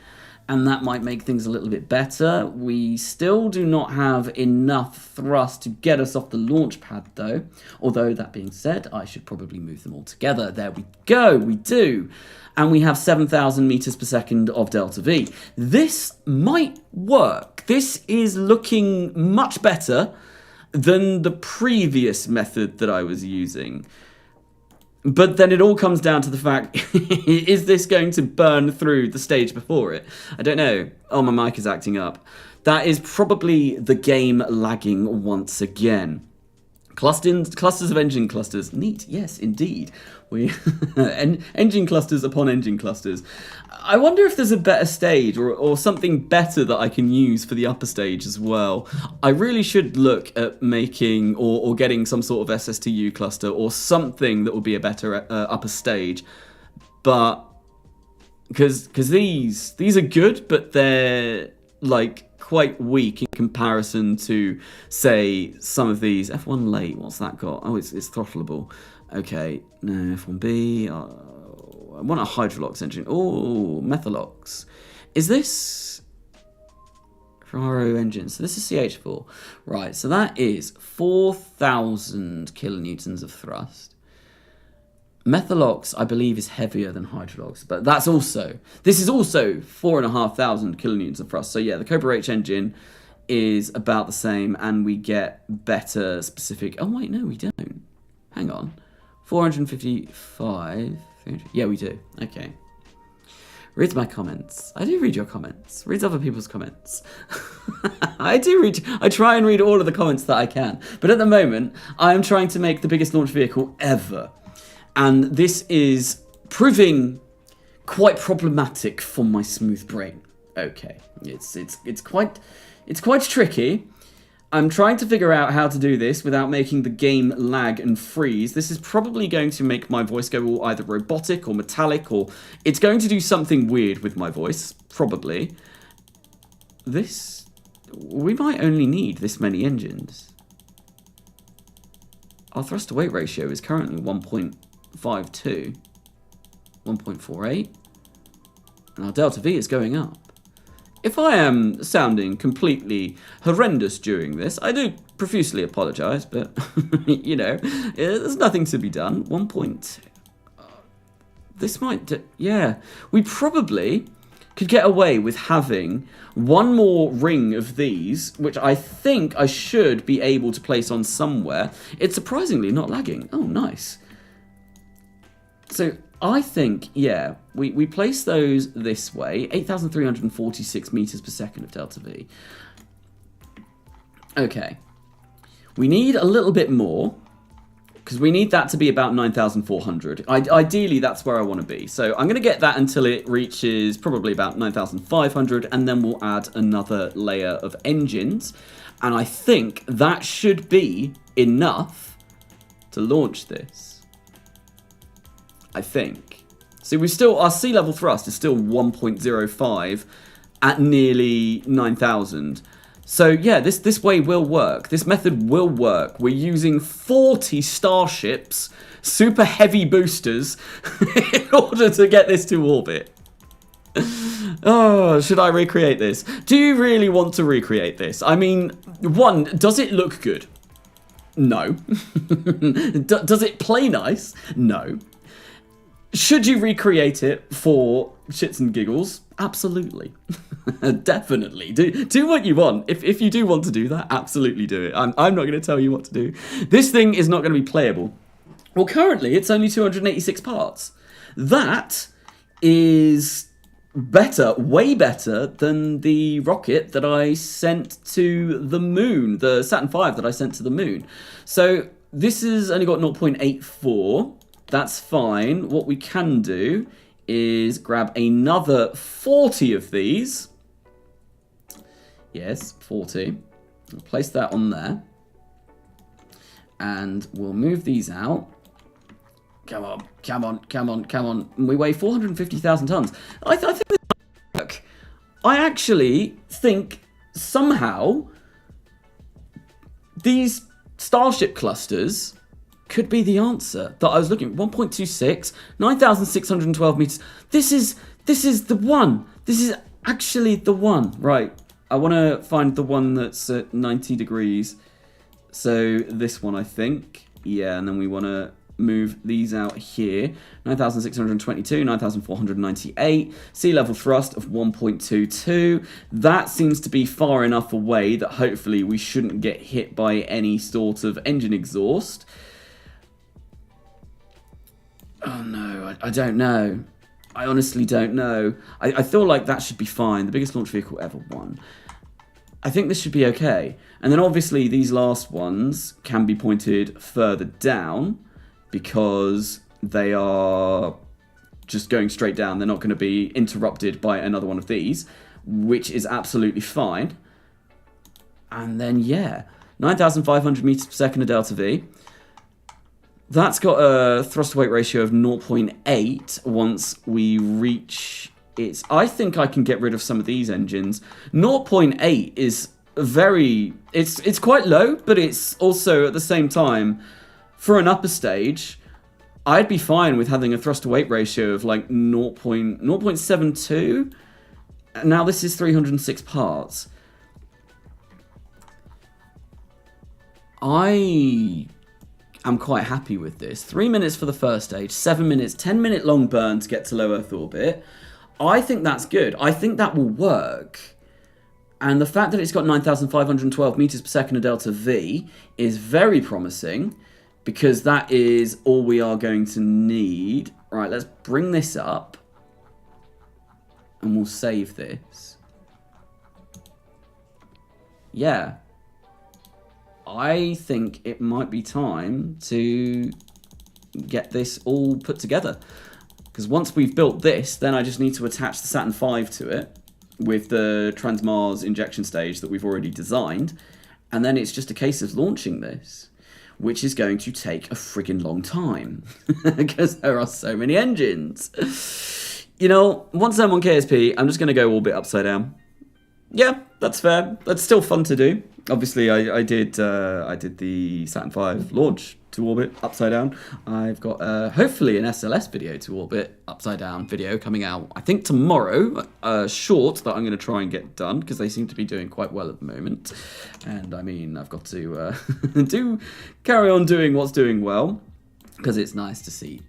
and that might make things a little bit better. We still do not have enough thrust to get us off the launch pad though, although that being said, I should probably move them all together. There we go, we do. And we have 7,000 meters per second of delta V. This might work. This is looking much better than the previous method that I was using. But then it all comes down to the fact, is this going to burn through the stage before it? I don't know. Oh, my mic is acting up. That is probably the game lagging once again. Clusters of engine clusters. Neat, yes, indeed. Engine clusters upon engine clusters. I wonder if there's a better stage or something better that I can use for the upper stage as well. I really should look at making or getting some sort of SSTU cluster or something that would be a better upper stage. But because these are good, but they're like quite weak in comparison to, say, some of these. F1 late, what's that got? Oh, it's throttleable. Okay, no, F1B. I want a Hydrolox engine. Oh, Methalox. Is this Ferraro engine? So this is CH4. Right, so that is 4,000 kilonewtons of thrust. Methalox, I believe, is heavier than Hydrolox, but this is also 4,500 kilonewtons of thrust. So yeah, the Cobra H engine is about the same, and we get better specific. Oh wait, no, we don't. Hang on, 455. 300. Yeah, we do. Okay. Read my comments. I do read your comments. Read other people's comments. I try and read all of the comments that I can. But at the moment, I am trying to make the biggest launch vehicle ever. And this is proving quite problematic for my smooth brain. Okay, it's quite tricky. I'm trying to figure out how to do this without making the game lag and freeze. This is probably going to make my voice go all either robotic or metallic, or it's going to do something weird with my voice, probably. We might only need this many engines. Our thrust to weight ratio is currently 1.52, 1.48, and our delta V is going up. If I am sounding completely horrendous during this, I do profusely apologise, but, you know, there's nothing to be done. This might yeah. We probably could get away with having one more ring of these, which I think I should be able to place on somewhere. It's surprisingly not lagging. Oh, nice. So I think, yeah, we place those this way. 8,346 meters per second of delta V. Okay. We need a little bit more, because we need that to be about 9,400. Ideally, that's where I want to be. So I'm going to get that until it reaches probably about 9,500, and then we'll add another layer of engines. And I think that should be enough to launch this. I think. See, our sea level thrust is still 1.05 at nearly 9,000. So yeah, this way will work. This method will work. We're using 40 starships, super heavy boosters, in order to get this to orbit. Oh, should I recreate this? Do you really want to recreate this? I mean, one, does it look good? No. Does it play nice? No. Should you recreate it for shits and giggles? Absolutely. Definitely. Do what you want. If you do want to do that, absolutely do it. I'm not going to tell you what to do. This thing is not going to be playable. Well, currently, it's only 286 parts. That is better, way better than the rocket that I sent to the moon, the Saturn V that I sent to the moon. So this has only got 0.84. That's fine. What we can do is grab another 40 of these. Yes, 40. We'll place that on there. And we'll move these out. Come on, come on, come on, come on. We weigh 450,000 tons. I think this might work. I actually think somehow these Starship clusters could be the answer that I was looking at. 1.26, 9,612 meters. This is the one. This is Actually, the one, right. I want to find the one that's at 90 degrees. So this one, I think. Yeah, and then we want to move these out here. 9,622, 9,498. Sea level thrust of 1.22. That seems to be far enough away that hopefully we shouldn't get hit by any sort of engine exhaust. Oh no, I don't know. I honestly don't know. I feel like that should be fine. The biggest launch vehicle ever won. I think this should be okay. And then obviously these last ones can be pointed further down because they are just going straight down. They're not going to be interrupted by another one of these, which is absolutely fine. And then, yeah, 9,500 meters per second of delta V. That's got a thrust-to-weight ratio of 0.8 once we reach its... I think I can get rid of some of these engines. 0.8 is very... It's quite low, but it's also, at the same time, for an upper stage, I'd be fine with having a thrust-to-weight ratio of like 0.72. Now this is 306 parts. I'm quite happy with this. 3 minutes for the first stage, 7 minutes, 10-minute long burn to get to low Earth orbit. I think that's good. I think that will work. And the fact that it's got 9,512 meters per second of delta V is very promising because that is all we are going to need. Right, let's bring this up and we'll save this. Yeah. I think it might be time to get this all put together. Because once we've built this, then I just need to attach the Saturn V to it with the Trans-Mars injection stage that we've already designed. And then it's just a case of launching this, which is going to take a friggin' long time. Because there are so many engines. You know, once I'm on KSP, I'm just going to go orbit upside down. Yeah, that's fair. That's still fun to do. Obviously, I did the Saturn V launch to orbit upside down. I've got hopefully an SLS video to orbit upside down video coming out, I think tomorrow. Short that I'm going to try and get done because they seem to be doing quite well at the moment. And I mean, I've got to carry on doing what's doing well because it's nice to see.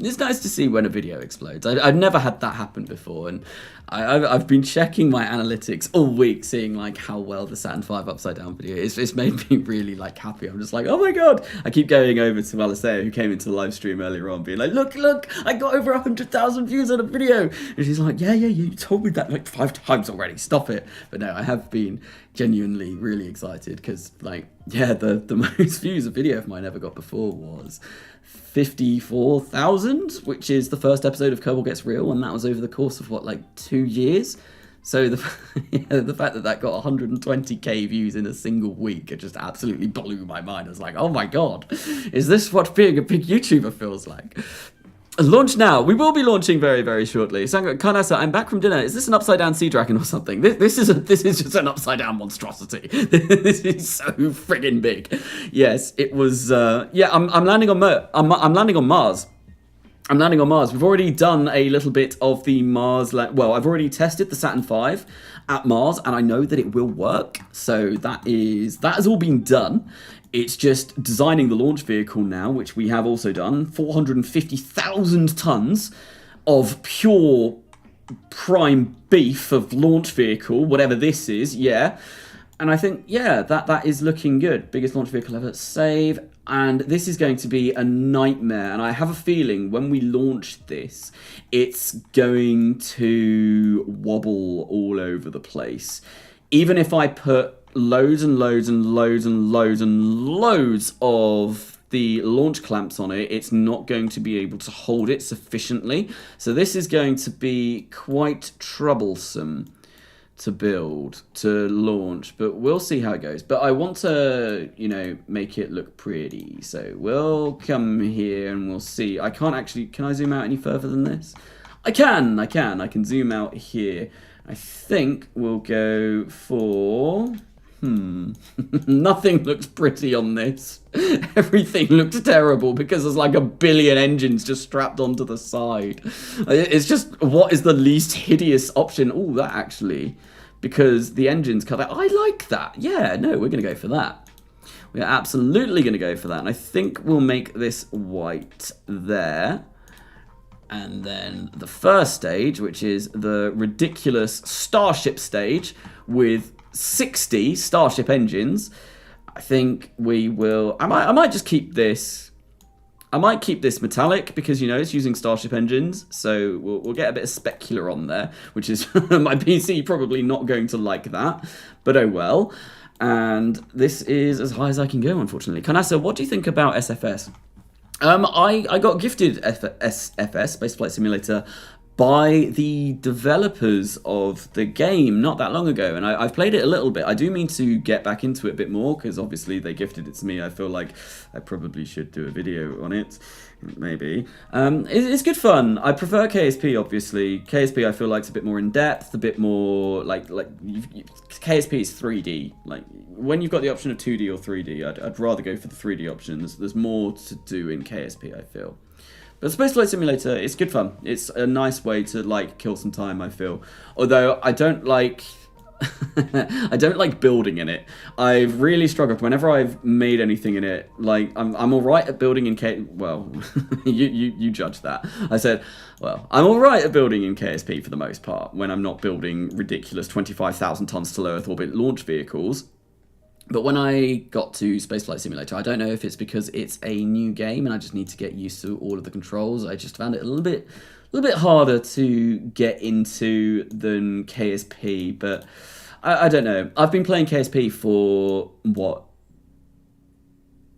It's nice to see when a video explodes. I've never had that happen before, and I've been checking my analytics all week, seeing like how well the Saturn V upside down video is. It's made me really like happy. I'm just like, oh my god! I keep going over to Alicia, who came into the live stream earlier on, being like, look, I got over 100,000 views on a video, and she's like, yeah, you told me that like 5 times already. Stop it! But no, I have been genuinely really excited because like, yeah, the most views a video of mine ever got before was 54,000, which is the first episode of Kerbal Gets Real, and that was over the course of what, like 2 years. So the fact that got 120k views in a single week, it just absolutely blew my mind. I was like, oh my god, is this what being a big YouTuber feels like? Launch now. We will be launching very, very shortly. Carnasa, I'm back from dinner. Is this an upside down sea dragon or something? This is just an upside down monstrosity. This is so friggin' big. Yes, it was. Yeah, I'm landing on I'm landing on Mars. I'm landing on Mars. We've already done a little bit of the Mars. Well, I've already tested the Saturn V at Mars, and I know that it will work. So that has all been done. It's just designing the launch vehicle now, which we have also done. 450,000 tons of pure prime beef of launch vehicle, whatever this is, yeah. And I think, yeah, that is looking good. Biggest launch vehicle ever. Save. And this is going to be a nightmare. And I have a feeling when we launch this, it's going to wobble all over the place. Even if I put loads and loads and loads and loads and loads of the launch clamps on it, it's not going to be able to hold it sufficiently. So this is going to be quite troublesome to build, to launch, but we'll see how it goes. But I want to, you know, make it look pretty. So we'll come here and we'll see. I can't actually, can I zoom out any further than this? I can zoom out here. I think we'll go for, Nothing looks pretty on this. Everything looks terrible because there's like a billion engines just strapped onto the side. It's just, what is the least hideous option? Oh, that actually, because the engine's cut out. I like that. Yeah, no, we're going to go for that. We're absolutely going to go for that. And I think we'll make this white there. And then the first stage, which is the ridiculous Starship stage with 60 Starship engines. I think we will... I might just keep this... I might keep this metallic because, you know, it's using Starship engines. So we'll get a bit of specular on there, which is my PC probably not going to like that. But oh well. And this is as high as I can go, unfortunately. Carnasa, what do you think about SFS? I got gifted SFS, Space Flight Simulator, by the developers of the game not that long ago, and I've played it a little bit. I do mean to get back into it a bit more, because obviously they gifted it to me. I feel like I probably should do a video on it, maybe. It's good fun. I prefer KSP, obviously. KSP I feel like it's a bit more in-depth, a bit more, KSP is 3D. Like, when you've got the option of 2D or 3D, I'd rather go for the 3D option. There's more to do in KSP, I feel. But Space Flight Simulator, it's good fun. It's a nice way to, like, kill some time, I feel. Although, I don't like... I don't like building in it. I've really struggled. Whenever I've made anything in it, like, I'm alright at building in well, you judge that. I said, well, I'm alright at building in KSP for the most part, when I'm not building ridiculous 25,000 tons to low Earth orbit launch vehicles. But when I got to Spaceflight Simulator, I don't know if it's because it's a new game and I just need to get used to all of the controls. I just found it a little bit harder to get into than KSP. But I don't know. I've been playing KSP for, what,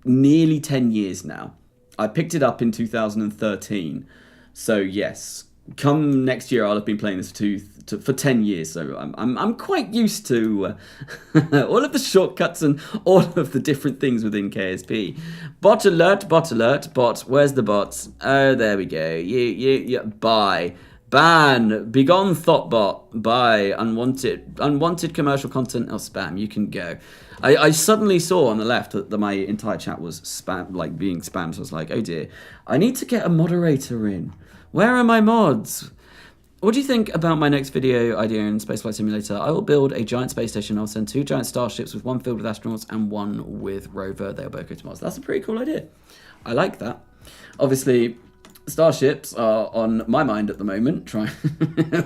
nearly 10 years now. I picked it up in 2013. So yes, come next year, I'll have been playing this for 10 years, so I'm quite used to all of the shortcuts and all of the different things within KSP. Bot alert, bot. Where's the bots? Oh, there we go. Yeah. Bye. Ban. Begone, thoughtbot. Bye. Unwanted commercial content or spam. You can go. I suddenly saw on the left that my entire chat was spam, like being spammed. So I was like, oh dear. I need to get a moderator in. Where are my mods? What do you think about my next video idea in Spaceflight Simulator? I will build a giant space station. I'll send 2 giant starships with 1 filled with astronauts and 1 with rover. They'll both go to Mars. That's a pretty cool idea. I like that. Obviously, starships are on my mind at the moment,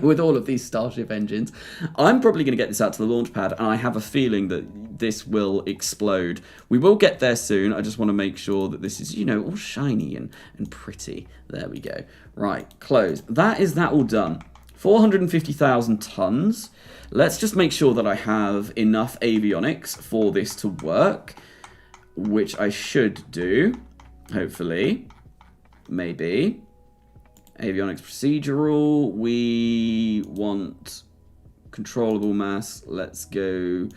with all of these starship engines. I'm probably going to get this out to the launch pad, and I have a feeling that this will explode. We will get there soon. I just want to make sure that this is, you know, all shiny and pretty. There we go. Right, close. That all done. 450,000 tons. Let's just make sure that I have enough avionics for this to work, which I should do, hopefully. Maybe. Avionics procedural. We want controllable mass. Let's go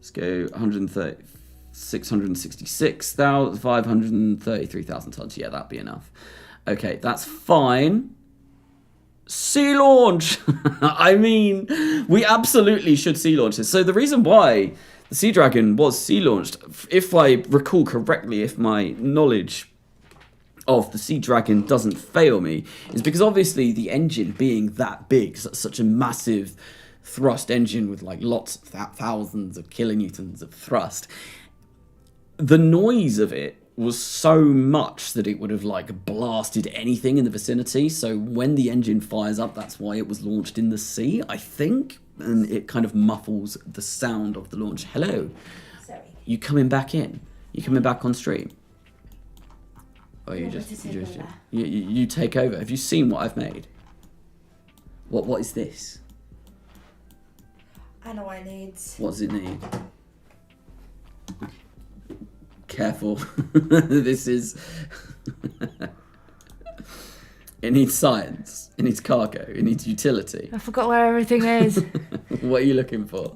130, 666,000, 533,000 tons. Yeah, that'd be enough. Okay, that's fine. Sea launch! I mean, we absolutely should sea launch this. So the reason why the Sea Dragon was sea launched, if I recall correctly, if my knowledge of the Sea Dragon doesn't fail me, is because obviously the engine being that big, such a massive thrust engine with like lots of thousands of kilonewtons of thrust, the noise of it was so much that it would have like blasted anything in the vicinity. So when the engine fires up, that's why it was launched in the sea, I think, and it kind of muffles the sound of the launch. Hello. Sorry. You coming back in? You coming back on stream? Or you you take over. Have you seen what I've made? What is this? I know what it needs. What does it need? Careful. This is... It needs science. It needs cargo. It needs utility. I forgot where everything is. What are you looking for?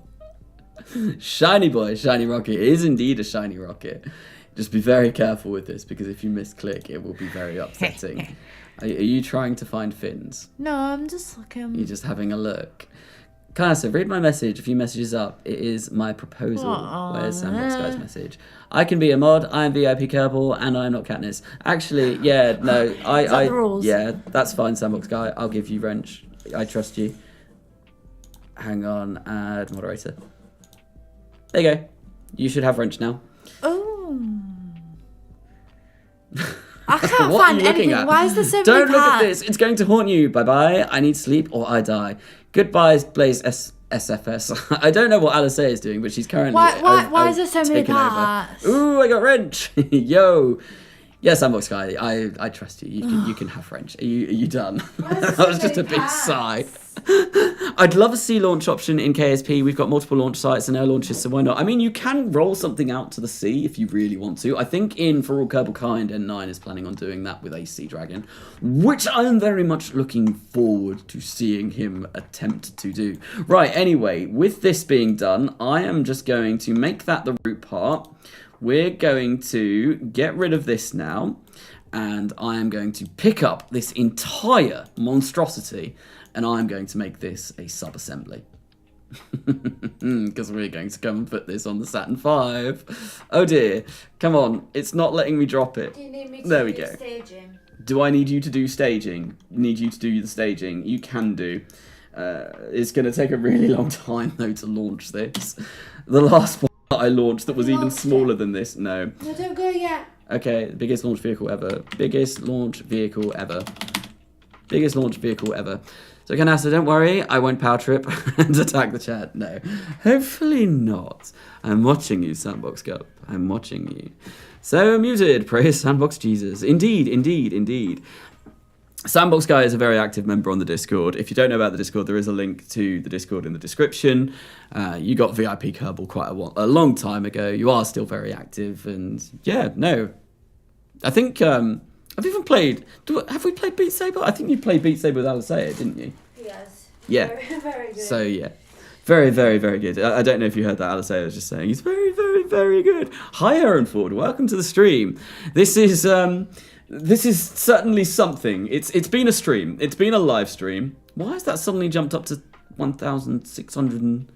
Shiny boy, shiny rocket. It is indeed a shiny rocket. Just be very careful with this, because if you misclick, it will be very upsetting. Are you trying to find fins? No, I'm just looking. You're just having a look. Carnasa, read my message a few messages up. It is my proposal. Where's Sandbox Guy's message? I can be a mod, I am VIP Kerbal, and I'm not Katniss. Actually, yeah, no, the rules? yeah, that's fine, Sandbox Guy. I'll give you wrench. I trust you. Hang on, add moderator. There you go. You should have wrench now. Oh. I can't What are find you looking anything. at? Why is there so Don't many look parts? at this. It's going to haunt you. Bye-bye. I need sleep or I die. Goodbye, Blaze SFS. I don't know what Alice is doing, but she's currently Why is there so many taken over. parts? Ooh, I got wrench. Yo. Yeah, Sandbox Guy, I trust you. You can have wrench. Are you done? That was just a big sigh. I'd love a sea launch option in KSP. We've got multiple launch sites and air launches, so why not? I mean, you can roll something out to the sea if you really want to. I think in For All Kerbal Kind, N9 is planning on doing that with a sea dragon, which I am very much looking forward to seeing him attempt to do. Right, anyway, with this being done, I am just going to make that the root part. We're going to get rid of this now, and I am going to pick up this entire monstrosity, and I'm going to make this a sub-assembly. Because we're going to come and put this on the Saturn V. Oh dear. Come on, it's not letting me drop it. Do you need me to There we do go. staging? Do I need you to do staging? Need you to do the staging? You can do. It's going to take a really long time, though, to launch this. The last one that I launched that was even smaller than this. No. No, don't go yet. Okay, biggest launch vehicle ever. Biggest launch vehicle ever. Biggest launch vehicle ever. So Carnasa, don't worry, I won't power trip and attack the chat. No, hopefully not. I'm watching you, Sandbox Cup. I'm watching you. So muted, praise Sandbox Jesus. Indeed, indeed, indeed. Sandbox Guy is a very active member on the Discord. If you don't know about the Discord, there is a link to the Discord in the description. You got VIP Kerbal quite a long time ago. You are still very active, and yeah, no. I think, I've even played, have we played Beat Saber? I think you played Beat Saber with Alisea, didn't you? Yes. Yeah. Very, very good. So yeah, very, very, very good. I don't know if you heard that. Alisea was just saying he's very, very, very good. Hi, Aaron Ford. Welcome to the stream. This is certainly something. It's been a stream. It's been a live stream. Why has that suddenly jumped up to 1,600?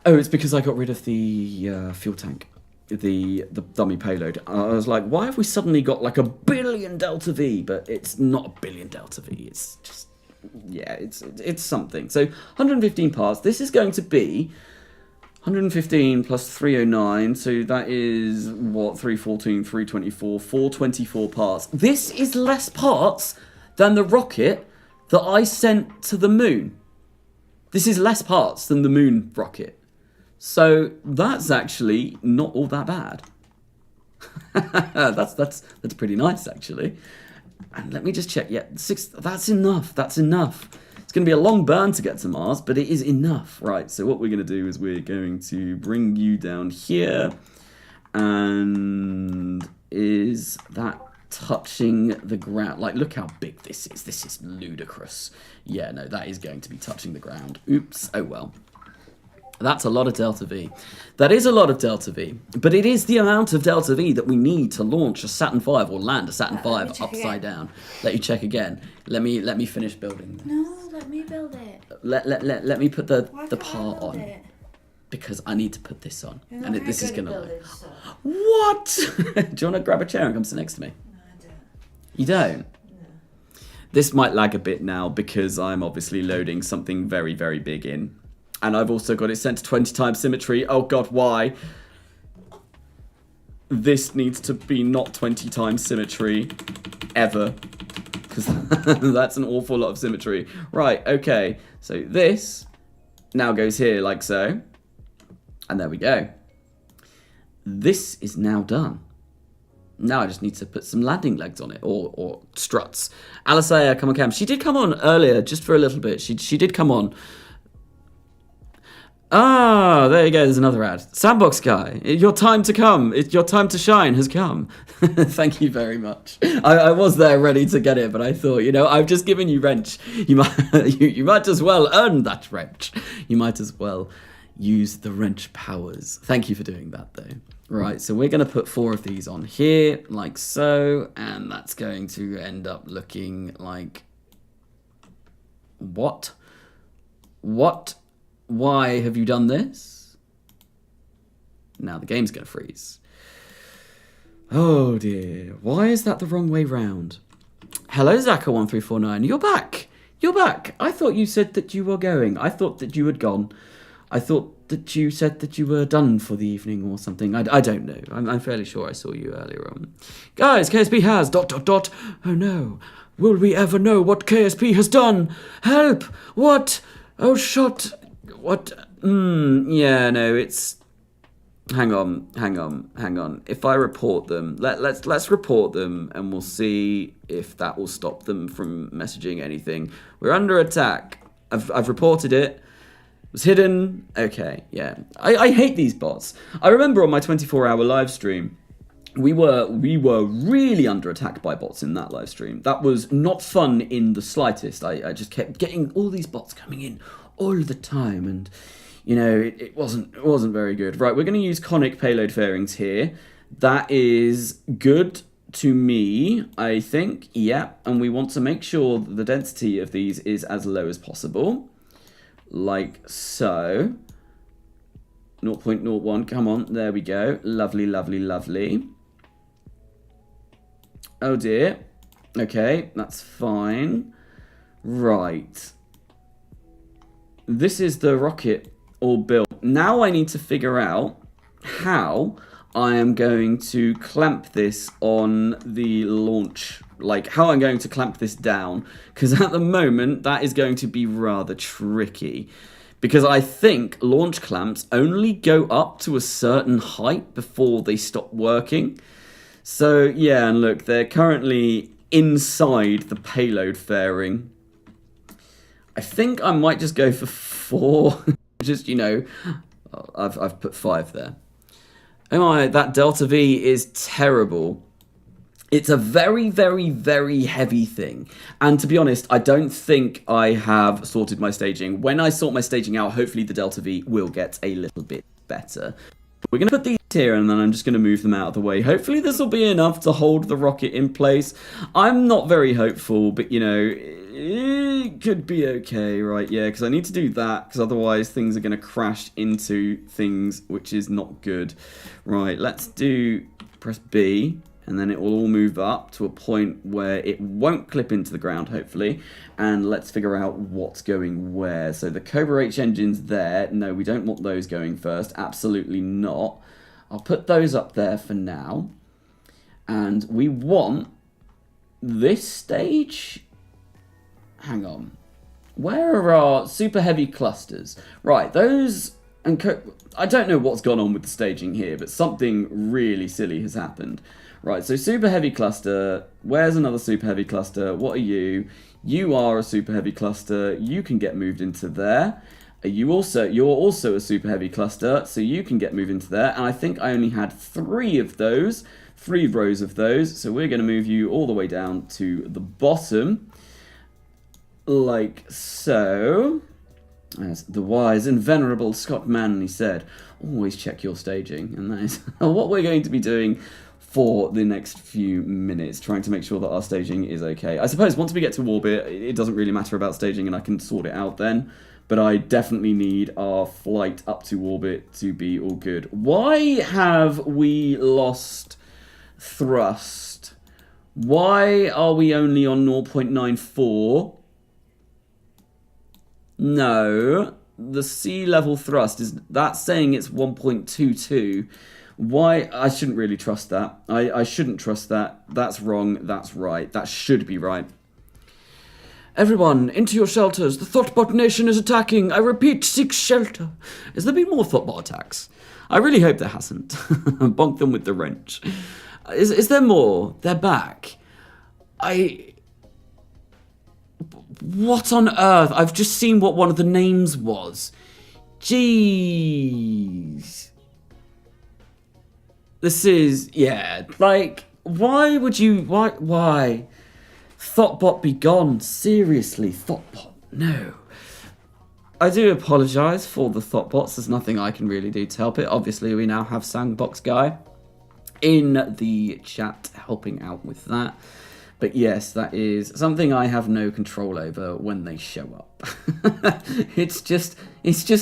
Oh, it's because I got rid of the fuel tank. The dummy payload. I was like, why have we suddenly got like 1 billion delta V? But it's not 1 billion delta V. It's just, yeah, it's something. So 115 parts. This is going to be 115 plus 309. So that is what, 314, 324, 424 parts. This is less parts than the rocket that I sent to the moon. This is less parts than the moon rocket. So that's actually not all that bad. that's pretty nice, actually. And let me just check. Yeah, 6. That's enough. That's enough. It's going to be a long burn to get to Mars, but it is enough. Right, so what we're going to do is we're going to bring you down here. And is that touching the ground? Like, look how big this is. This is ludicrous. Yeah, no, that is going to be touching the ground. Oops. Oh, well. That's a lot of delta V. That is a lot of delta V, but it is the amount of delta V that we need to launch a Saturn V or land a Saturn V upside down. Let you check again. Let me finish building this. No, let me build it. Let me put the Why the can't I part build on it? because I need to put this on, You're not and very this is good at gonna. building stuff. What? Do you want to grab a chair and come sit next to me? No, I don't. You don't. No. This might lag a bit now because I'm obviously loading something very, very big in. And I've also got it sent to 20 times symmetry. Oh god, why? This needs to be not 20 times symmetry. Ever. Because that's an awful lot of symmetry. Right, okay. So this now goes here like so. And there we go. This is now done. Now I just need to put some landing legs on it, or struts. Alisea, come on cam. She did come on earlier, just for a little bit. She did come on. Ah, there you go, there's another ad. Sandbox Guy, your time to come. Your time to shine has come. Thank you very much. I was there ready to get it, but I thought, I've just given you wrench. You might as well earn that wrench. You might as well use the wrench powers. Thank you for doing that, though. Right, so we're going to put 4 of these on here, like so, and that's going to end up looking like... What? What? Why have you done this? Now the game's gonna freeze. Oh dear. Why is that the wrong way round? Hello, Zaka1349. You're back. You're back. I thought you said that you were going. I thought that you had gone. I thought that you said that you were done for the evening or something. I don't know. I'm fairly sure I saw you earlier on. Guys, KSP has ... Oh no. Will we ever know what KSP has done? Help! What? Oh, shot. What? Yeah, no, it's... Hang on. If I report them, let's report them, and we'll see if that will stop them from messaging anything. We're under attack. I've reported it. It was hidden. Okay, yeah. I hate these bots. I remember on my 24-hour live stream, we were really under attack by bots in that live stream. That was not fun in the slightest. I just kept getting all these bots coming in all the time, and you know, it wasn't very good. Right, we're going to use conic payload fairings here. That is good to me, I think. Yeah, and we want to make sure that the density of these is as low as possible. Like so. 0.01, come on, there we go. Lovely, lovely, lovely. Oh dear. Okay, that's fine. Right. This is the rocket all built. Now I need to figure out how I am going to clamp this on the launch, like how I'm going to clamp this down, because at the moment that is going to be rather tricky, because I think launch clamps only go up to a certain height before they stop working. So yeah, and look, they're currently inside the payload fairing. I think I might just go for 4. Just, you know, I've put 5 there. Oh my, that Delta V is terrible. It's a very, very, very heavy thing. And to be honest, I don't think I have sorted my staging. When I sort my staging out, hopefully the Delta V will get a little bit better. We're going to put these here, and then I'm just going to move them out of the way. Hopefully this will be enough to hold the rocket in place. I'm not very hopeful, but, you know, it could be okay, right? Yeah, because I need to do that, because otherwise things are going to crash into things, which is not good. Right, let's press B, and then it will all move up to a point where it won't clip into the ground, hopefully. And let's figure out what's going where. So the Cobra H engine's there. No, we don't want those going first. Absolutely not. I'll put those up there for now. And we want this stage. Hang on. Where are our super heavy clusters? Right, those... and I don't know what's gone on with the staging here, but something really silly has happened. Right, so super heavy cluster. Where's another super heavy cluster? What are you? You are a super heavy cluster. You can get moved into there. You're also a super heavy cluster, so you can get moved into there. And I think I only had 3 of those, 3 rows of those. So we're going to move you all the way down to the bottom, like so. As the wise and venerable Scott Manley said, always check your staging. And that is what we're going to be doing for the next few minutes, trying to make sure that our staging is okay. I suppose once we get to orbit, it doesn't really matter about staging, and I can sort it out then. But I definitely need our flight up to orbit to be all good. Why have we lost thrust? Why are we only on 0.94? No, the sea level thrust that's saying it's 1.22. Why? I shouldn't really trust that. I shouldn't trust that. That's wrong. That's right. That should be right. Everyone, into your shelters. The Thoughtbot Nation is attacking. I repeat, seek shelter. Has there been more Thoughtbot attacks? I really hope there hasn't. Bonk them with the wrench. Is there more? They're back. What on earth? I've just seen what one of the names was. Jeez. This is, yeah, like, why would you, why? Thoughtbot be gone. Seriously, Thoughtbot, no. I do apologise for the Thoughtbots. There's nothing I can really do to help it. Obviously, we now have Sandbox Guy in the chat helping out with that. But yes, that is something I have no control over when they show up. It's just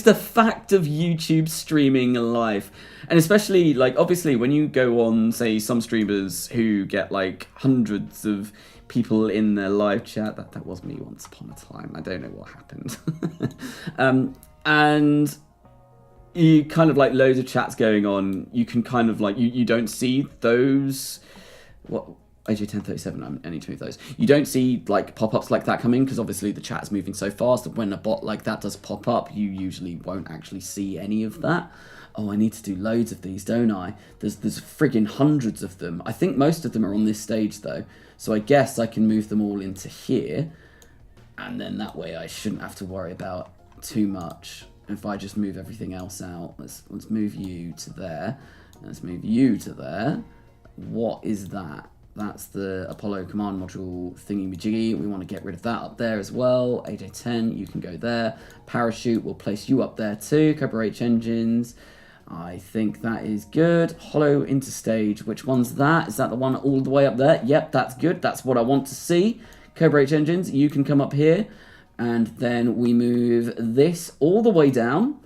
a fact of YouTube streaming life. And especially, like, obviously, when you go on, say, some streamers who get, like, hundreds of people in their live chat, that was me once upon a time. I don't know what happened. And you kind of, like, loads of chats going on. You can kind of, like, you don't see those... What... AJ1037, I need to move those. You don't see, like, pop-ups like that coming, because obviously the chat is moving so fast that when a bot like that does pop up, you usually won't actually see any of that. Oh, I need to do loads of these, don't I? There's friggin' hundreds of them. I think most of them are on this stage, though. So I guess I can move them all into here, and then that way I shouldn't have to worry about too much. If I just move everything else out, let's move you to there. Let's move you to there. What is that? That's the Apollo command module thingy-majiggy. We want to get rid of that up there as well. AJ10, you can go there. Parachute, we'll place you up there too. Cobra H engines. I think that is good. Hollow interstage, which one's that? Is that the one all the way up there? Yep, that's good. That's what I want to see. Cobra H engines, you can come up here. And then we move this all the way down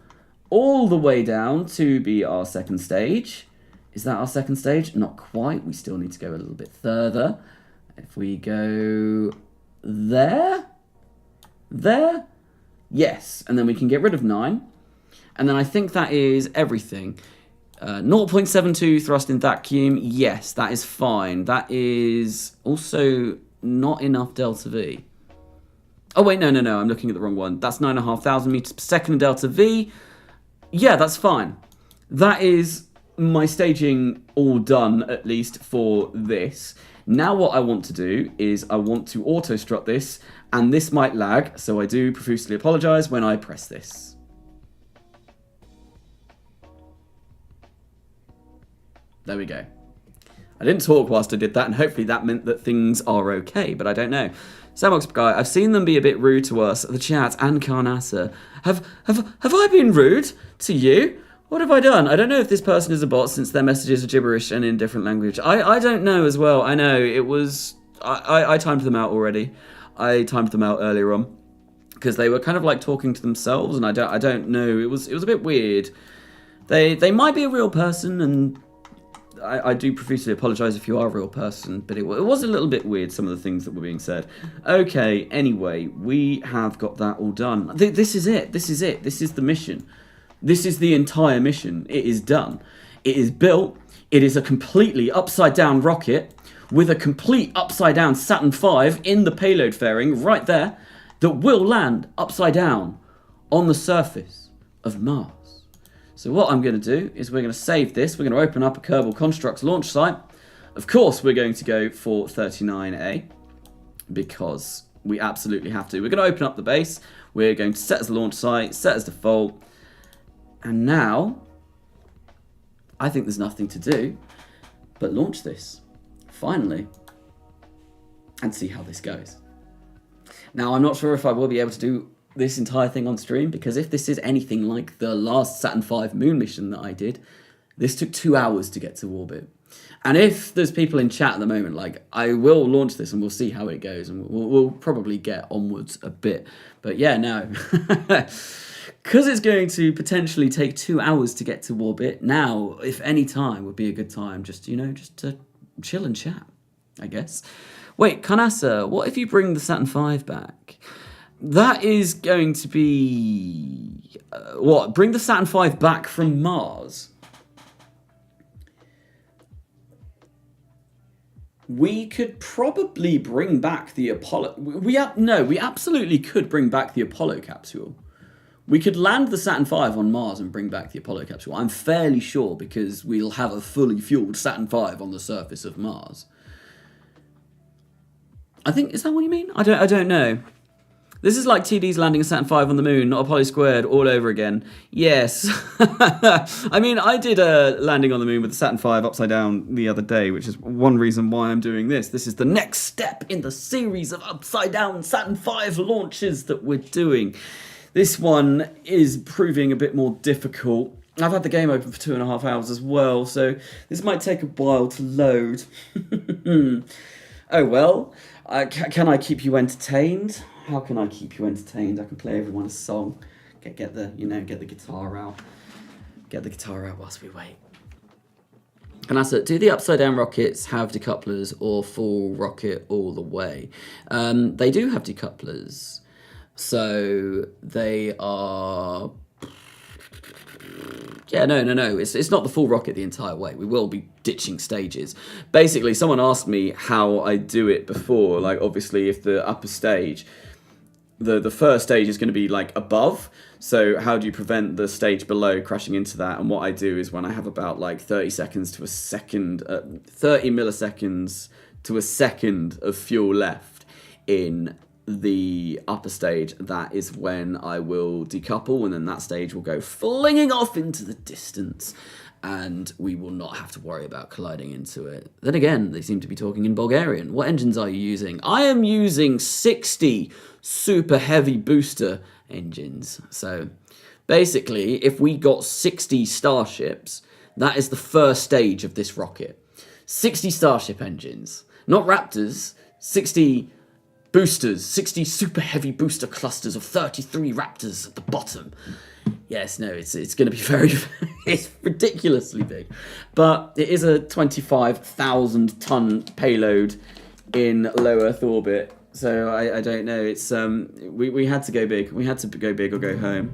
to be our second stage. Is that our second stage? Not quite. We still need to go a little bit further. If we go there, yes. And then we can get rid of 9. And then I think that is everything. 0.72 thrust in vacuum. Yes, that is fine. That is also not enough delta V. Oh, wait, no. I'm looking at the wrong one. That's 9,500 meters per second in delta V. Yeah, that's fine. That is my staging all done, at least for this. Now what I want to do is I want to auto-strut this, and this might lag, so I do profusely apologise when I press this. There we go. I didn't talk whilst I did that, and hopefully that meant that things are okay, but I don't know. Samox guy, I've seen them be a bit rude to us, the chat and Carnasa. Have I been rude to you? What have I done? I don't know if this person is a bot since their messages are gibberish and in different language. I don't know as well. I know it was... I timed them out already. I timed them out earlier on because they were kind of like talking to themselves, and I don't know. It was a bit weird. They might be a real person, and I do profusely apologise if you are a real person, but it was a little bit weird, some of the things that were being said. Okay, anyway, we have got that all done. This is it. This is the mission. This is the entire mission. It is done. It is built. It is a completely upside-down rocket with a complete upside-down Saturn V in the payload fairing right there that will land upside down on the surface of Mars. So what I'm going to do is we're going to save this. We're going to open up a Kerbal Constructs launch site. Of course, we're going to go for 39A because we absolutely have to. We're going to open up the base. We're going to set as the launch site, set as default. And now, I think there's nothing to do but launch this, finally, and see how this goes. Now, I'm not sure if I will be able to do this entire thing on stream, because if this is anything like the last Saturn V moon mission that I did, this took 2 hours to get to orbit. And if there's people in chat at the moment, like, I will launch this and we'll see how it goes, and we'll probably get onwards a bit. But yeah, no. Because it's going to potentially take 2 hours to get to orbit, now, if any time would be a good time, just to chill and chat, I guess. Wait, Carnasa, what if you bring the Saturn V back? That is going to be... what? Bring the Saturn V back from Mars? We could probably bring back the Apollo... We absolutely could bring back the Apollo capsule. We could land the Saturn V on Mars and bring back the Apollo capsule. I'm fairly sure, because we'll have a fully fueled Saturn V on the surface of Mars. I think, is that what you mean? I don't know. This is like TD's landing a Saturn V on the moon, not Apollo squared, all over again. Yes. I mean, I did a landing on the moon with the Saturn V upside down the other day, which is one reason why I'm doing this. This is the next step in the series of upside down Saturn V launches that we're doing. This one is proving a bit more difficult. I've had the game open for 2.5 hours as well, so this might take a while to load. Oh well, can I keep you entertained? How can I keep you entertained? I can play everyone a song. Get the get the guitar out. Get the guitar out whilst we wait. Kanasa, do the upside down rockets have decouplers or full rocket all the way? They do have decouplers. So they are... Yeah, no. It's not the full rocket the entire way. We will be ditching stages. Basically, someone asked me how I do it before. Like, obviously, if the upper stage... The first stage is going to be, like, above. So how do you prevent the stage below crashing into that? And what I do is when I have about, like, 30 seconds to a second... 30 milliseconds to a second of fuel left in the upper stage, that is when I will decouple, and then that stage will go flinging off into the distance, and we will not have to worry about colliding into it. Then again, they seem to be talking in Bulgarian. What engines are you using? I am using 60 super heavy booster engines. So basically, if we got 60 starships, that is the first stage of this rocket. 60 starship engines, not Raptors, 60 boosters, 60 super heavy booster clusters of 33 Raptors at the bottom. Yes, no, it's going to be very, it's ridiculously big. But it is a 25,000 ton payload in low Earth orbit. So I don't know, it's, we had to go big. We had to go big or go home.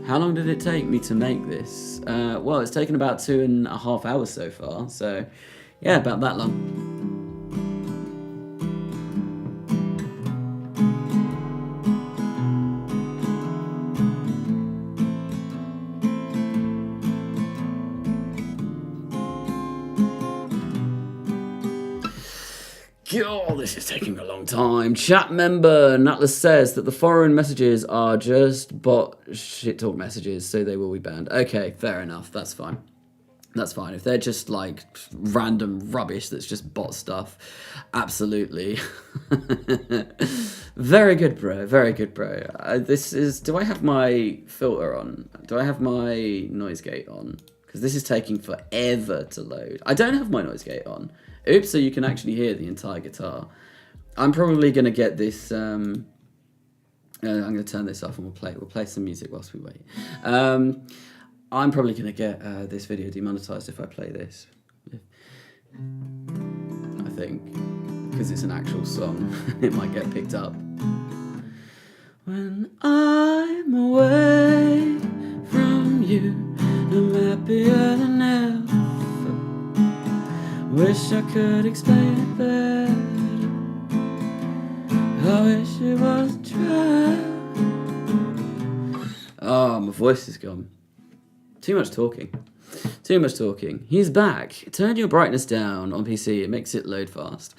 How long did it take me to make this? Well, it's taken about 2.5 hours so far. So yeah, about that long. God, this is taking a long time. Chat member Natlas says that the foreign messages are just bot shit talk messages, so they will be banned. Okay, fair enough. That's fine. That's fine. If they're just like random rubbish that's just bot stuff, absolutely. Very good, bro. Very good, bro. This is... Do I have my filter on? Do I have my noise gate on? Because this is taking forever to load. I don't have my noise gate on. Oops, so you can actually hear the entire guitar. I'm probably going to get this... I'm going to turn this off and we'll play some music whilst we wait. I'm probably going to get this video demonetized if I play this. I think. Because it's an actual song. It might get picked up. When I'm away from you, I'm happier than ever. Wish I could explain it better. I wish it was dry. Oh, my voice is gone. Too much talking. Too much talking. He's back. Turn your brightness down on PC. It makes it load fast.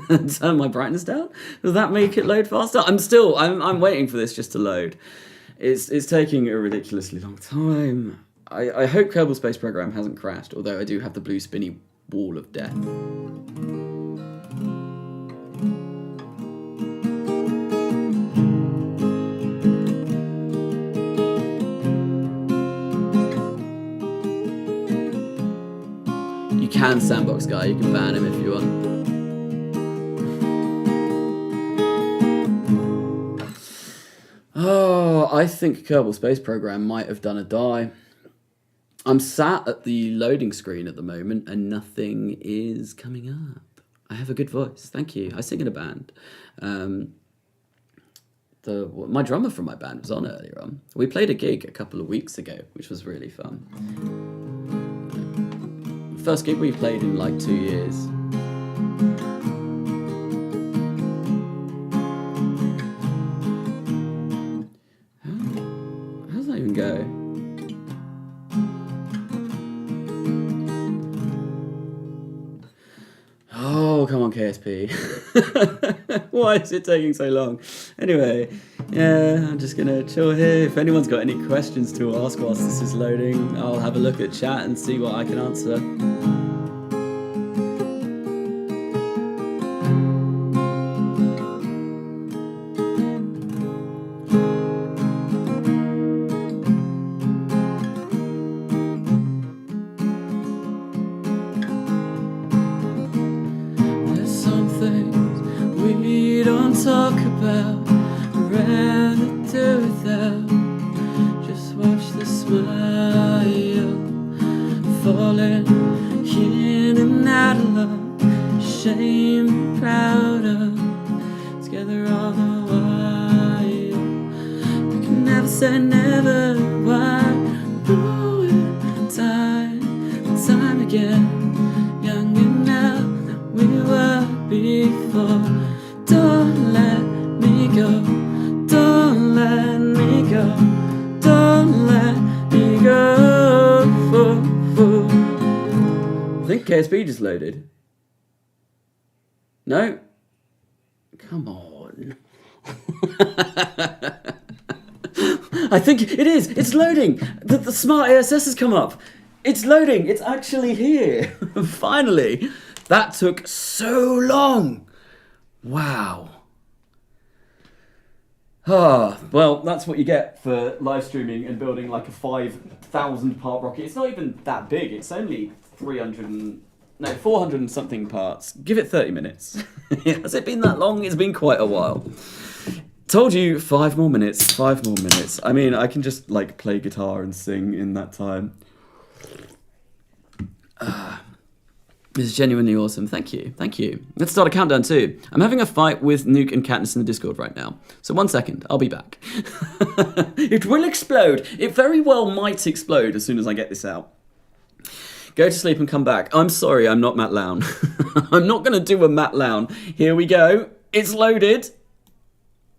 Turn my brightness down? Does that make it load faster? I'm waiting for this just to load. It's taking a ridiculously long time. I hope Kerbal Space Program hasn't crashed, although I do have the blue spinny wall of death. You can sandbox guy, you can ban him if you want. Oh, I think Kerbal Space Program might have done a die. I'm sat at the loading screen at the moment and nothing is coming up. I have a good voice, thank you. I sing in a band. My drummer from my band was on earlier on. We played a gig a couple of weeks ago, which was really fun. First gig we played in like 2 years. How does that even go? Oh, come on, KSP. Why is it taking so long? Anyway, yeah, I'm just gonna chill here. If anyone's got any questions to ask whilst this is loading, I'll have a look at chat and see what I can answer. talk about, I'd rather do without. Just watch the smile falling in and out of love, shame, proud of, together all the while. We can never say never, why do it time and time again, younger now than we were before. Don't let me go, don't let me go, don't let me go. I think KSP just loaded. No? Come on. I think it is. It's loading. The smart ASS has come up. It's loading. It's actually here. Finally. That took so long. Wow. Well, that's what you get for live streaming and building like a 5,000 part rocket. It's not even that big. It's only 400 and something parts. Give it 30 minutes. Has it been that long? It's been quite a while. Told you, 5 more minutes, 5 more minutes. I mean, I can just like play guitar and sing in that time. This is genuinely awesome. Thank you. Thank you. Let's start a countdown too. I'm having a fight with Nuke and Katniss in the Discord right now. So 1 second. I'll be back. It will explode. It very well might explode as soon as I get this out. Go to sleep and come back. I'm sorry, I'm not Matt Lown. I'm not going to do a Matt Lown. Here we go. It's loaded.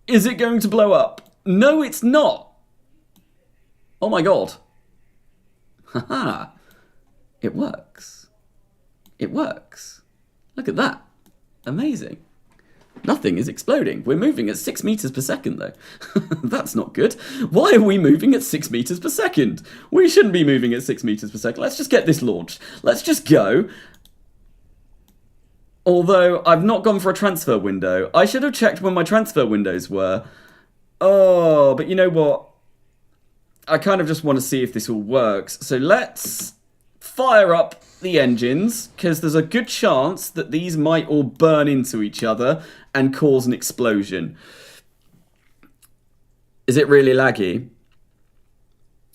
Is it going to blow up? No, it's not. Oh my god. Haha. It works. It works. Look at that. Amazing. Nothing is exploding. We're moving at 6 meters per second, though. That's not good. Why are we moving at 6 meters per second? We shouldn't be moving at 6 meters per second. Let's just get this launched. Let's just go. Although, I've not gone for a transfer window. I should have checked when my transfer windows were. Oh, but you know what? I kind of just want to see if this all works. So let's fire up the engines, because there's a good chance that these might all burn into each other and cause an explosion. Is it really laggy?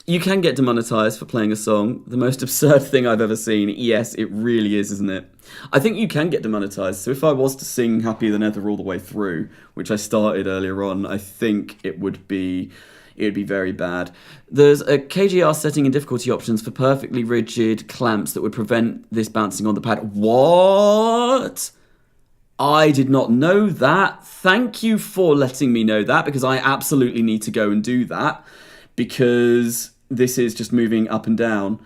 You can get demonetized for playing a song. The most absurd thing I've ever seen. Yes, it really is, isn't it? I think you can get demonetized. So if I was to sing Happy the Nether all the way through, which I started earlier on, I think it would be very bad. There's a KGR setting in difficulty options for perfectly rigid clamps that would prevent this bouncing on the pad. What? I did not know that. Thank you for letting me know that, because I absolutely need to go and do that, because this is just moving up and down.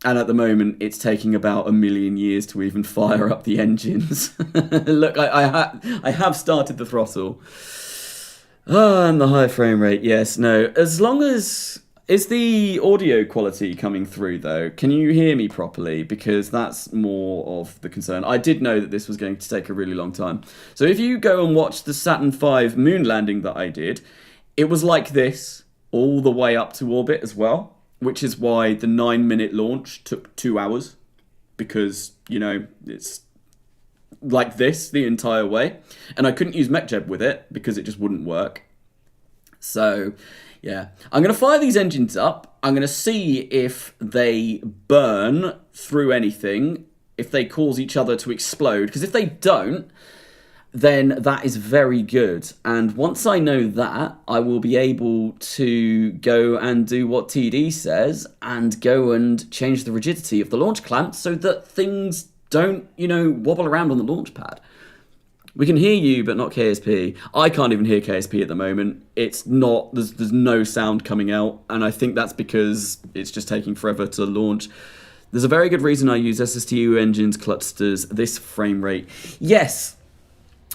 And at the moment, it's taking about 1 million years to even fire up the engines. Look, I have started the throttle. Oh, and the high frame rate, yes, no. As long as... Is the audio quality coming through, though? Can you hear me properly? Because that's more of the concern. I did know that this was going to take a really long time. So if you go and watch the Saturn V moon landing that I did, it was like this all the way up to orbit as well, which is why the 9-minute launch took 2 hours, because, you know, it's like this the entire way, and I couldn't use MechJeb with it because it just wouldn't work. So yeah, I'm going to fire these engines up. I'm going to see if they burn through anything, if they cause each other to explode, because if they don't, then that is very good. And once I know that, I will be able to go and do what TD says and go and change the rigidity of the launch clamp so that things don't, you know, wobble around on the launch pad. We can hear you, but not KSP. I can't even hear KSP at the moment. It's not, there's no sound coming out, and I think that's because it's just taking forever to launch. There's a very good reason I use SSTU engines clusters this frame rate. Yes,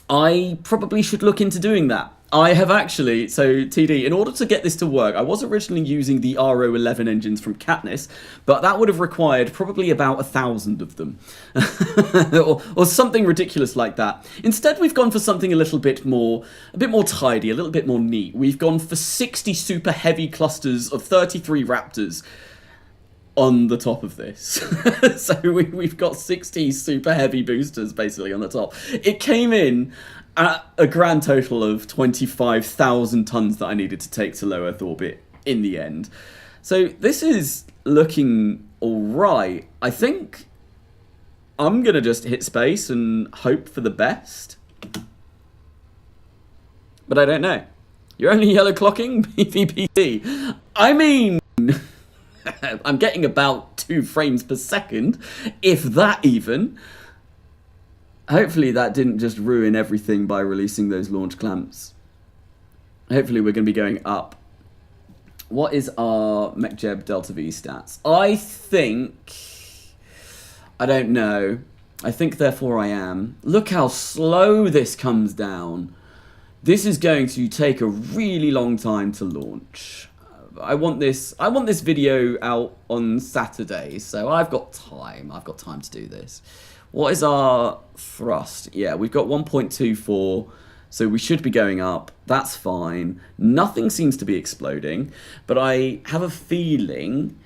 I probably should look into doing that. I have actually, so TD, in order to get this to work, I was originally using the RO11 engines from Katniss, but that would have required probably about 1,000 of them. or something ridiculous like that. Instead, we've gone for something a bit more tidy, a little bit more neat. We've gone for 60 super heavy clusters of 33 Raptors. on the top of this. So we've got 60 super heavy boosters basically on the top. It came in at a grand total of 25,000 tons that I needed to take to low Earth orbit in the end. So this is looking alright. I think I'm going to just hit space and hope for the best. But I don't know. You're only yellow clocking PvPC. I mean, I'm getting about 2 frames per second, if that even. Hopefully that didn't just ruin everything by releasing those launch clamps. Hopefully we're going to be going up. What is our MechJeb Delta V stats? I think... I don't know. I think therefore I am. Look how slow this comes down. This is going to take a really long time to launch. I want this video out on Saturday, so I've got time. I've got time to do this. What is our thrust? Yeah, we've got 1.24, so we should be going up. That's fine. Nothing seems to be exploding, but I have a feeling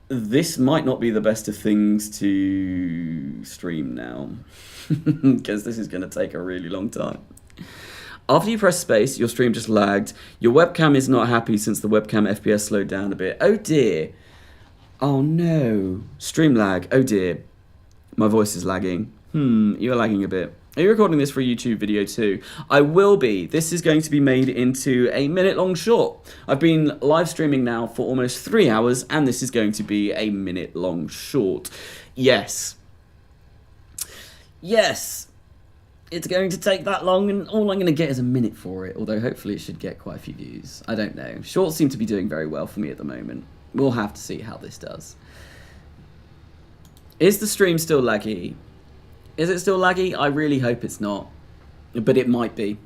this might not be the best of things to stream now, because this is going to take a really long time. After you press space, your stream just lagged. Your webcam is not happy since the webcam FPS slowed down a bit. Oh dear. Oh no. Stream lag. Oh dear. My voice is lagging. You're lagging a bit. Are you recording this for a YouTube video too? I will be. This is going to be made into a minute-long short. I've been live streaming now for almost 3 hours, and this is going to be a minute-long short. Yes. Yes. It's going to take that long, and all I'm going to get is a minute for it, although hopefully it should get quite a few views. I don't know. Shorts seem to be doing very well for me at the moment. We'll have to see how this does. Is the stream still laggy? Is it still laggy? I really hope it's not, but it might be.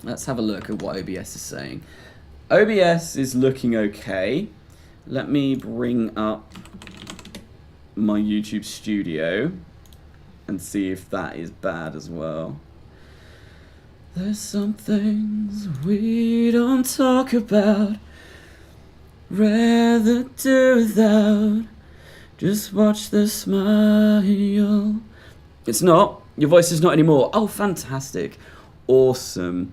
Let's have a look at what OBS is saying. OBS is looking okay. Let me bring up my YouTube studio and see if that is bad as well. There's some things we don't talk about, rather do without. Just watch the smile. It's not. Your voice is not anymore. Oh, fantastic. Awesome.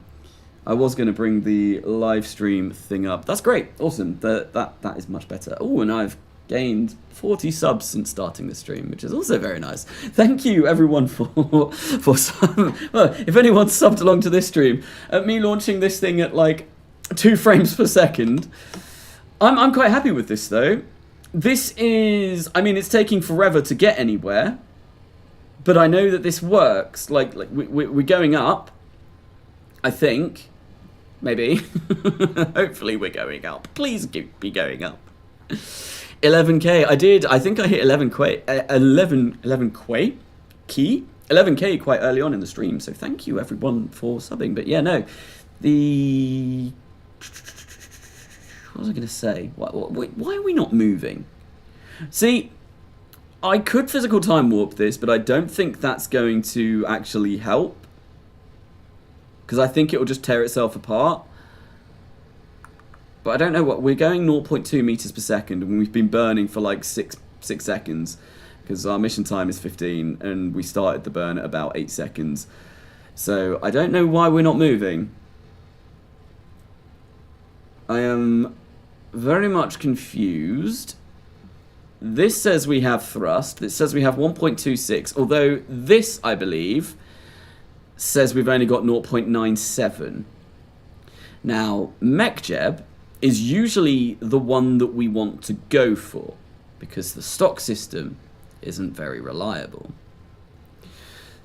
I was going to bring the live stream thing up. That's great. Awesome. That is much better. Oh, and I've gained 40 subs since starting the stream, which is also very nice. Thank you, everyone, for some. Well, if anyone subbed along to this stream, at me launching this thing at like 2 frames per second, I'm quite happy with this, though. This is... I mean, it's taking forever to get anywhere, but I know that this works. Like we're going up, I think. Maybe. Hopefully we're going up. Please be going up. 11k. I think I hit 11k quite early on in the stream. So thank you everyone for subbing. But yeah, no. What was I going to say? Why are we not moving? See, I could physical time warp this, but I don't think that's going to actually help. Because I think it will just tear itself apart. But I don't know what... We're going 0.2 meters per second, and we've been burning for like 6 seconds. Because our mission time is 15, and we started the burn at about 8 seconds. So I don't know why we're not moving. I am very much confused. This says we have thrust. It says we have 1.26. Although this, I believe, says we've only got 0.97. Now, MechJeb is usually the one that we want to go for, because the stock system isn't very reliable.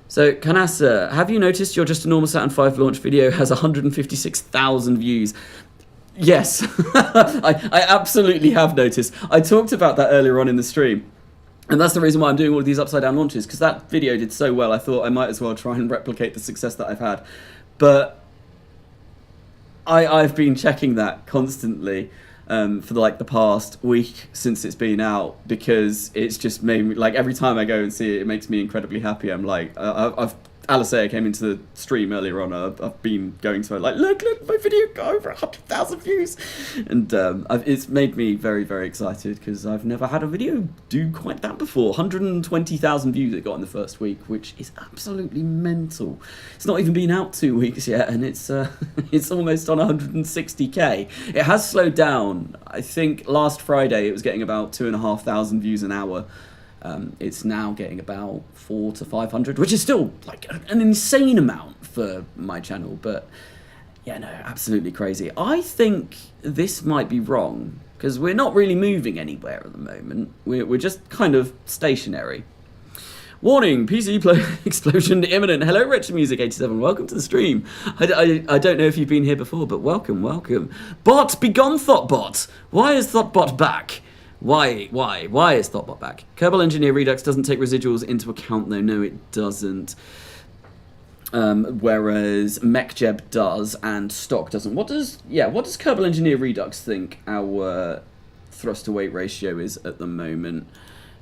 So, Carnasa, have you noticed your Just a Normal Saturn V launch video has 156,000 views? Yes, I absolutely have noticed. I talked about that earlier on in the stream. And that's the reason why I'm doing all of these upside down launches, because that video did so well, I thought I might as well try and replicate the success that I've had. But I've been checking that constantly for like the past week since it's been out, because it's just made me, like, every time I go and see it, it makes me incredibly happy. I'm like, I've Alicea came into the stream earlier on, I've been going to her like, look, my video got over 100,000 views, and it's made me very, very excited because I've never had a video do quite that before. 120,000 views it got in the first week, which is absolutely mental. It's not even been out 2 weeks yet, and it's it's almost on 160k. It has slowed down. I think last Friday it was getting about 2,500 views an hour. It's now getting about 400 to 500, which is still like an insane amount for my channel, but yeah, no, absolutely crazy. I think this might be wrong because we're not really moving anywhere at the moment. We're just kind of stationary. Warning, PC explosion imminent. Hello, Retro Music 87. Welcome to the stream. I don't know if you've been here before, but welcome. Bot, begone Thoughtbot. Why is Thoughtbot back? Why is Thoughtbot back? Kerbal Engineer Redux doesn't take residuals into account, though. No, it doesn't. Whereas MechJeb does and stock doesn't. What does Kerbal Engineer Redux think our thrust to weight ratio is at the moment?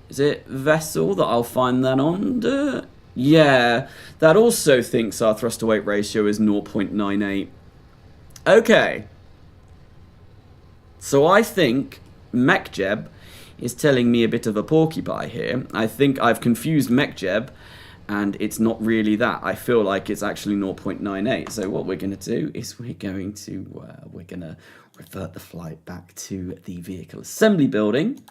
Is it Vessel that I'll find that on? Yeah, that also thinks our thrust to weight ratio is 0.98. Okay. So I think MechJeb is telling me a bit of a porcupine here. I think I've confused MechJeb, and it's not really that. I feel like it's actually 0.98. So what we're going to do is we're going to revert the flight back to the vehicle assembly building.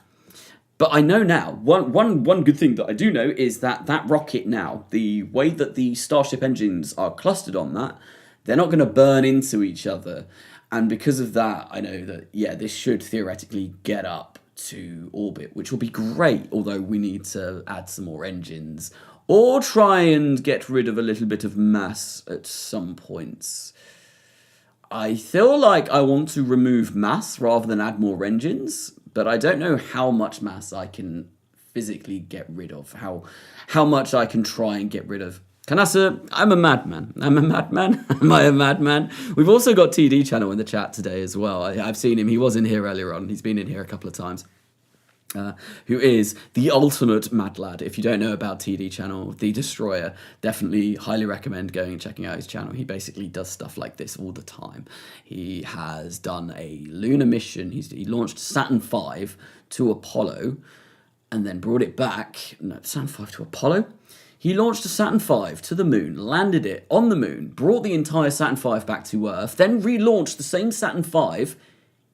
But I know now, one good thing that I do know is that rocket now, the way that the Starship engines are clustered on that, they're not going to burn into each other. And because of that, I know that, yeah, this should theoretically get up to orbit, which will be great, although we need to add some more engines or try and get rid of a little bit of mass at some points. I feel like I want to remove mass rather than add more engines, but I don't know how much mass I can physically get rid of, how much I can try and get rid of. Carnasa, I'm a madman. Am I a madman? We've also got TD Channel in the chat today as well. I've seen him. He was in here earlier on. He's been in here a couple of times. Who is the ultimate mad lad. If you don't know about TD Channel, the Destroyer, definitely highly recommend going and checking out his channel. He basically does stuff like this all the time. He has done a lunar mission. He launched Saturn V to Apollo and then brought it back. No, Saturn V to Apollo? He launched a Saturn V to the moon, landed it on the moon, brought the entire Saturn V back to Earth, then relaunched the same Saturn V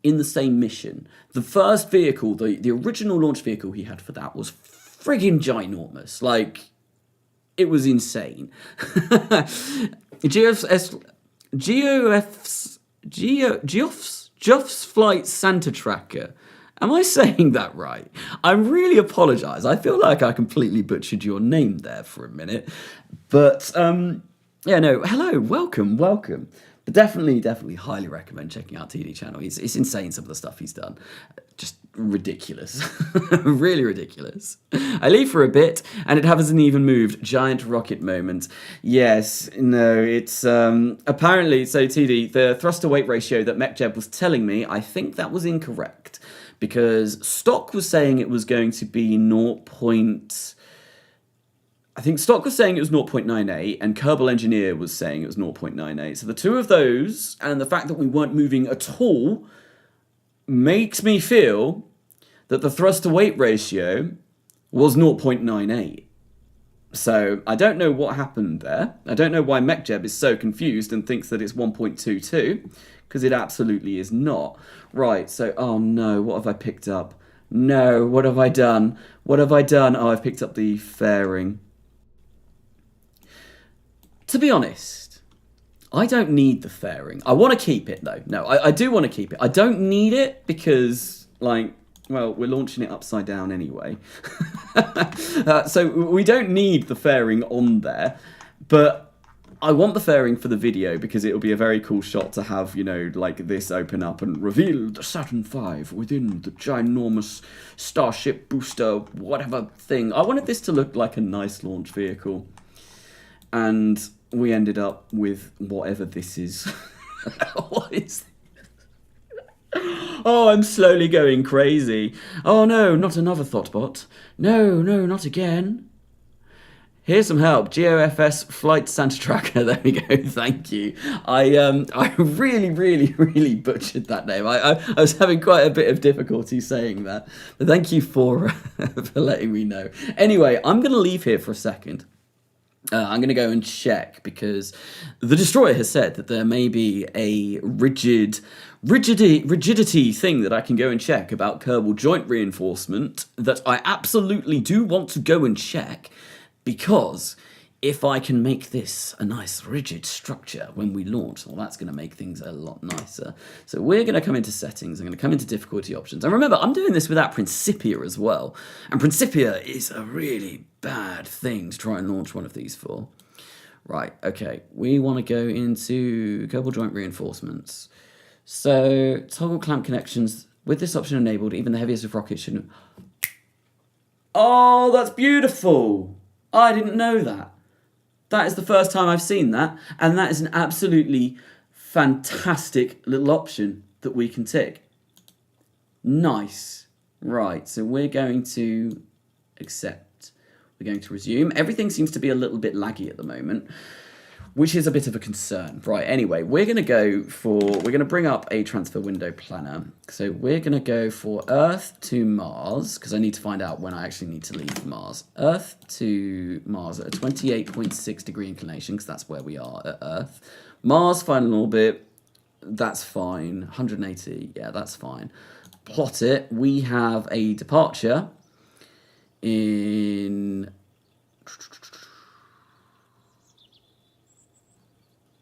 in the same mission. The first vehicle, the original launch vehicle he had for that was friggin' ginormous. Like, it was insane. Geoff's Flight Santa Tracker. Am I saying that right? I really apologise. I feel like I completely butchered your name there for a minute. But, yeah, no, hello, welcome. But definitely highly recommend checking out TD Channel. It's insane, some of the stuff he's done. Just ridiculous. Really ridiculous. I leave for a bit, and it hasn't even moved. Giant rocket moment. Yes, no, it's apparently, so TD, the thruster-weight ratio that MechJeb was telling me, I think that was incorrect. Because stock was saying it was going to be 0. I think stock was saying it was 0.98 and Kerbal Engineer was saying it was 0.98. So the two of those and the fact that we weren't moving at all makes me feel that the thrust to weight ratio was 0.98. So I don't know what happened there. I don't know why MechJeb is so confused and thinks that it's 1.22, because it absolutely is not. Right, so, oh no, what have I picked up? No, what have I done? Oh, I've picked up the fairing. To be honest, I don't need the fairing. I want to keep it, though. No, I do want to keep it. I don't need it because, like, well, we're launching it upside down anyway. So we don't need the fairing on there, but I want the fairing for the video because it'll be a very cool shot to have, you know, like this open up and reveal the Saturn V within the ginormous Starship booster, whatever thing. I wanted this to look like a nice launch vehicle. And we ended up with whatever this is. What is this? Oh, I'm slowly going crazy. Oh no, not another Thoughtbot. No, not again. Here's some help. GOFS Flight Santa Tracker. There we go. Thank you. I really butchered that name. I was having quite a bit of difficulty saying that. But thank you for for letting me know. Anyway, I'm going to leave here for a second. I'm going to go and check because the destroyer has said that there may be a rigidity thing that I can go and check about Kerbal joint reinforcement that I absolutely do want to go and check, because if I can make this a nice rigid structure when we launch, well, that's going to make things a lot nicer. So we're going to come into settings. I'm going to come into difficulty options. And remember, I'm doing this without Principia as well. And Principia is a really bad thing to try and launch one of these for. Right, okay. We want to go into Kerbal joint reinforcements. So toggle clamp connections. With this option enabled, even the heaviest of rockets shouldn't... Oh, that's beautiful. I didn't know that. That is the first time I've seen that, and that is an absolutely fantastic little option that we can tick. Nice. Right, so we're going to accept. We're going to resume. Everything seems to be a little bit laggy at the moment, which is a bit of a concern. Right, anyway, we're going to bring up a transfer window planner. So we're going to go for Earth to Mars, because I need to find out when I actually need to leave Mars. Earth to Mars at a 28.6 degree inclination, because that's where we are at Earth. Mars final orbit, that's fine. 180, yeah, that's fine. Plot it. We have a departure in...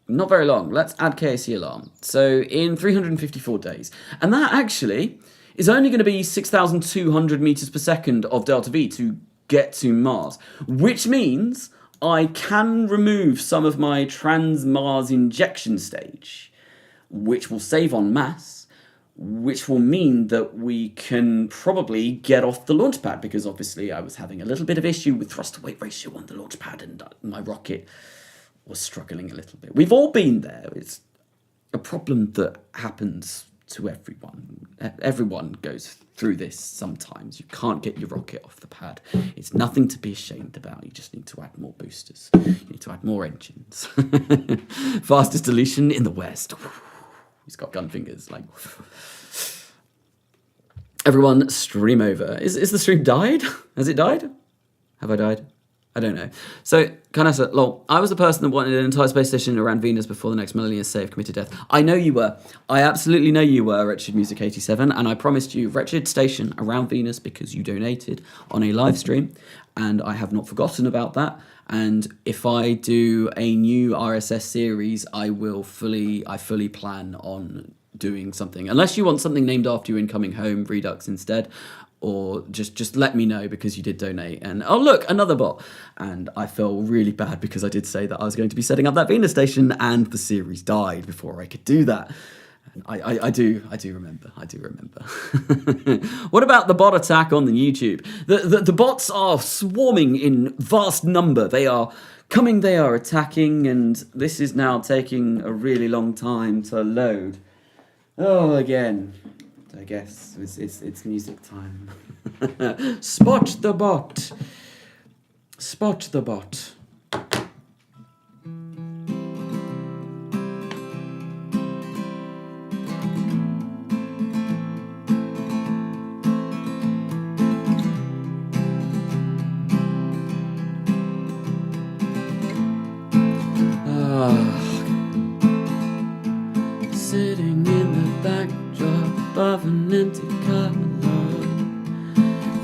Not very long. Let's add KAC alarm. So in 354 days. And that actually is only going to be 6,200 meters per second of delta V to get to Mars, which means I can remove some of my trans-Mars injection stage, which will save on mass, which will mean that we can probably get off the launch pad, because obviously I was having a little bit of issue with thrust-to-weight ratio on the launch pad, and my rocket was struggling a little bit. We've all been there. It's a problem that happens to everyone. Everyone goes through this sometimes. You can't get your rocket off the pad. It's nothing to be ashamed about. You just need to add more boosters. You need to add more engines. Fastest deletion in the West. He's got gun fingers. Like, everyone, stream over. Is the stream died? Has it died? Have I died? I don't know. So, Carnasa, lol, I was the person that wanted an entire space station around Venus before the next millennium save committed death. I know you were. I absolutely know you were, Wretched Music 87, and I promised you Wretched Station around Venus because you donated on a live stream, and I have not forgotten about that. And if I do a new RSS series, I fully plan on doing something. Unless you want something named after you in Coming Home Redux instead, or just let me know because you did donate. And oh look, another bot. And I felt really bad because I did say that I was going to be setting up that Venus station, and the series died before I could do that. And I do remember. What about the bot attack on the YouTube? The bots are swarming in vast number. They are coming, they are attacking, and this is now taking a really long time to load. Oh, again. I guess it's music time. Spot the bot. Spot the bot. Sitting in the backdrop of an empty car,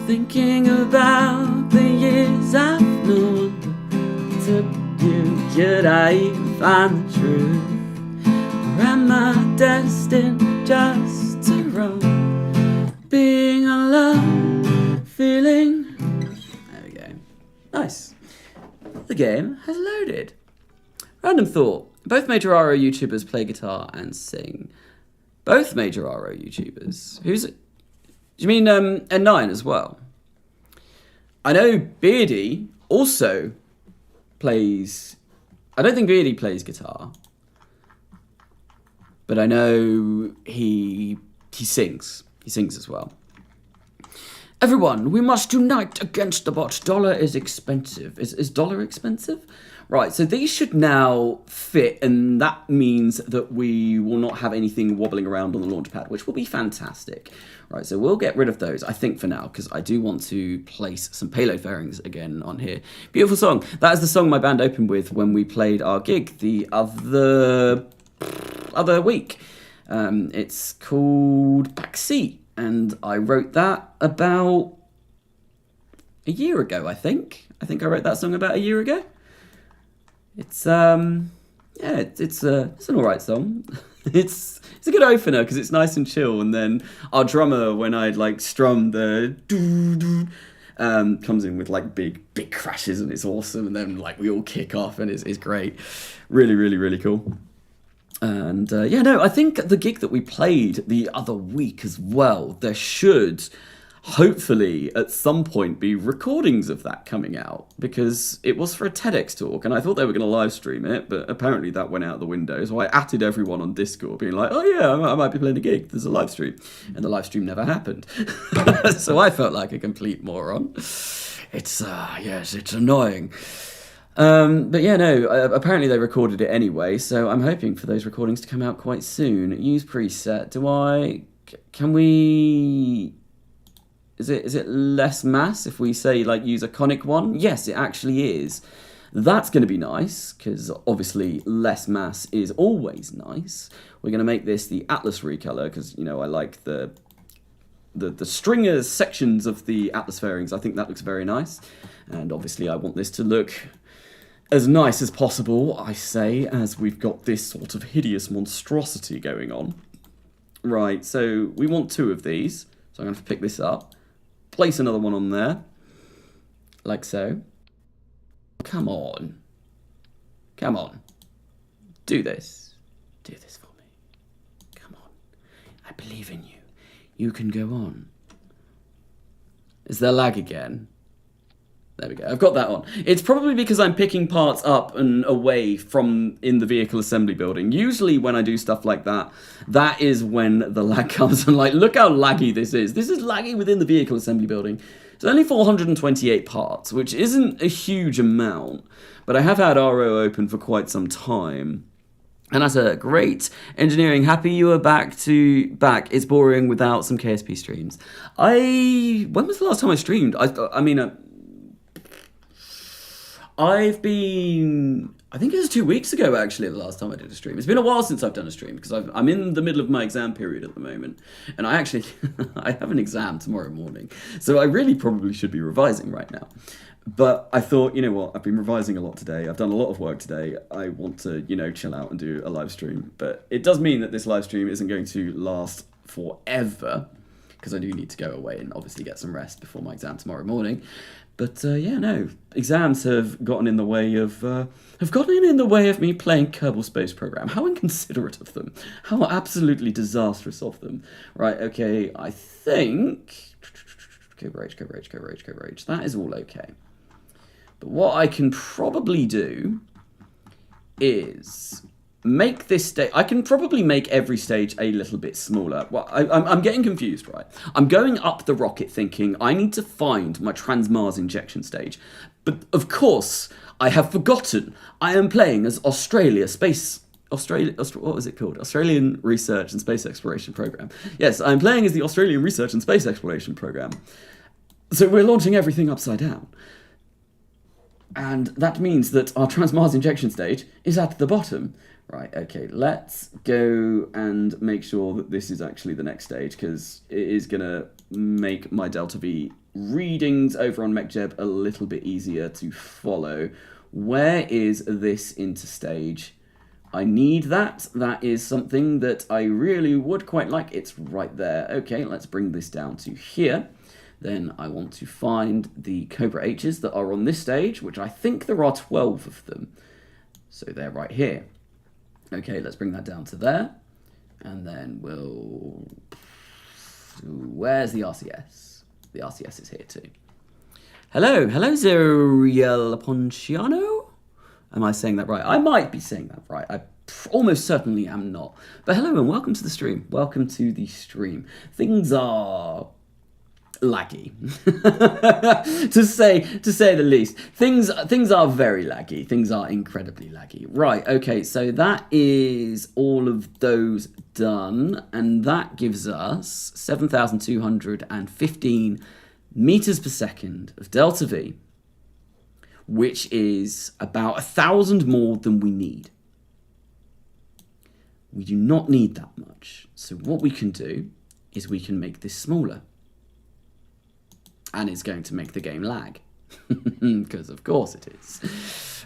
thinking about the years I've known. Took you, could I even find the truth? Or am I destined just to roam? Being alone, feeling... There we go. Nice. The game has loaded. Random thought. Both major RO YouTubers play guitar and sing. Both major RO YouTubers. Who's... Do you mean N9 as well? I know Beardy also plays... I don't think Beardy plays guitar. But I know he sings. He sings as well. Everyone, we must unite against the bot. Dollar is expensive. Is dollar expensive? Right, so these should now fit, and that means that we will not have anything wobbling around on the launch pad, which will be fantastic. Right, so we'll get rid of those, I think, for now, because I do want to place some payload fairings again on here. Beautiful song. That is the song my band opened with when we played our gig the other week. It's called Backseat, and I wrote that about a year ago, I think. I think I wrote that song about a year ago. It's it's an alright song. It's a good opener because it's nice and chill, and then our drummer, when I like strum the doo doo, comes in with like big crashes, and it's awesome, and then like we all kick off, and it's great. Really, really, really cool. And I think the gig that we played the other week as well, there should hopefully at some point be recordings of that coming out, because it was for a TEDx talk and I thought they were going to live stream it, but apparently that went out the window. So I atted everyone on Discord being like, oh yeah, I might be playing a gig, there's a live stream, and the live stream never happened. So I felt like a complete moron. It's annoying. Apparently they recorded it anyway, so I'm hoping for those recordings to come out quite soon. Use preset. Can we... Is it less mass if we say, like, use a conic one? Yes, it actually is. That's going to be nice, because obviously less mass is always nice. We're going to make this the Atlas recolor, because, I like the stringers sections of the Atlas fairings. I think that looks very nice. And obviously I want this to look as nice as possible, I say, as we've got this sort of hideous monstrosity going on. Right, so we want 2 of these. So I'm going to pick this up. Place another one on there, like so. Come on. Do this for me. Come on. I believe in you. You can go on. Is there lag again? There we go. I've got that on. It's probably because I'm picking parts up and away from in the vehicle assembly building. Usually when I do stuff like that, that is when the lag comes. And like, look how laggy this is. This is laggy within the vehicle assembly building. It's only 428 parts, which isn't a huge amount. But I have had RO open for quite some time. And that's a great engineering. Happy you are back. It's boring without some KSP streams. When was the last time I streamed? I think it was 2 weeks ago, actually, the last time I did a stream. It's been a while since I've done a stream, because I'm in the middle of my exam period at the moment. And I have an exam tomorrow morning. So I really probably should be revising right now. But I thought, you know what, I've been revising a lot today. I've done a lot of work today. I want to, chill out and do a live stream. But it does mean that this live stream isn't going to last forever, because I do need to go away and obviously get some rest before my exam tomorrow morning. But exams have gotten in the way of me playing Kerbal Space Program. How inconsiderate of them! How absolutely disastrous of them! Right? Okay, I think coverage. That is all okay. But what I can probably do is make this stage... I can probably make every stage a little bit smaller. Well, I'm getting confused, right? I'm going up the rocket thinking I need to find my Trans-Mars injection stage. But, of course, I have forgotten I am playing as what was it called? Australian Research and Space Exploration Program. Yes, I'm playing as the Australian Research and Space Exploration Program. So we're launching everything upside down. And that means that our Trans-Mars injection stage is at the bottom. Right, okay, let's go and make sure that this is actually the next stage, because it is going to make my Delta V readings over on MechJeb a little bit easier to follow. Where is this interstage? I need that. That is something that I really would quite like. It's right there. Okay, let's bring this down to here. Then I want to find the Cobra H's that are on this stage, which I think there are 12 of them. So they're right here. Okay, let's bring that down to there. And then we'll... Where's the RCS? The RCS is here too. Hello, Zeriel Ponciano? Am I saying that right? I might be saying that right. I almost certainly am not. But hello and welcome to the stream. Welcome to the stream. Things are laggy, to say the least. Things are very laggy. Things are incredibly laggy. Right. Okay. So that is all of those done, and that gives us 7,215 meters per second of delta V, which is about 1,000 more than we need. We do not need that much. So what we can do is we can make this smaller. And it's going to make the game lag. Because of course it is.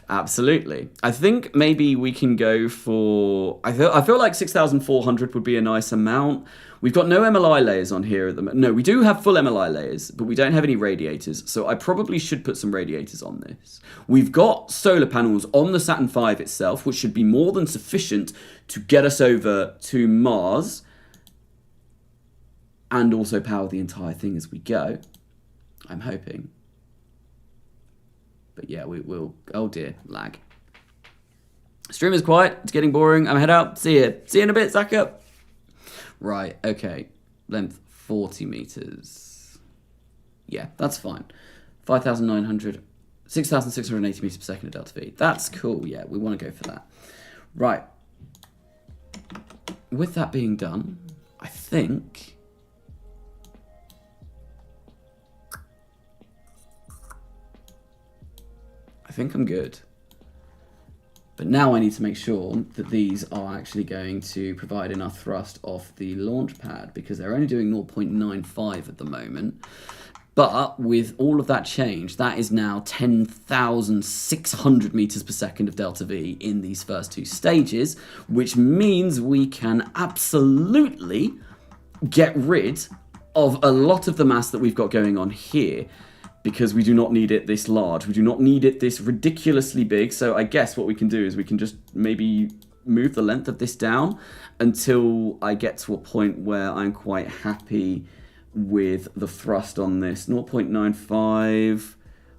Absolutely. I think maybe we can go for... I feel like 6,400 would be a nice amount. We've got no MLI layers on here at the moment. No, we do have full MLI layers, but we don't have any radiators. So I probably should put some radiators on this. We've got solar panels on the Saturn V itself, which should be more than sufficient to get us over to Mars. And also power the entire thing as we go. I'm hoping. But yeah, we will... Oh dear, lag. Stream is quiet. It's getting boring. I'm head out. See you. See you in a bit, Zaka. Right, okay. Length 40 meters. Yeah, that's fine. 5,900... 6,680 meters per second of delta V. That's cool. Yeah, we want to go for that. Right. With that being done, I think... I'm good. But now I need to make sure that these are actually going to provide enough thrust off the launch pad, because they're only doing 0.95 at the moment. But with all of that change, that is now 10,600 meters per second of delta V in these first two stages, which means we can absolutely get rid of a lot of the mass that we've got going on here. Because we do not need it this large. We do not need it this ridiculously big. So I guess what we can do is we can just maybe move the length of this down until I get to a point where I'm quite happy with the thrust on this. 0.95.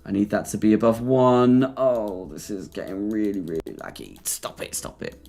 I need that to be above 1. Oh, this is getting really, really laggy. Stop it, stop it.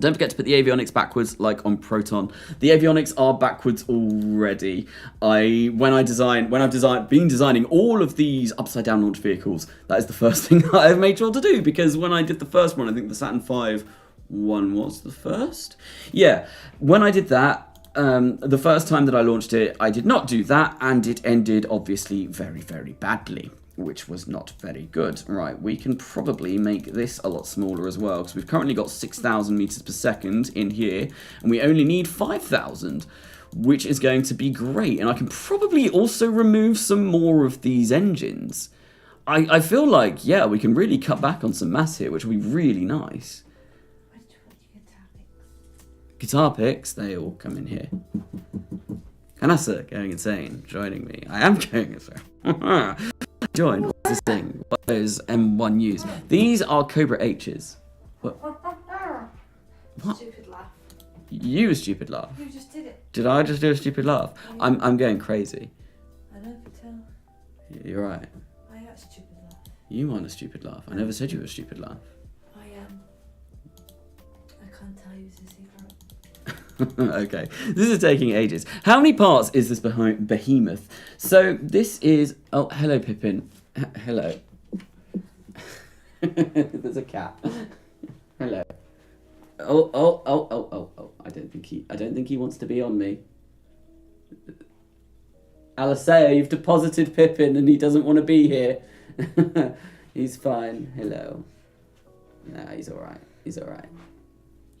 Don't forget to put the avionics backwards, like on Proton. The avionics are backwards already. Been designing all of these upside down launch vehicles. That is the first thing I've made sure to do, because when I did the first one, I think the Saturn V one was the first. Yeah, when I did that, the first time that I launched it, I did not do that, and it ended obviously very, very badly, which was not very good. Right, we can probably make this a lot smaller as well, because we've currently got 6,000 meters per second in here, and we only need 5,000, which is going to be great. And I can probably also remove some more of these engines. I feel like, yeah, we can really cut back on some mass here, which will be really nice. Guitar picks, they all come in here. Carnasa going insane, joining me. I am going insane. Join. What's this thing? What are those M1Us? These are Cobra H's. What? Stupid laugh. You a stupid laugh? You just did it. Did I just do a stupid laugh? I'm going crazy. I know, but tell. You're right. I got a stupid laugh. You want a stupid laugh. I never said you were a stupid laugh. I can't tell you, it's a secret. Okay, this is taking ages. How many parts is this behemoth? So this is... Oh, hello, Pippin. Hello. There's a cat. Hello. Oh. I don't think he wants to be on me. Alicea, you've deposited Pippin and he doesn't want to be here. He's fine. Hello. Nah, he's alright. He's alright.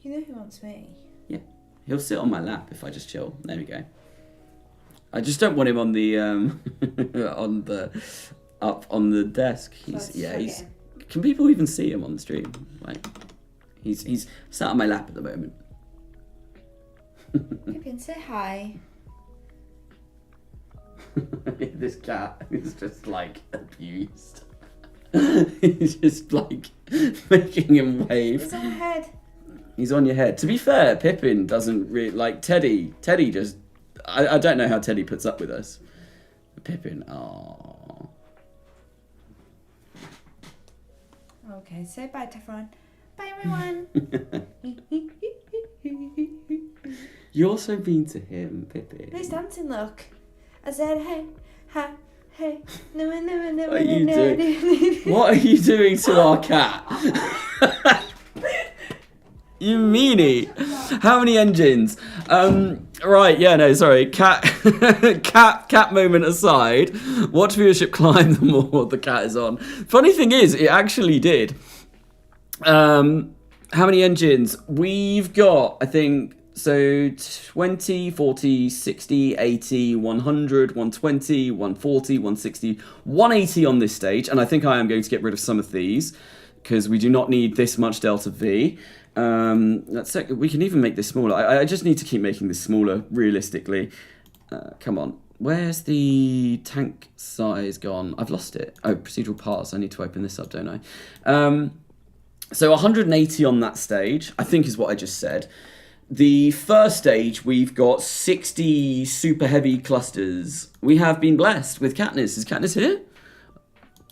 You know who wants me? Yeah. He'll sit on my lap if I just chill. There we go. I just don't want him on the up on the desk. He's Can people even see him on the stream? Like, he's sat on my lap at the moment. Pippin, say hi. This cat is just like abused. He's just like making him wave. He's on my head. He's on your head. To be fair, Pippin doesn't really like Teddy. Teddy just... I don't know how Teddy puts up with us. Pippin, aww. Okay, say bye to everyone. Bye, everyone. You're so mean to him, Pippin. He's dancing, look. I said, hey, ha, hey, no, no, no, no, What are you no, doing? What are you doing to our cat? You meanie. How many engines? Right, yeah, no, sorry. Cat moment aside. Watch viewership climb the more the cat is on. Funny thing is, it actually did. How many engines? We've got, I think, so 20, 40, 60, 80, 100, 120, 140, 160, 180 on this stage. And I think I am going to get rid of some of these because we do not need this much delta V. We can even make this smaller. I just need to keep making this smaller, realistically. Come on. Where's the tank size gone? I've lost it. Oh, procedural parts. I need to open this up, don't I? So 180 on that stage, I think is what I just said. The first stage, we've got 60 super heavy clusters. We have been blessed with Katniss. Is Katniss here?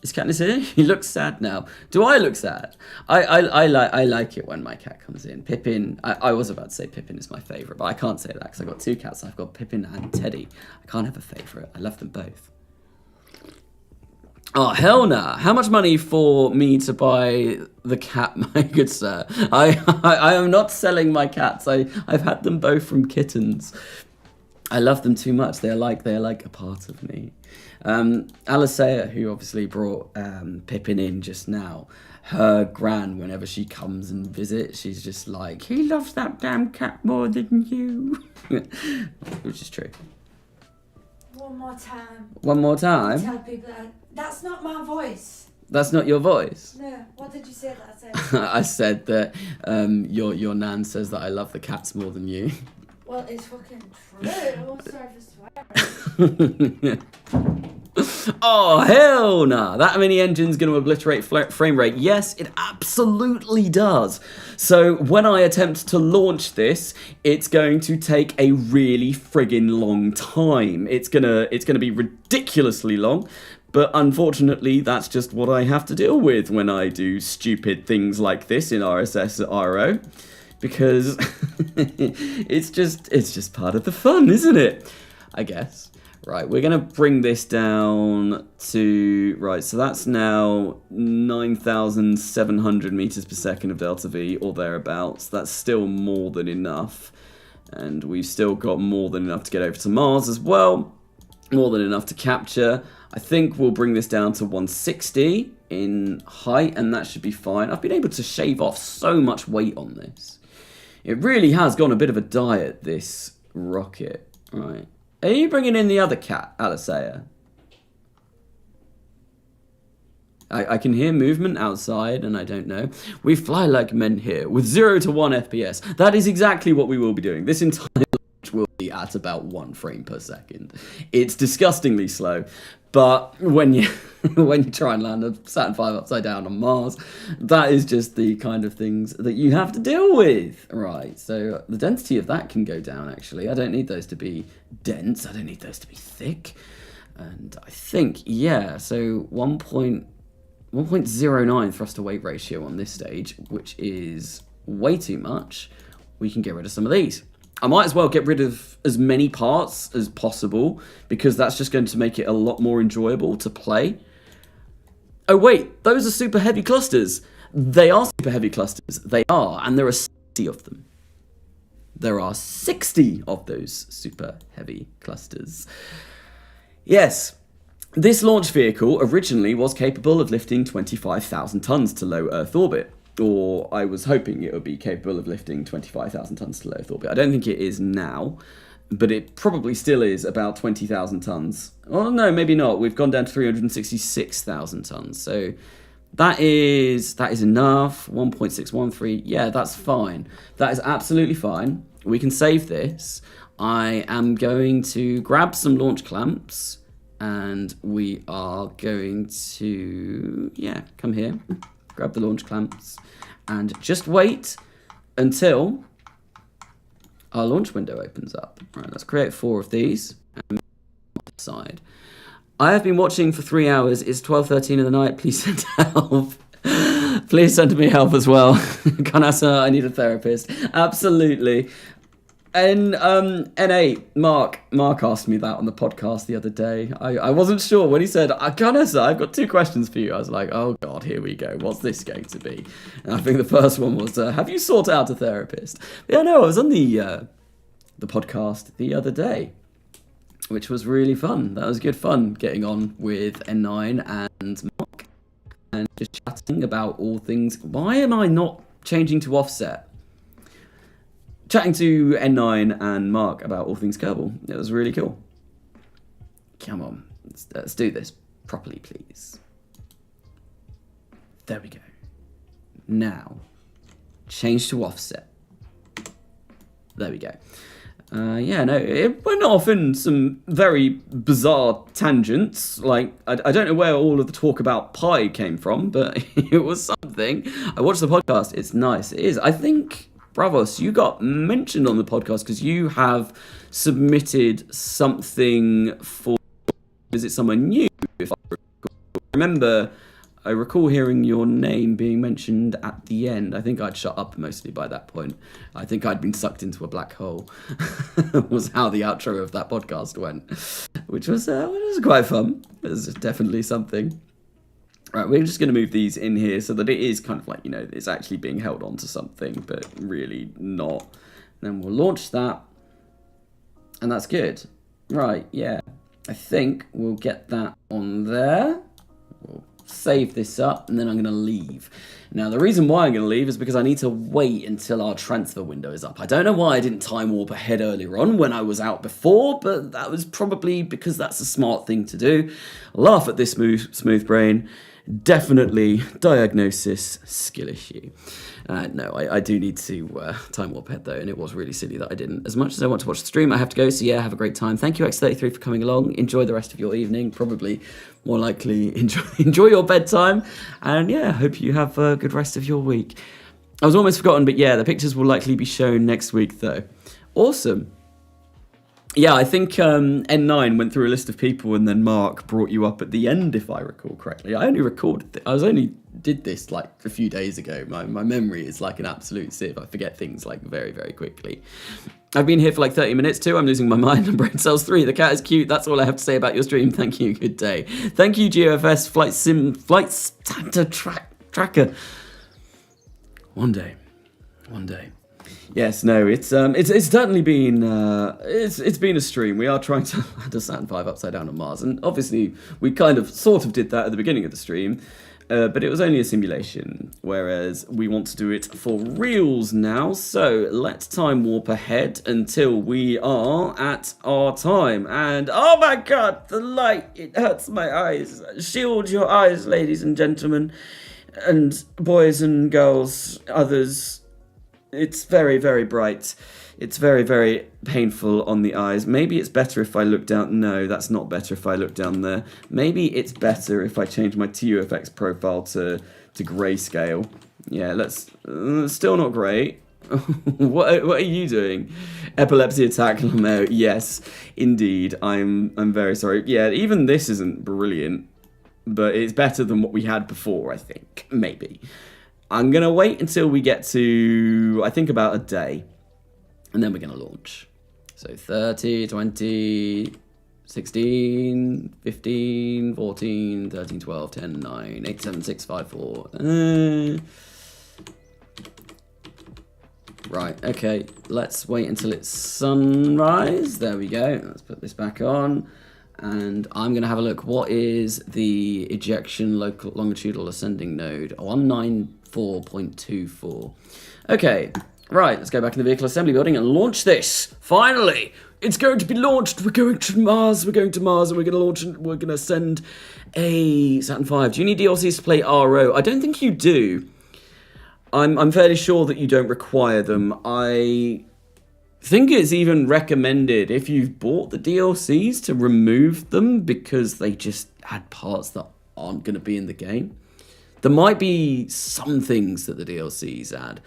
Is Katniss here? He looks sad now. Do I look sad? I like it when my cat comes in. Pippin, I was about to say Pippin is my favourite, but I can't say that because I've got two cats. I've got Pippin and Teddy. I can't have a favourite. I love them both. Oh, hell nah. How much money for me to buy the cat, my good sir? I am not selling my cats. I've had them both from kittens. I love them too much. They're like a part of me. Alicea, who obviously brought Pippin in just now, her gran, whenever she comes and visits, she's just like, he loves that damn cat more than you. Which is true. One more time. One more time? Tell people that's not my voice. That's not your voice? No. What did you say that I said? I said that your nan says that I love the cats more than you. Well, it's fucking true. Sorry for swearing. Oh, hell nah. That many engines going to obliterate frame rate? Yes, it absolutely does. So when I attempt to launch this, it's going to take a really friggin' long time. It's gonna be ridiculously long. But unfortunately, that's just what I have to deal with when I do stupid things like this in RSS RO. Because it's just part of the fun, isn't it? I guess. Right, we're going to bring this down to... Right, so that's now 9,700 meters per second of delta V, or thereabouts. That's still more than enough. And we've still got more than enough to get over to Mars as well. More than enough to capture. I think we'll bring this down to 160 in height, and that should be fine. I've been able to shave off so much weight on this. It really has gone a bit of a diet, this rocket. Right. Are you bringing in the other cat, Alicea? I can hear movement outside, and I don't know. We fly like men here, with 0 to 1 FPS. That is exactly what we will be doing. This entire launch will be at about 1 frame per second. It's disgustingly slow, but when you try and land a Saturn V upside down on Mars, that is just the kind of things that you have to deal with. Right, so the density of that can go down, actually. I don't need those to be dense. I don't need those to be thick. And I think, yeah, so 1.09 thrust to weight ratio on this stage, which is way too much. We can get rid of some of these. I might as well get rid of as many parts as possible, because that's just going to make it a lot more enjoyable to play. Oh wait, those are super heavy clusters. They are super heavy clusters. They are, and there are 60 of them. There are 60 of those super heavy clusters. Yes, this launch vehicle originally was capable of lifting 25,000 tons to low Earth orbit. Or I was hoping it would be capable of lifting 25,000 tons to low Earth orbit. I don't think it is now, but it probably still is about 20,000 tons. Oh no, maybe not. We've gone down to 366,000 tons. So that is enough. 1.613. Yeah, that's fine. That is absolutely fine. We can save this. I am going to grab some launch clamps, and we are going to, come here. Grab the launch clamps and just wait until our launch window opens up. Right, let's create 4 of these and side. I have been watching for 3 hours. It's 12:13 in the night. Please send help. Please send me help as well. Carnasa, I need a therapist. Absolutely. And N8, Mark asked me that on the podcast the other day. I wasn't sure when he said, Carnasa, I've got 2 questions for you. I was like, oh God, here we go. What's this going to be? And I think the first one was, have you sought out a therapist? But yeah, no, I was on the podcast the other day, which was really fun. That was good fun getting on with N9 and Mark and just chatting about all things. Why am I not changing to offset? Chatting to N9 and Mark about all things Kerbal. It was really cool. Come on, let's do this properly, please. There we go. Now, change to offset. There we go. It went off in some very bizarre tangents. Like, I don't know where all of the talk about pie came from, but it was something. I watched the podcast. It's nice. It is. I think, Bravos, you got mentioned on the podcast because you have submitted something for Visit Someone New. If I recall hearing your name being mentioned at the end. I think I'd shut up mostly by that point. I think I'd been sucked into a black hole. Was how the outro of that podcast went, which was quite fun. It was definitely something. Right, we're just going to move these in here so that it is kind of like, it's actually being held on to something, but really not. Then we'll launch that, and that's good. Right, yeah. I think we'll get that on there. We'll save this up, and then I'm going to leave. Now, the reason why I'm going to leave is because I need to wait until our transfer window is up. I don't know why I didn't time warp ahead earlier on when I was out before, but that was probably because that's a smart thing to do. Laugh at this smooth brain. Definitely diagnosis skill issue. No, I do need to time warp ahead though, and it was really silly that I didn't. As much as I want to watch the stream, I have to go, so yeah, have a great time. Thank you, X33, for coming along. Enjoy the rest of your evening. Probably more likely enjoy your bedtime, and yeah, hope you have a good rest of your week. I was almost forgotten, but yeah, the pictures will likely be shown next week though. Awesome. Yeah, I think N9 went through a list of people, and then Mark brought you up at the end, if I recall correctly. I only did this like a few days ago. My memory is like an absolute sieve. I forget things like very, very quickly. I've been here for like 30 minutes too. I'm losing my mind. I'm Brain Cells 3. The cat is cute. That's all I have to say about your stream. Thank you. Good day. Thank you, GOFS Flight Standard Tracker. One day. Yes, no, it's certainly been it's been a stream. We are trying to land a Saturn V upside down on Mars, and obviously we sort of did that at the beginning of the stream, but it was only a simulation. Whereas we want to do it for reals now. So let's time warp ahead until we are at our time. And oh my God, the light! It hurts my eyes. Shield your eyes, ladies and gentlemen, and boys and girls, others. It's very, very bright. It's very, very painful on the eyes. Maybe it's better if I look down. No, that's not better if I look down there. Maybe it's better if I change my TUFX profile to grayscale. Yeah, let's... still not great. What are you doing? Epilepsy attack, Lamau. Yes, indeed. I'm very sorry. Yeah, even this isn't brilliant, but it's better than what we had before, I think. Maybe. I'm going to wait until we get to, I think, about a day, and then we're going to launch. So 30, 20, 16, 15, 14, 13, 12, 10, 9, 8, 7, 6, 5, 4. Right, okay, let's wait until it's sunrise. There we go. Let's put this back on. And I'm going to have a look. What is the ejection longitudinal ascending node? 194.24. Okay, right, let's go back in the vehicle assembly building and launch this. Finally, it's going to be launched. We're going to Mars. We're going to Mars, and we're going to launch, and we're going to send a Saturn V. Do you need DLCs to play RO? I don't think you do. I'm fairly sure that you don't require them. I think it's even recommended if you've bought the DLCs to remove them because they just add parts that aren't going to be in the game. There might be some things that the DLCs add,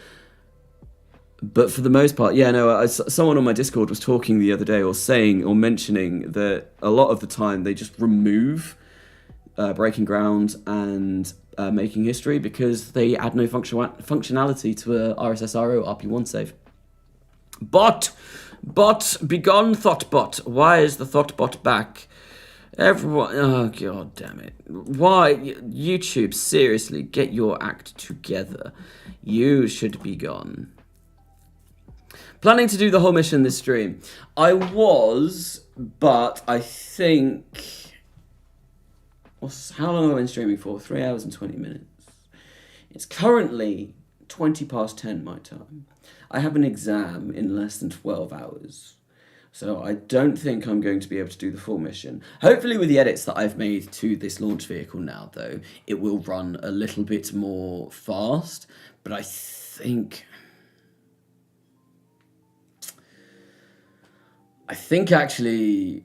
but for the most part, yeah, no, someone on my Discord was talking the other day or mentioning that a lot of the time they just remove Breaking Ground and Making History because they add no functionality to a RSS-RO RP1 save. But Bot, begone Thoughtbot. Why is the Thoughtbot back? Everyone, oh god damn it. Why? YouTube, seriously, get your act together. You should be gone. Planning to do the whole mission this stream. I was, but I think... How long have I been streaming for? 3 hours and 20 minutes. It's currently 20 past 10 my time. I have an exam in less than 12 hours. So I don't think I'm going to be able to do the full mission. Hopefully with the edits that I've made to this launch vehicle now, though, it will run a little bit more fast. But I think actually...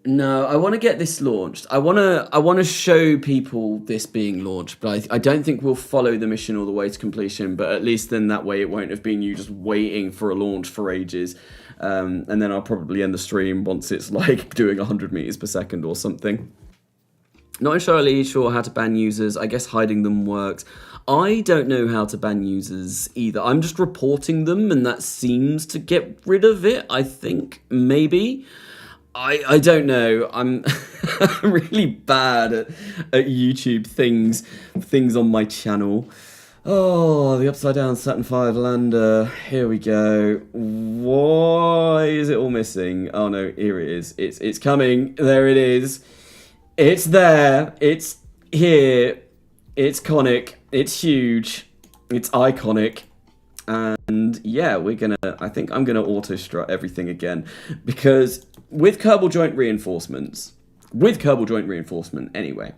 No, I want to get this launched. I want to show people this being launched, but I don't think we'll follow the mission all the way to completion, but at least then that way it won't have been you just waiting for a launch for ages. And then I'll probably end the stream once it's like doing 100 meters per second or something. Not entirely sure how to ban users. I guess hiding them works. I don't know how to ban users either. I'm just reporting them and that seems to get rid of it, I think, maybe. I don't know. I'm really bad at YouTube things on my channel. Oh, the upside down Saturn V lander. Here we go. Why is it all missing? Oh no, here it is. It's coming. There it is. It's there. It's here. It's conic. It's huge. It's iconic. And yeah, I think I'm gonna auto strut everything again because with Kerbal joint reinforcement anyway,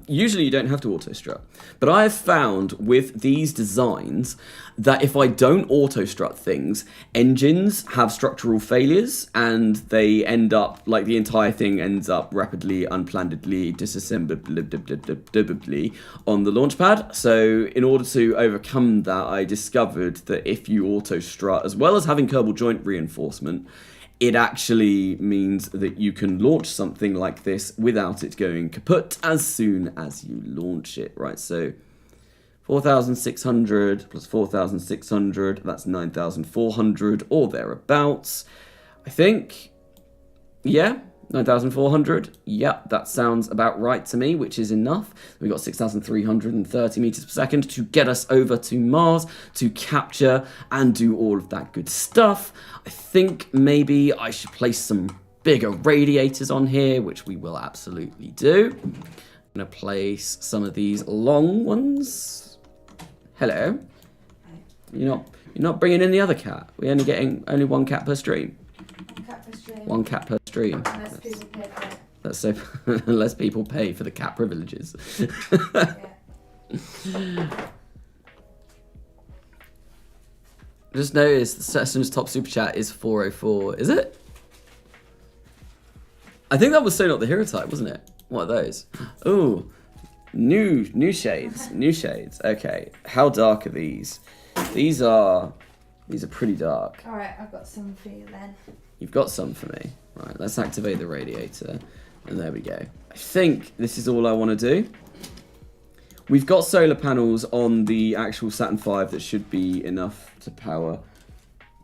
usually you don't have to auto strut, but I have found with these designs that if I don't auto strut things, engines have structural failures and they end up, like the entire thing ends up rapidly, unplannedly, disassembly on the launch pad. So in order to overcome that, I discovered that if you auto strut, as well as having Kerbal joint reinforcement, it actually means that you can launch something like this without it going kaput as soon as you launch it, right? So 4,600 plus 4,600, that's 9,400 or thereabouts. I think, yeah, 9,400. Yeah, that sounds about right to me, which is enough. We've got 6,330 meters per second to get us over to Mars, to capture and do all of that good stuff. I think maybe I should place some bigger radiators on here, which we will absolutely do. I'm going to place some of these long ones. Hello. You're not bringing in the other cat. We're only getting one cat per stream. One cat per stream. Unless people pay for it. That's so unless people pay for the cat privileges. Just noticed the Saturn's top super chat is 404. Is it? I think that was So Not the Hero type, wasn't it? What are those? Ooh. New shades. New shades. Okay. How dark are these? These are pretty dark. Alright, I've got some for you then. You've got some for me. Right, let's activate the radiator. And there we go. I think this is all I want to do. We've got solar panels on the actual Saturn V that should be enough to power.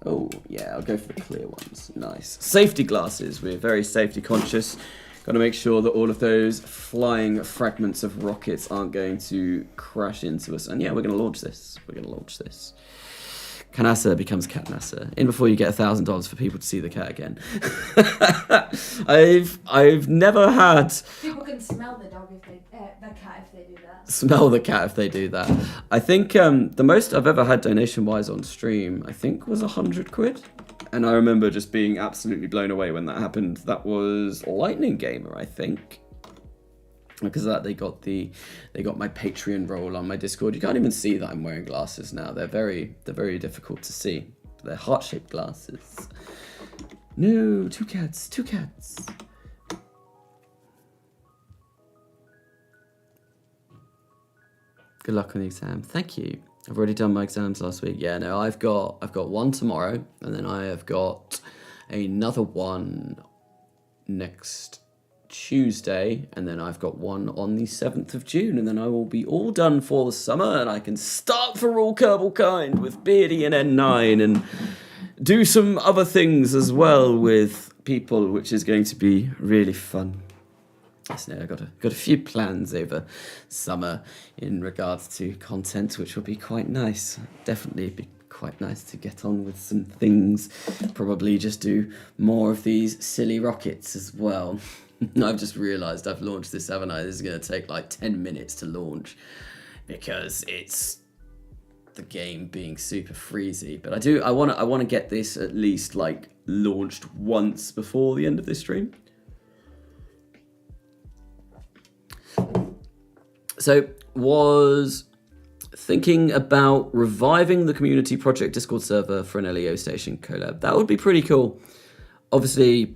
Oh, yeah, I'll go for the clear ones. Nice. Safety glasses. We're very safety conscious. Got to make sure that all of those flying fragments of rockets aren't going to crash into us. And yeah, we're going to launch this. Carnasa becomes Katniss. In before you get $1,000 for people to see the cat again. I've never had... People can smell the cat if they do that. Smell the cat if they do that. I think the most I've ever had donation-wise on stream, I think was 100 quid. And I remember just being absolutely blown away when that happened. That was Lightning Gamer, I think. Because of that, they got my Patreon role on my Discord. You can't even see that I'm wearing glasses now. They're very difficult to see. They're heart-shaped glasses. No, two cats. Good luck on the exam. Thank you. I've already done my exams last week. Yeah, no, I've got one tomorrow, and then I have got another one next Tuesday, and then I've got one on the 7th of June, and then I will be all done for the summer, and I can start for all Kerbal with Beardy and N9, and do some other things as well with people, which is going to be really fun. So I've got a few plans over summer in regards to content, which will be quite nice. Definitely be quite nice to get on with some things. Probably just do more of these silly rockets as well. I've just realised I've launched this, haven't I? This is going to take like 10 minutes to launch because it's the game being super freezy. But I want to get this at least like launched once before the end of this stream. So, was thinking about reviving the community project Discord server for an LEO station collab. That would be pretty cool. Obviously,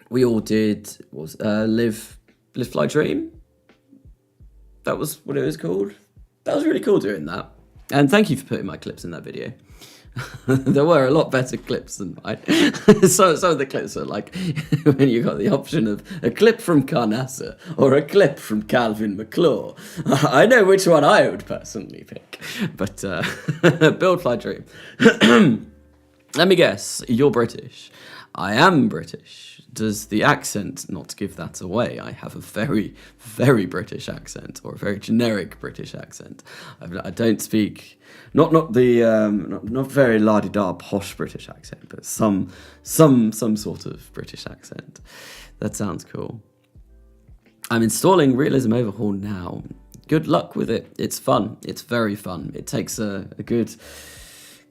we all did, Live, Fly, Dream? That was what it was called. That was really cool doing that. And thank you for putting my clips in that video. There were a lot better clips than mine. Some of the clips are like when you got the option of a clip from Carnasa or a clip from Calvin McClure. I know which one I would personally pick. But Build Fly Dream. Let me guess, you're British. I am British. Does the accent not give that away? I have a very, very British accent, or a very generic British accent. I don't speak, not very la-di-da posh British accent, but some sort of British accent. That sounds cool. I'm installing Realism Overhaul now. Good luck with it. It's fun. It's very fun. It takes a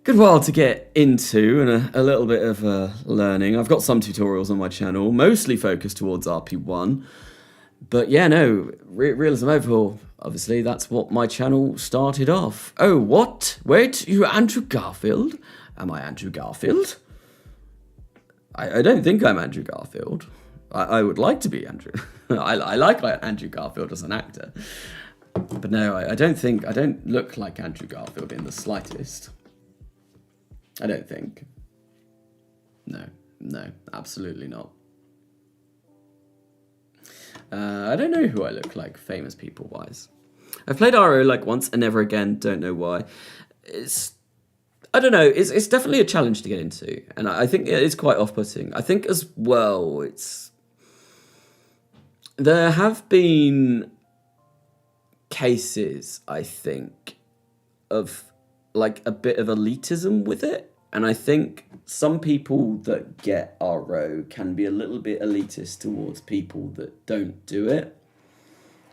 good while to get into and a little bit of learning. I've got some tutorials on my channel, mostly focused towards RP1. But yeah, no, Realism Overhaul, obviously, that's what my channel started off. Oh, what? Wait, you're Andrew Garfield? Am I Andrew Garfield? I don't think I'm Andrew Garfield. I would like to be Andrew. I like Andrew Garfield as an actor. But no, I don't look like Andrew Garfield in the slightest. I don't think. No, absolutely not. I don't know who I look like, famous people-wise. I've played RO like once and never again, don't know why. I don't know, it's definitely a challenge to get into, and I think it is quite off-putting. I think as well, there have been cases, I think, of like a bit of elitism with it. And I think some people that get RO can be a little bit elitist towards people that don't do it.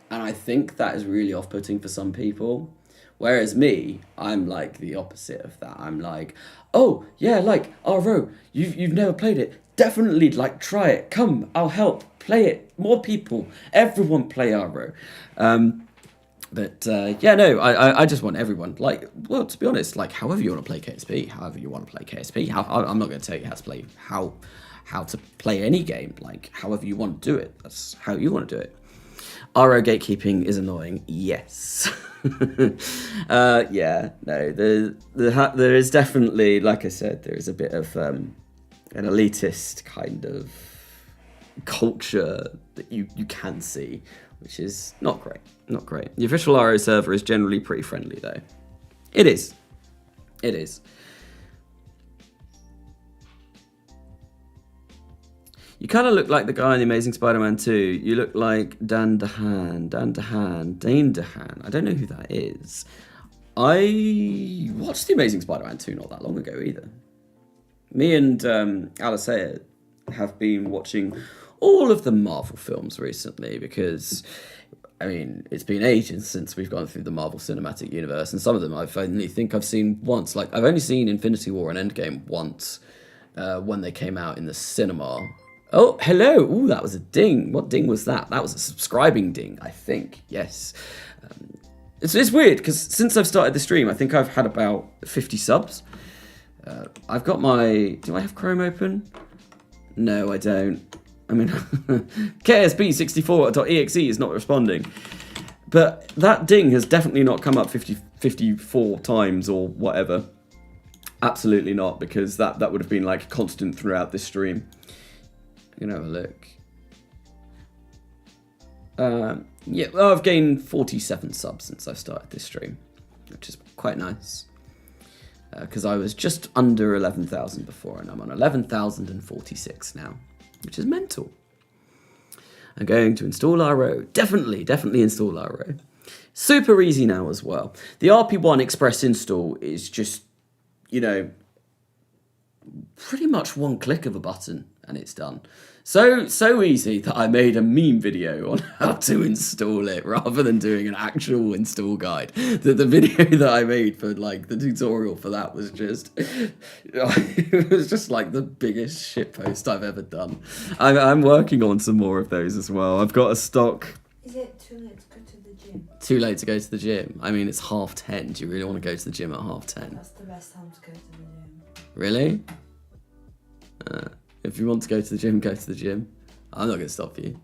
And I think that is really off-putting for some people. Whereas me, I'm like the opposite of that. I'm like, oh, yeah, like, RO, you've never played it. Definitely, like, try it. Come, I'll help. Play it. More people. Everyone play RO. But yeah, no, I just want everyone, like, well, to be honest, like, however you want to play KSP, I'm not going to tell you how to play, how to play any game, like, however you want to do it, that's how you want to do it. RO gatekeeping is annoying, yes. Yeah, no, there is definitely, like I said, there is a bit of an elitist kind of culture that you can see, which is not great. Not great. The official RO server is generally pretty friendly, though. It is. It is. You kind of look like the guy in The Amazing Spider-Man 2. You look like Dane DeHaan. I don't know who that is. I watched The Amazing Spider-Man 2 not that long ago, either. Me and Alice have been watching all of the Marvel films recently because, I mean, it's been ages since we've gone through the Marvel Cinematic Universe, and some of them I only think I've seen once. Like, I've only seen Infinity War and Endgame once when they came out in the cinema. Oh, hello! Ooh, that was a ding. What ding was that? That was a subscribing ding, I think. Yes. It's weird, because since I've started the stream, I think I've had about 50 subs. I've got my... Do I have Chrome open? No, I don't. I mean, KSP64.exe is not responding. But that ding has definitely not come up 54 times or whatever. Absolutely not, because that would have been like constant throughout this stream. You know, have a look. Yeah, well, I've gained 47 subs since I started this stream, which is quite nice. Because I was just under 11,000 before, and I'm on 11,046 now, which is mental. I'm going to install RO. Definitely install RO. Super easy now as well. The RP1 Express install is just, you know, pretty much one click of a button and it's done. So easy that I made a meme video on how to install it rather than doing an actual install guide. The video that I made for like the tutorial for that was just it was just like the biggest shitpost I've ever done. I'm working on some more of those as well. I've got a stock. Is it too late to go to the gym? Too late to go to the gym. I mean, it's 10:30. Do you really want to go to the gym at 10:30? That's the best time to go to the gym. Really? If you want to go to the gym, go to the gym. I'm not going to stop you.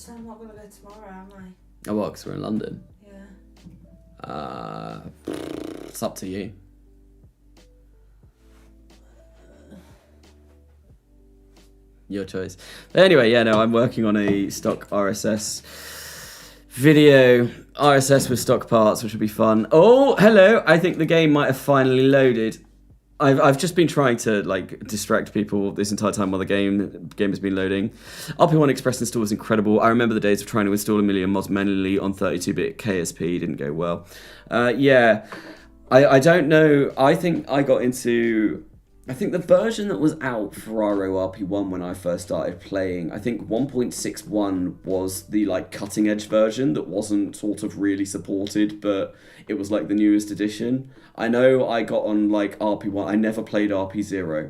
I'm not going to go tomorrow, am I? Oh, what? Because we're in London? Yeah. It's up to you. Your choice. But anyway, yeah, no, I'm working on a stock RSS video. RSS with stock parts, which will be fun. Oh, hello. I think the game might have finally loaded. I've just been trying to like distract people this entire time while the game has been loading. RP1 Express install was incredible. I remember the days of trying to install a million mods manually on 32-bit KSP. Didn't go well. Yeah, I don't know. I think the version that was out for RO RP1 when I first started playing, I think 1.61 was the like cutting edge version that wasn't sort of really supported, but it was like the newest edition. I know I got on like RP1. I never played RP0.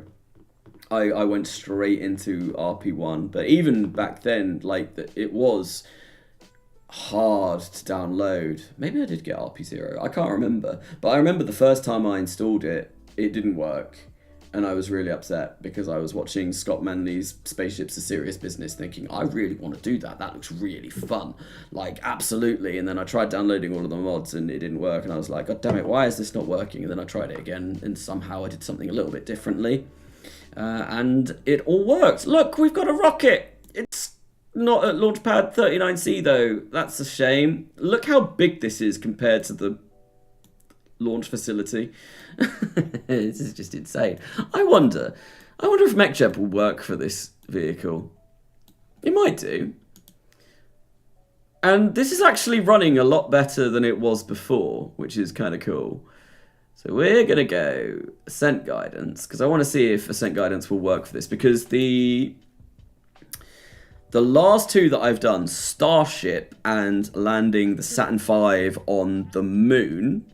I went straight into RP1, but even back then, like it was hard to download. Maybe I did get RP0. I can't remember, but I remember the first time I installed it, it didn't work. And I was really upset because I was watching Scott Manley's Spaceships: A Serious Business thinking, I really want to do that. That looks really fun. Like, absolutely. And then I tried downloading all of the mods and it didn't work. And I was like, God damn it, why is this not working? And then I tried it again and somehow I did something a little bit differently. And it all worked. Look, we've got a rocket. It's not at Launchpad 39C though. That's a shame. Look how big this is compared to the launch facility. This is just insane. I wonder if MechJeb will work for this vehicle. It might do. And this is actually running a lot better than it was before, which is kind of cool. So we're going to go ascent guidance, because I want to see if ascent guidance will work for this, because the last two that I've done, Starship and landing the Saturn V on the moon,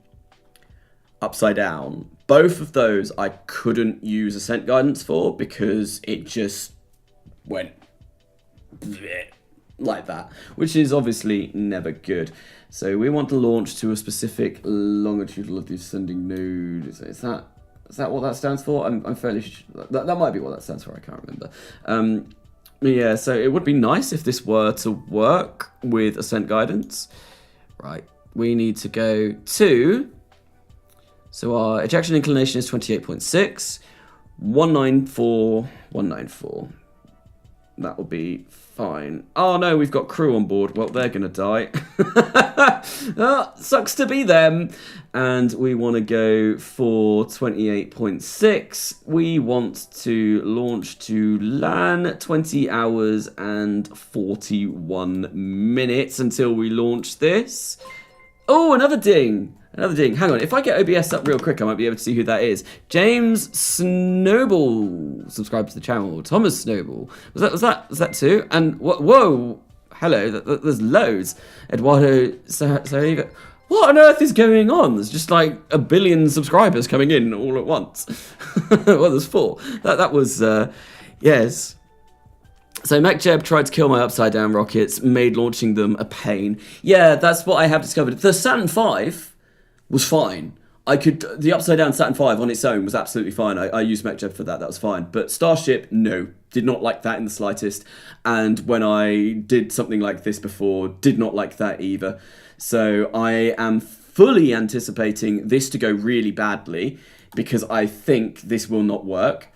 upside down, both of those I couldn't use ascent guidance for because it just went like that, which is obviously never good. So we want to launch to a specific longitudinal descending node. Is that what that stands for? I'm fairly sure that might be what that stands for. I can't remember. Yeah, so it would be nice if this were to work with ascent guidance. Right, we need to go to. So our ejection inclination is 28.6, 194. That will be fine. Oh no, we've got crew on board. Well, they're going to die. Sucks to be them. And we want to go for 28.6. We want to launch to LAN 20 hours and 41 minutes until we launch this. Oh, another ding. Hang on, if I get OBS up real quick, I might be able to see who that is. James Snowball subscribed to the channel. Thomas Snowball. Was that too? And whoa, hello. There's loads. Eduardo Sariva. What on earth is going on? There's just like a billion subscribers coming in all at once. Well, there's 4. That was yes. So MechJeb tried to kill my upside down rockets, made launching them a pain. Yeah, that's what I have discovered. The Saturn V was fine. The upside down Saturn V on its own was absolutely fine. I used MechJeb for that was fine. But Starship, no, did not like that in the slightest. And when I did something like this before, did not like that either. So I am fully anticipating this to go really badly because I think this will not work.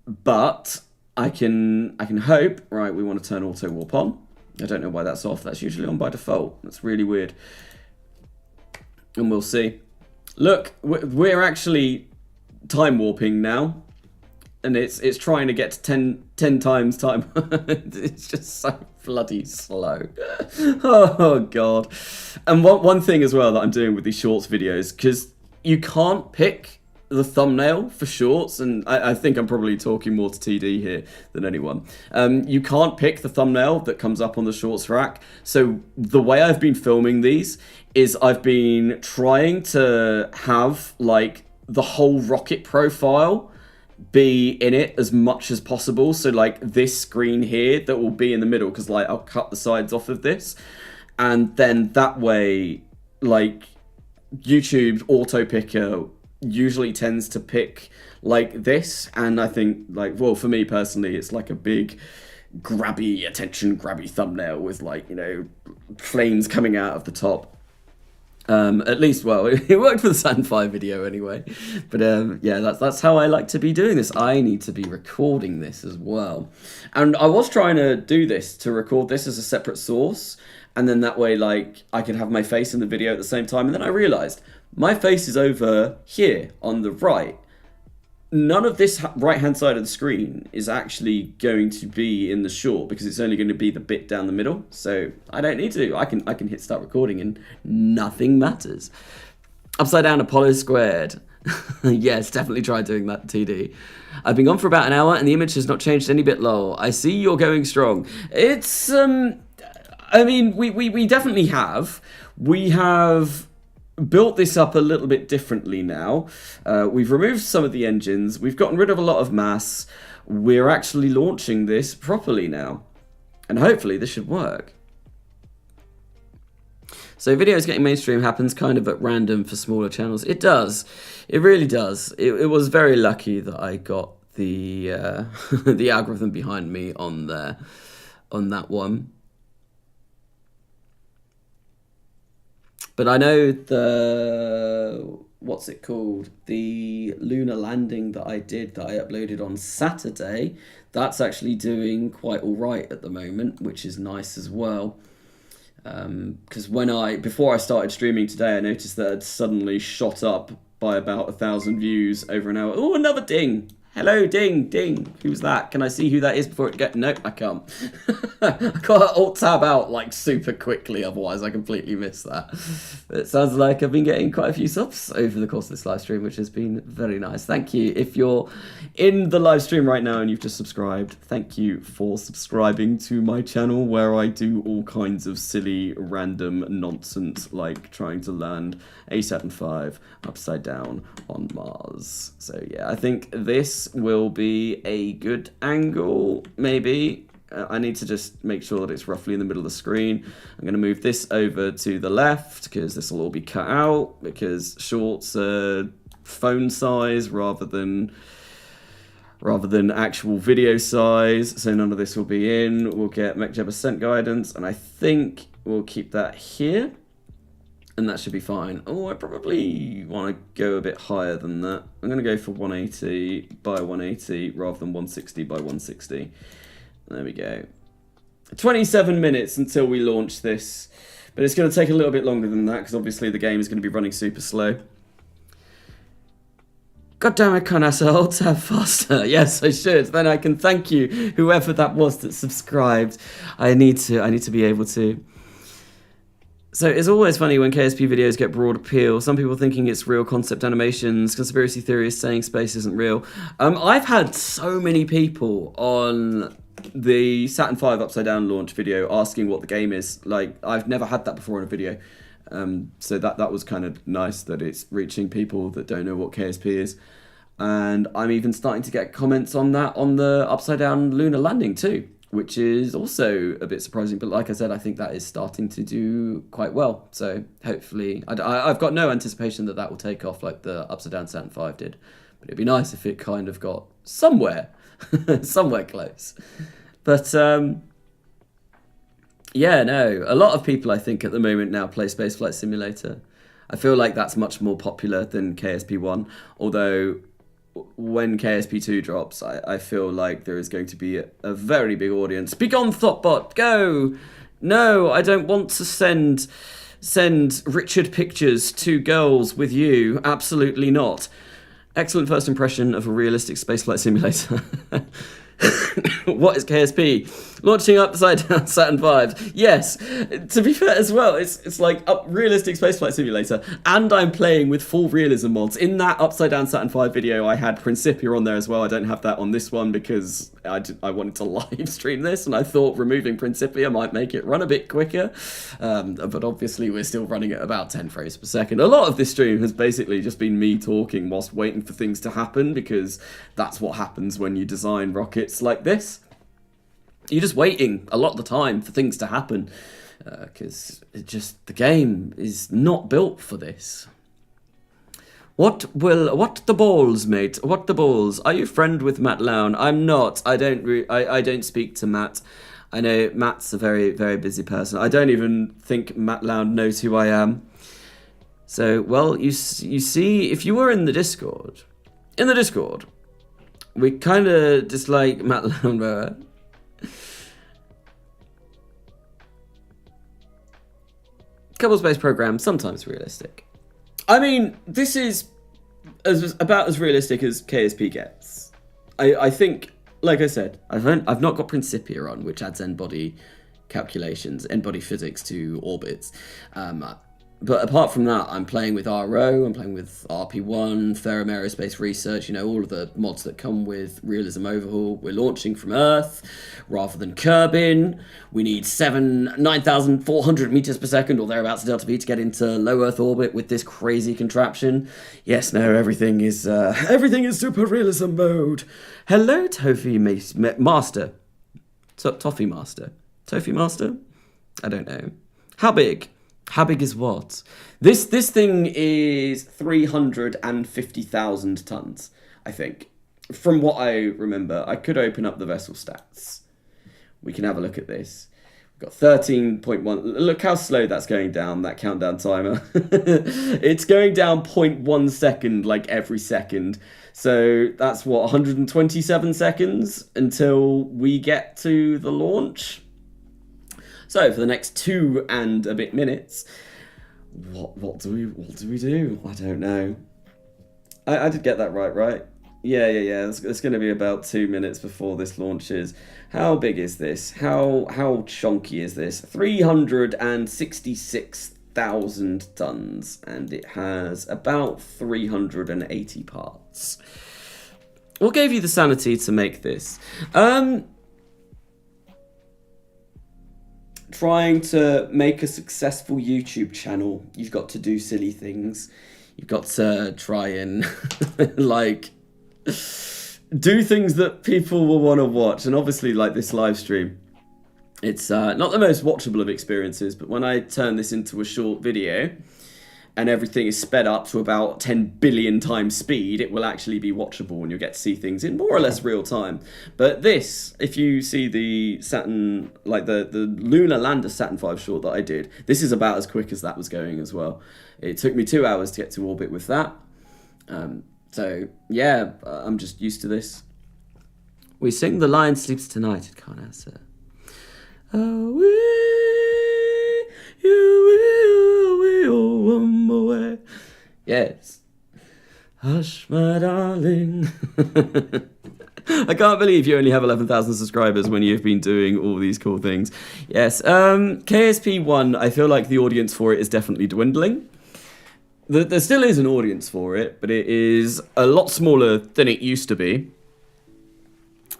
But I can hope. Right, we want to turn auto warp on. I don't know why that's off. That's usually on by default. That's really weird. And we'll see. Look, we're actually time warping now. And it's trying to get to 10 times time. It's just so bloody slow. Oh, God. And one thing as well that I'm doing with these shorts videos, because you can't pick the thumbnail for shorts, and I think I'm probably talking more to TD here than anyone. You can't pick the thumbnail that comes up on the shorts rack. So the way I've been filming these is I've been trying to have, like, the whole rocket profile be in it as much as possible. So like this screen here that will be in the middle, because like I'll cut the sides off of this, and then that way like YouTube auto picker usually tends to pick like this. And I think like, well, for me personally, it's like a big grabby attention grabby thumbnail with like, you know, flames coming out of the top. At least, well, it worked for the Saturn V video anyway. But yeah, that's how I like to be doing this. I need to be recording this as well. And I was trying to do this, to record this as a separate source. And then that way, like, I could have my face in the video at the same time. And then I realised my face is over here on the right. None of this right-hand side of the screen is actually going to be in the short, because it's only going to be the bit down the middle. So I don't need to. I can hit start recording and nothing matters. Upside down Apollo squared. Yes, definitely try doing that, TD. I've been gone for about an hour and the image has not changed any bit, lol. I see you're going strong. It's, I mean, we definitely have. We have built this up a little bit differently now. We've removed some of the engines. We've gotten rid of a lot of mass. We're actually launching this properly now. And hopefully this should work. So videos getting mainstream happens kind of at random for smaller channels. It does. It really does. It was very lucky that I got the the algorithm behind me on there, on that one. But I know the, what's it called? The lunar landing that I did, that I uploaded on Saturday, that's actually doing quite all right at the moment, which is nice as well. Because before I started streaming today, I noticed that it suddenly shot up by about 1,000 views over an hour. Oh, another ding. Hello, ding, ding. Who's that? Can I see who that is before it gets... Nope, I can't. I got to alt-tab out, like, super quickly, otherwise I completely miss that. It sounds like I've been getting quite a few subs over the course of this live stream, which has been very nice. Thank you. If you're in the live stream right now and you've just subscribed, thank you for subscribing to my channel, where I do all kinds of silly, random nonsense, like trying to land a Saturn V upside down on Mars. So, yeah, I think this will be a good angle, maybe. I need to just make sure that it's roughly in the middle of the screen. I'm going to move this over to the left, because this will all be cut out, because shorts are phone size rather than actual video size, so none of this will be in. We'll get MechJeb ascent guidance, and I think we'll keep that here. And that should be fine. Oh, I probably want to go a bit higher than that. I'm going to go for 180 by 180 rather than 160 by 160. There we go. 27 minutes until we launch this. But it's going to take a little bit longer than that, because obviously the game is going to be running super slow. God damn it, Carnasa, I'll tab faster. Yes, I should. Then I can thank you, whoever that was that subscribed. I need to be able to. So it's always funny when KSP videos get broad appeal. Some people thinking it's real concept animations, conspiracy theorists saying space isn't real. I've had so many people on the Saturn V upside down launch video asking what the game is. Like, I've never had that before in a video. So that was kind of nice that it's reaching people that don't know what KSP is. And I'm even starting to get comments on that on the upside down lunar landing too, which is also a bit surprising. But like I said, I think that is starting to do quite well. So hopefully, I've got no anticipation that that will take off like the upside down Saturn V did. But it'd be nice if it kind of got somewhere, somewhere close. But yeah, no, a lot of people I think at the moment now play Spaceflight Simulator. I feel like that's much more popular than KSP1, although when KSP2 drops, I feel like there is going to be a very big audience. Begone, Thoughtbot, go! No, I don't want to send Richard pictures to girls with you. Absolutely not. Excellent first impression of a realistic spaceflight simulator. What is KSP? Launching upside down Saturn V. Yes, to be fair as well, it's like a realistic spaceflight simulator, and I'm playing with full realism mods. In that upside down Saturn V video, I had Principia on there as well. I don't have that on this one because I wanted to live stream this, and I thought removing Principia might make it run a bit quicker. But obviously, we're still running at about 10 frames per second. A lot of this stream has basically just been me talking whilst waiting for things to happen, because that's what happens when you design rockets like this. You're just waiting a lot of the time for things to happen, because the game is not built for this. What the balls, mate? What the balls? Are you friend with Matt Lown? I'm not. I don't speak to Matt. I know Matt's a very, very busy person. I don't even think Matt Lown knows who I am. So, well, you see, if you were in the Discord, we kind of dislike Matt Lown. Couple-based program, sometimes realistic. I mean, this is about as realistic as KSP gets. I think, like I said, I've not got Principia on, which adds n-body calculations, n-body physics to orbits. But apart from that, I'm playing with RO, I'm playing with RP1, Ferrum Aerospace Research, all of the mods that come with Realism Overhaul. We're launching from Earth rather than Kerbin. We need 9,400 meters per second or thereabouts Delta V to get into low Earth orbit with this crazy contraption. Yes, no, everything is super realism mode. Hello, Toffee Master. Toffee Master. Toffee Master? I don't know. How big? How big is what? This thing is 350,000 tons, I think. From what I remember, I could open up the vessel stats. We can have a look at this. We've got 13.1. Look how slow that's going down, that countdown timer. It's going down 0.1 second, like every second. So that's what, 127 seconds until we get to the launch? So for the next 2 and a bit minutes, what do we do? I don't know. I did get that right? Yeah. It's going to be about 2 minutes before this launches. How big is this? How chunky is this? 366,000 tons, and it has about 380 parts. What gave you the sanity to make this? Trying to make a successful YouTube channel, you've got to do silly things. You've got to try and do things that people will want to watch. And obviously, like this live stream, it's not the most watchable of experiences, but when I turn this into a short video and everything is sped up to about 10 billion times speed, it will actually be watchable and you'll get to see things in more or less real time. But this, if you see the Saturn, like the lunar lander Saturn V short that I did, this is about as quick as that was going as well. It took me 2 hours to get to orbit with that. So yeah, I'm just used to this. We sing The Lion Sleeps Tonight at Carnasa. Yes. Hush, my darling. I can't believe you only have 11,000 subscribers when you've been doing all these cool things. Yes. KSP1, I feel like the audience for it is definitely dwindling. There still is an audience for it, but it is a lot smaller than it used to be.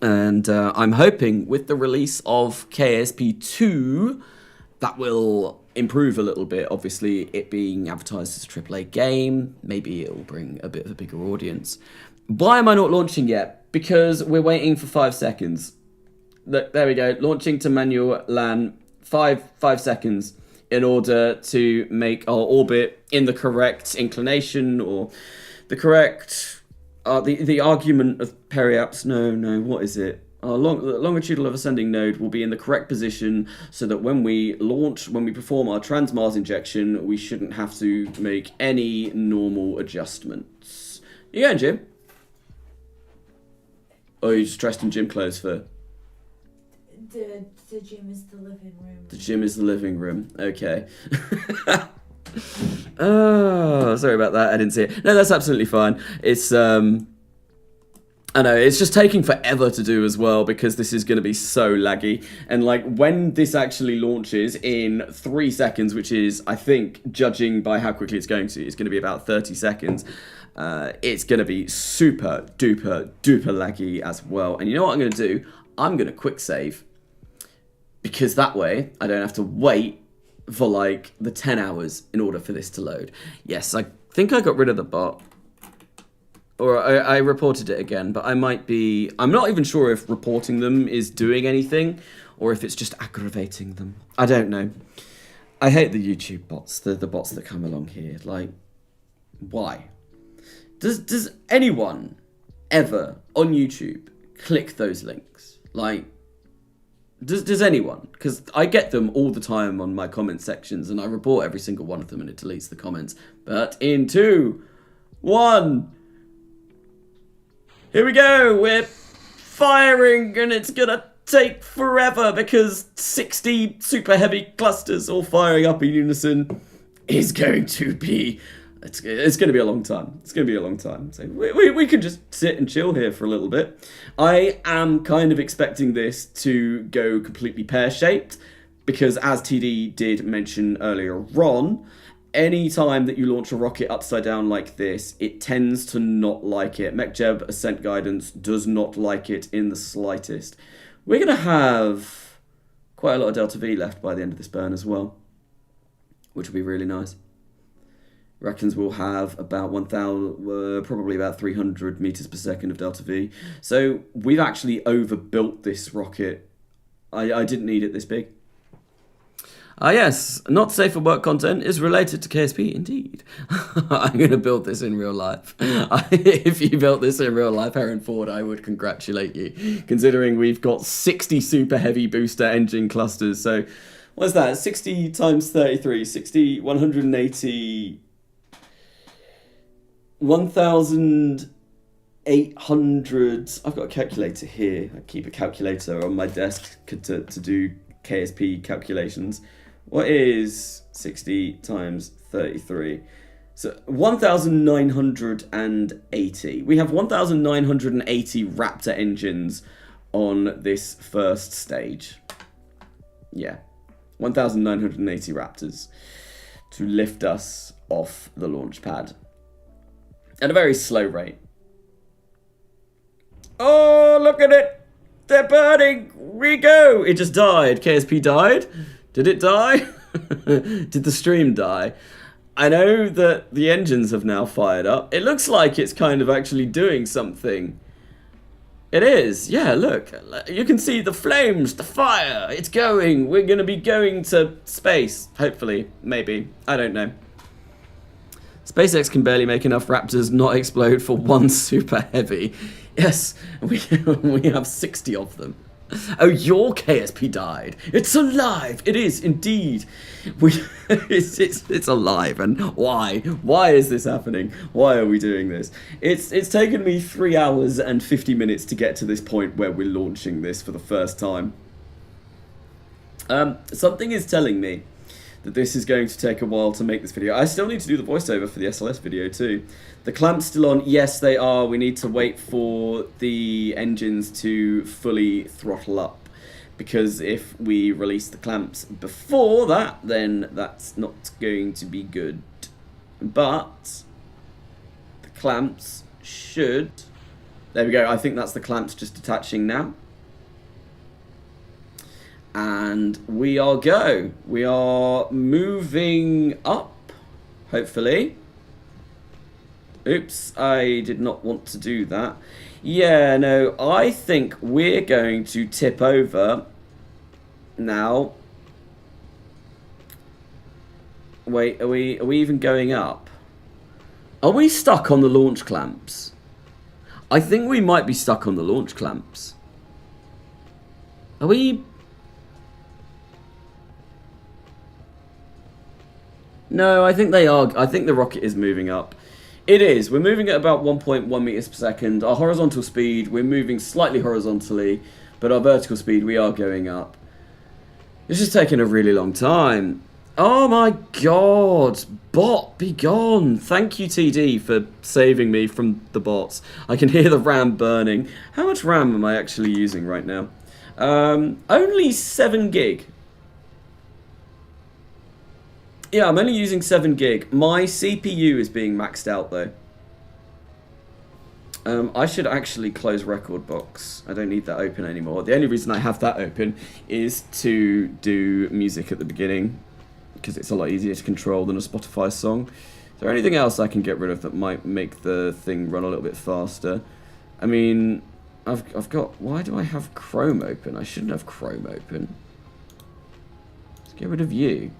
And I'm hoping with the release of KSP2, that will improve a little bit. Obviously, it being advertised as a AAA game, maybe it'll bring a bit of a bigger audience. Why am I not launching yet? Because we're waiting for 5 seconds. There we go. Launching to manual LAN. 5 seconds in order to make our orbit in the correct inclination or the correct... the argument of periaps. No, what is it? The longitudinal of ascending node will be in the correct position so that when we launch, when we perform our trans-Mars injection, we shouldn't have to make any normal adjustments. You going, Jim? Or are you just dressed in gym clothes for... The gym is the living room. The gym is the living room. Okay. Oh, sorry about that. I didn't see it. No, that's absolutely fine. It's I know, it's just taking forever to do as well because this is going to be so laggy. And like when this actually launches in 3 seconds, which is, I think, judging by how quickly it's going to be about 30 seconds. It's going to be super duper laggy as well. And you know what I'm going to do? I'm going to quick save because that way I don't have to wait for like the 10 hours in order for this to load. Yes, I think I got rid of the bot. Or I reported it again, but I'm not even sure if reporting them is doing anything, or if it's just aggravating them. I don't know. I hate the YouTube bots, the bots that come along here. Like, why? Does anyone ever on YouTube click those links? Like, does anyone? Because I get them all the time on my comment sections, and I report every single one of them, and it deletes the comments. But in 2, 1... Here we go, we're firing and it's gonna take forever because 60 super heavy clusters all firing up in unison is going to be, it's going to be a long time. It's going to be a long time. So we can just sit and chill here for a little bit. I am kind of expecting this to go completely pear-shaped because as TD did mention earlier on, any time that you launch a rocket upside down like this, it tends to not like it. MechJeb Ascent Guidance does not like it in the slightest. We're going to have quite a lot of Delta V left by the end of this burn as well, which will be really nice. Reckons we'll have about 1,000, probably about 300 meters per second of Delta V. So we've actually overbuilt this rocket. I didn't need it this big. Yes, not safe for work content is related to KSP, indeed. I'm going to build this in real life. If you built this in real life, Heron Ford, I would congratulate you, considering we've got 60 super heavy booster engine clusters. So, what's that? 60 times 33, 60, 180, 1,800. I've got a calculator here. I keep a calculator on my desk to do KSP calculations. What is 60 times 33? So 1,980. We have 1,980 Raptor engines on this first stage. Yeah, 1,980 Raptors to lift us off the launch pad at a very slow rate. Oh, look at it! They're burning! We go! It just died. KSP died. Did it die? Did the stream die? I know that the engines have now fired up. It looks like it's kind of actually doing something. It is. Yeah, look. You can see the flames, the fire. It's going. We're going to be going to space. Hopefully. Maybe. I don't know. SpaceX can barely make enough Raptors not explode for one super heavy. Yes, we have 60 of them. Oh, your KSP died. It's alive. It is indeed. It's alive. And why? Why is this happening? Why are we doing this? It's taken me 3 hours and 50 minutes to get to this point where we're launching this for the first time. Something is telling me that this is going to take a while to make this video. I still need to do the voiceover for the SLS video too. The clamps still on. Yes, they are. We need to wait for the engines to fully throttle up, because if we release the clamps before that, then that's not going to be good. But the clamps should... There we go. I think that's the clamps just detaching now. And we are go. We are moving up, hopefully. Oops, I did not want to do that. Yeah, no, I think we're going to tip over now. Wait, are we even going up? Are we stuck on the launch clamps? I think we might be stuck on the launch clamps. Are we... No, I think they are. I think the rocket is moving up. It is. We're moving at about 1.1 meters per second. Our horizontal speed, we're moving slightly horizontally. But our vertical speed, we are going up. It's just taking a really long time. Oh my god! Bot, be gone! Thank you, TD, for saving me from the bots. I can hear the RAM burning. How much RAM am I actually using right now? Only 7 gig. Yeah, I'm only using 7 gig. My CPU is being maxed out, though. I should actually close record box. I don't need that open anymore. The only reason I have that open is to do music at the beginning, because it's a lot easier to control than a Spotify song. Is there anything else I can get rid of that might make the thing run a little bit faster? I mean, I've got... Why do I have Chrome open? I shouldn't have Chrome open. Let's get rid of you.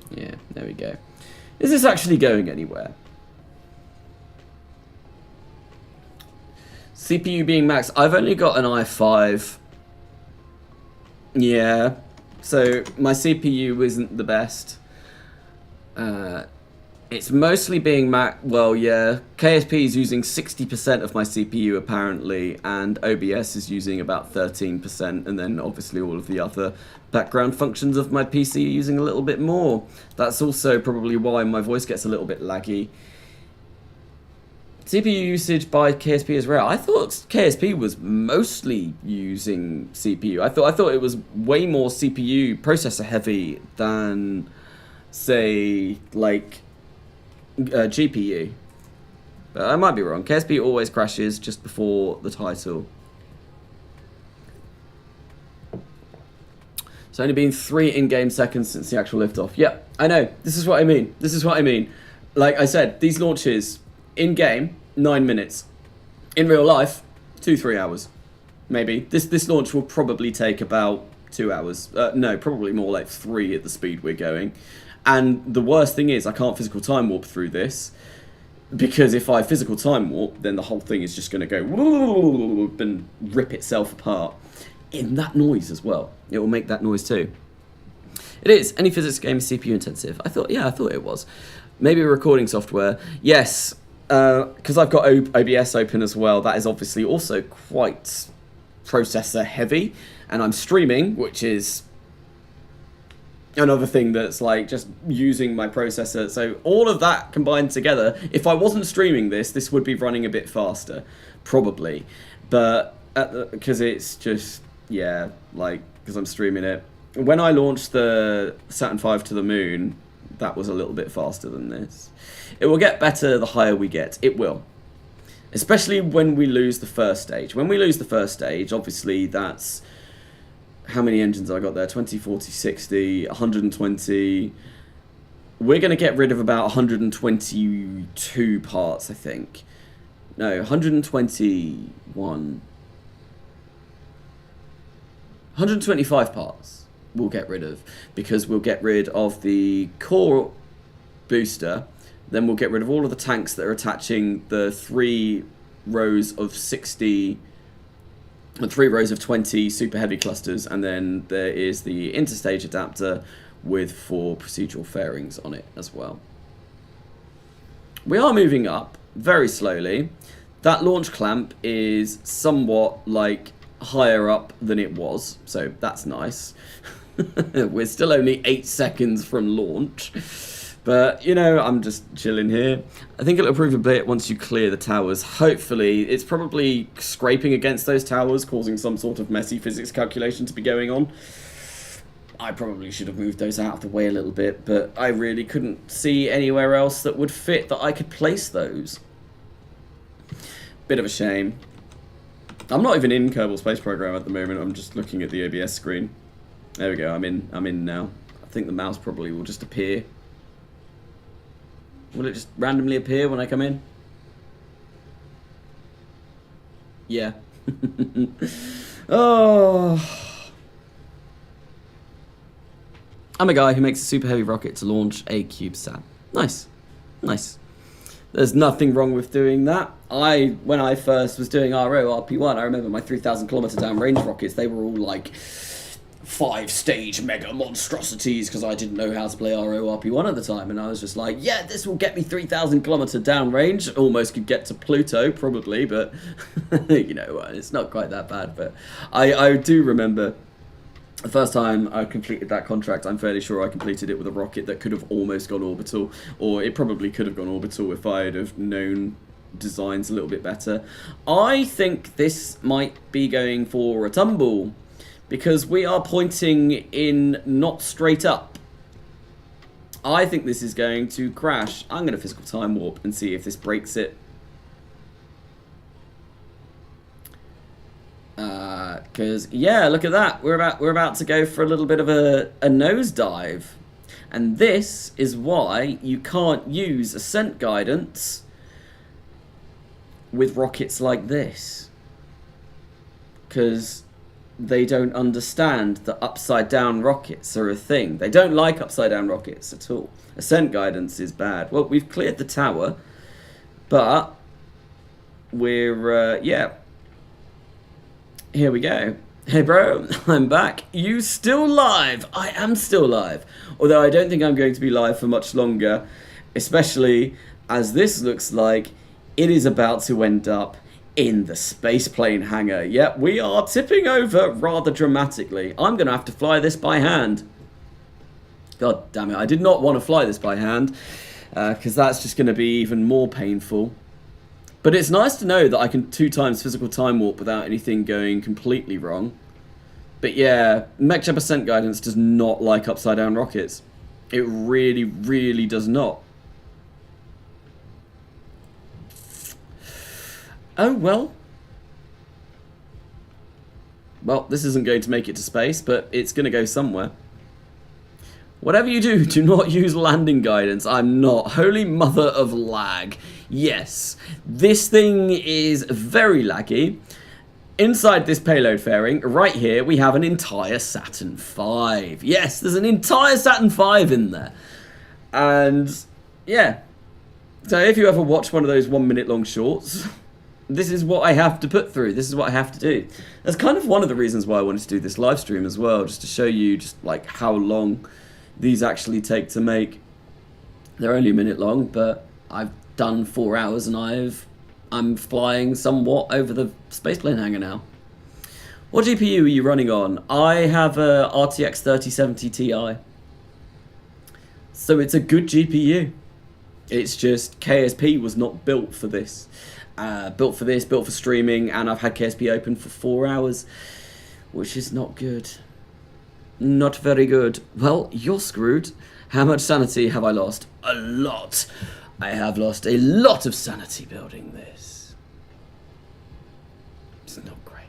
Yeah, there we go. Is this actually going anywhere? CPU being maxed. I've only got an i5. Yeah. So my CPU isn't the best. It's mostly being well, yeah. KSP is using 60% of my CPU apparently, and OBS is using about 13%, and then obviously all of the other background functions of my PC are using a little bit more. That's also probably why my voice gets a little bit laggy. CPU usage by KSP is rare. I thought KSP was mostly using CPU. I thought it was way more CPU processor heavy than, say, like GPU. But I might be wrong. KSP always crashes just before the title. It's only been 3 in-game seconds since the actual liftoff. Yeah, I know. This is what I mean. This is what I mean. Like I said, these launches... In-game, 9 minutes. In real life, 2-3 hours. Maybe. This launch will probably take about 2 hours. No, probably more like 3 at the speed we're going. And the worst thing is I can't physical time warp through this. Because if I physical time warp, then the whole thing is just going to go and rip itself apart. In that noise as well. It will make that noise too. It is. Any physics game is CPU intensive. I thought it was. Maybe recording software. Yes. Because I've got OBS open as well, that is obviously also quite processor heavy, and I'm streaming, which is another thing that's like just using my processor. So all of that combined together, if I wasn't streaming this would be running a bit faster, probably. But because it's just, yeah, like, because I'm streaming it. When I launched the Saturn V to the moon, that was a little bit faster than this. It will get better the higher we get. It will. Especially when we lose the first stage. When we lose the first stage, obviously that's... How many engines I got there? 20, 40, 60, 120. We're going to get rid of about 122 parts, I think. No, 121. 125 parts we'll get rid of. Because we'll get rid of the core booster... Then we'll get rid of all of the tanks that are attaching the 3 rows of 60 and 3 rows of 20 super heavy clusters, and then there is the interstage adapter with 4 procedural fairings on it as well. We are moving up very slowly. That launch clamp is somewhat like higher up than it was, so that's nice. We're still only 8 seconds from launch. But, you know, I'm just chilling here. I think it'll improve a bit once you clear the towers. Hopefully, it's probably scraping against those towers, causing some sort of messy physics calculation to be going on. I probably should have moved those out of the way a little bit, but I really couldn't see anywhere else that would fit that I could place those. Bit of a shame. I'm not even in Kerbal Space Program at the moment. I'm just looking at the OBS screen. There we go. I'm in now. I think the mouse probably will just appear. Will it just randomly appear when I come in? Yeah. Oh. I'm a guy who makes a super heavy rocket to launch a CubeSat. Nice. Nice. There's nothing wrong with doing that. When I first was doing RO, RP1, I remember my 3,000 kilometer downrange rockets, they were all like 5-stage mega monstrosities because I didn't know how to play RORP1 at the time, and I was just like, yeah, this will get me 3,000 kilometer downrange. Almost could get to Pluto, probably, but you know, it's not quite that bad. But I do remember the first time I completed that contract. I'm fairly sure I completed it with a rocket that could have almost gone orbital, or it probably could have gone orbital if I'd have known designs a little bit better. I think this might be going for a tumble, because we are pointing in not straight up. I think this is going to crash. I'm going to physical time warp and see if this breaks it. Because, yeah, look at that. We're about to go for a little bit of a nosedive. And this is why you can't use ascent guidance with rockets like this. Because they don't understand that upside down rockets are a thing. They don't like upside down rockets at all. Ascent guidance is bad. Well, we've cleared the tower, but we're, yeah. Here we go. Hey bro, I'm back. You still live? I am still live. Although I don't think I'm going to be live for much longer, especially as this looks like it is about to end up in the spaceplane hangar. Yep, we are tipping over rather dramatically. I'm going to have to fly this by hand. God damn it, I did not want to fly this by hand, because that's just going to be even more painful. But it's nice to know that I can 2 times physical time warp without anything going completely wrong. But yeah, MechJab Ascent Guidance does not like upside down rockets. It really, really does not. Oh, well. Well, this isn't going to make it to space, but it's going to go somewhere. Whatever you do, do not use landing guidance. I'm not. Holy mother of lag. Yes, this thing is very laggy. Inside this payload fairing, right here, we have an entire Saturn V. Yes, there's an entire Saturn V in there. And, yeah. So if you ever watch one of those 1 minute long shorts, this is what I have to put through. This is what I have to do. That's kind of one of the reasons why I wanted to do this live stream as well, just to show you just like how long these actually take to make. They're only a minute long, but I've done 4 hours and I'm flying somewhat over the spaceplane hangar now. What GPU are you running on? I have a RTX 3070 Ti. So it's a good GPU. It's just KSP was not built for this. Built for streaming, and I've had KSP open for 4 hours, which is not good. Not very good. Well, you're screwed. How much sanity have I lost? A lot. I have lost a lot of sanity building this. It's not great.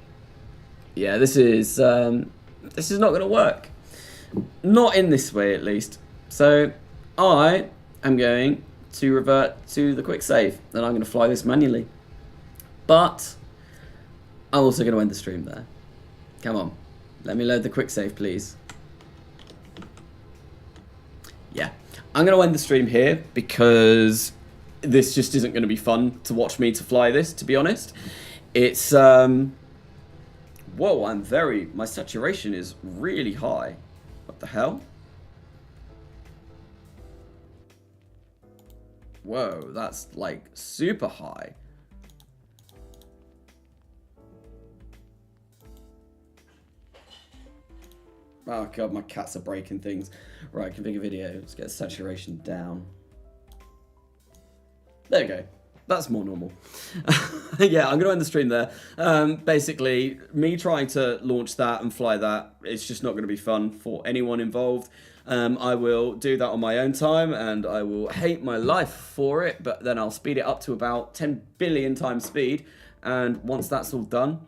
Yeah, this is not going to work. Not in this way, at least. So, I am going to revert to the quick save, and I'm going to fly this manually. But I'm also going to end the stream there. Come on. Let me load the quick save, please. Yeah. I'm going to end the stream here because this just isn't going to be fun to watch me to fly this, to be honest. It's, whoa, my saturation is really high. What the hell? Whoa, that's like super high. Oh god, my cats are breaking things. Right, configure video. Let's get saturation down. There you go. That's more normal. Yeah, I'm going to end the stream there. Basically, me trying to launch that and fly that, it's just not going to be fun for anyone involved. I will do that on my own time, and I will hate my life for it, but then I'll speed it up to about 10 billion times speed, and once that's all done,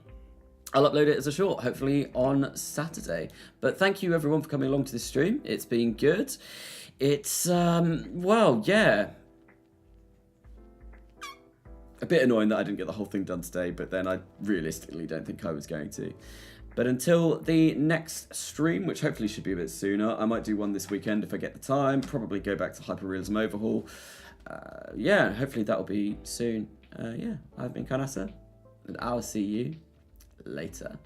I'll upload it as a short, hopefully on Saturday. But thank you everyone for coming along to this stream. It's been good. It's, well, yeah. A bit annoying that I didn't get the whole thing done today, but then I realistically don't think I was going to. But until the next stream, which hopefully should be a bit sooner, I might do one this weekend if I get the time, probably go back to Hyperrealism Overhaul. Yeah, hopefully that'll be soon. Yeah, I've been Carnasa, and I'll see you later.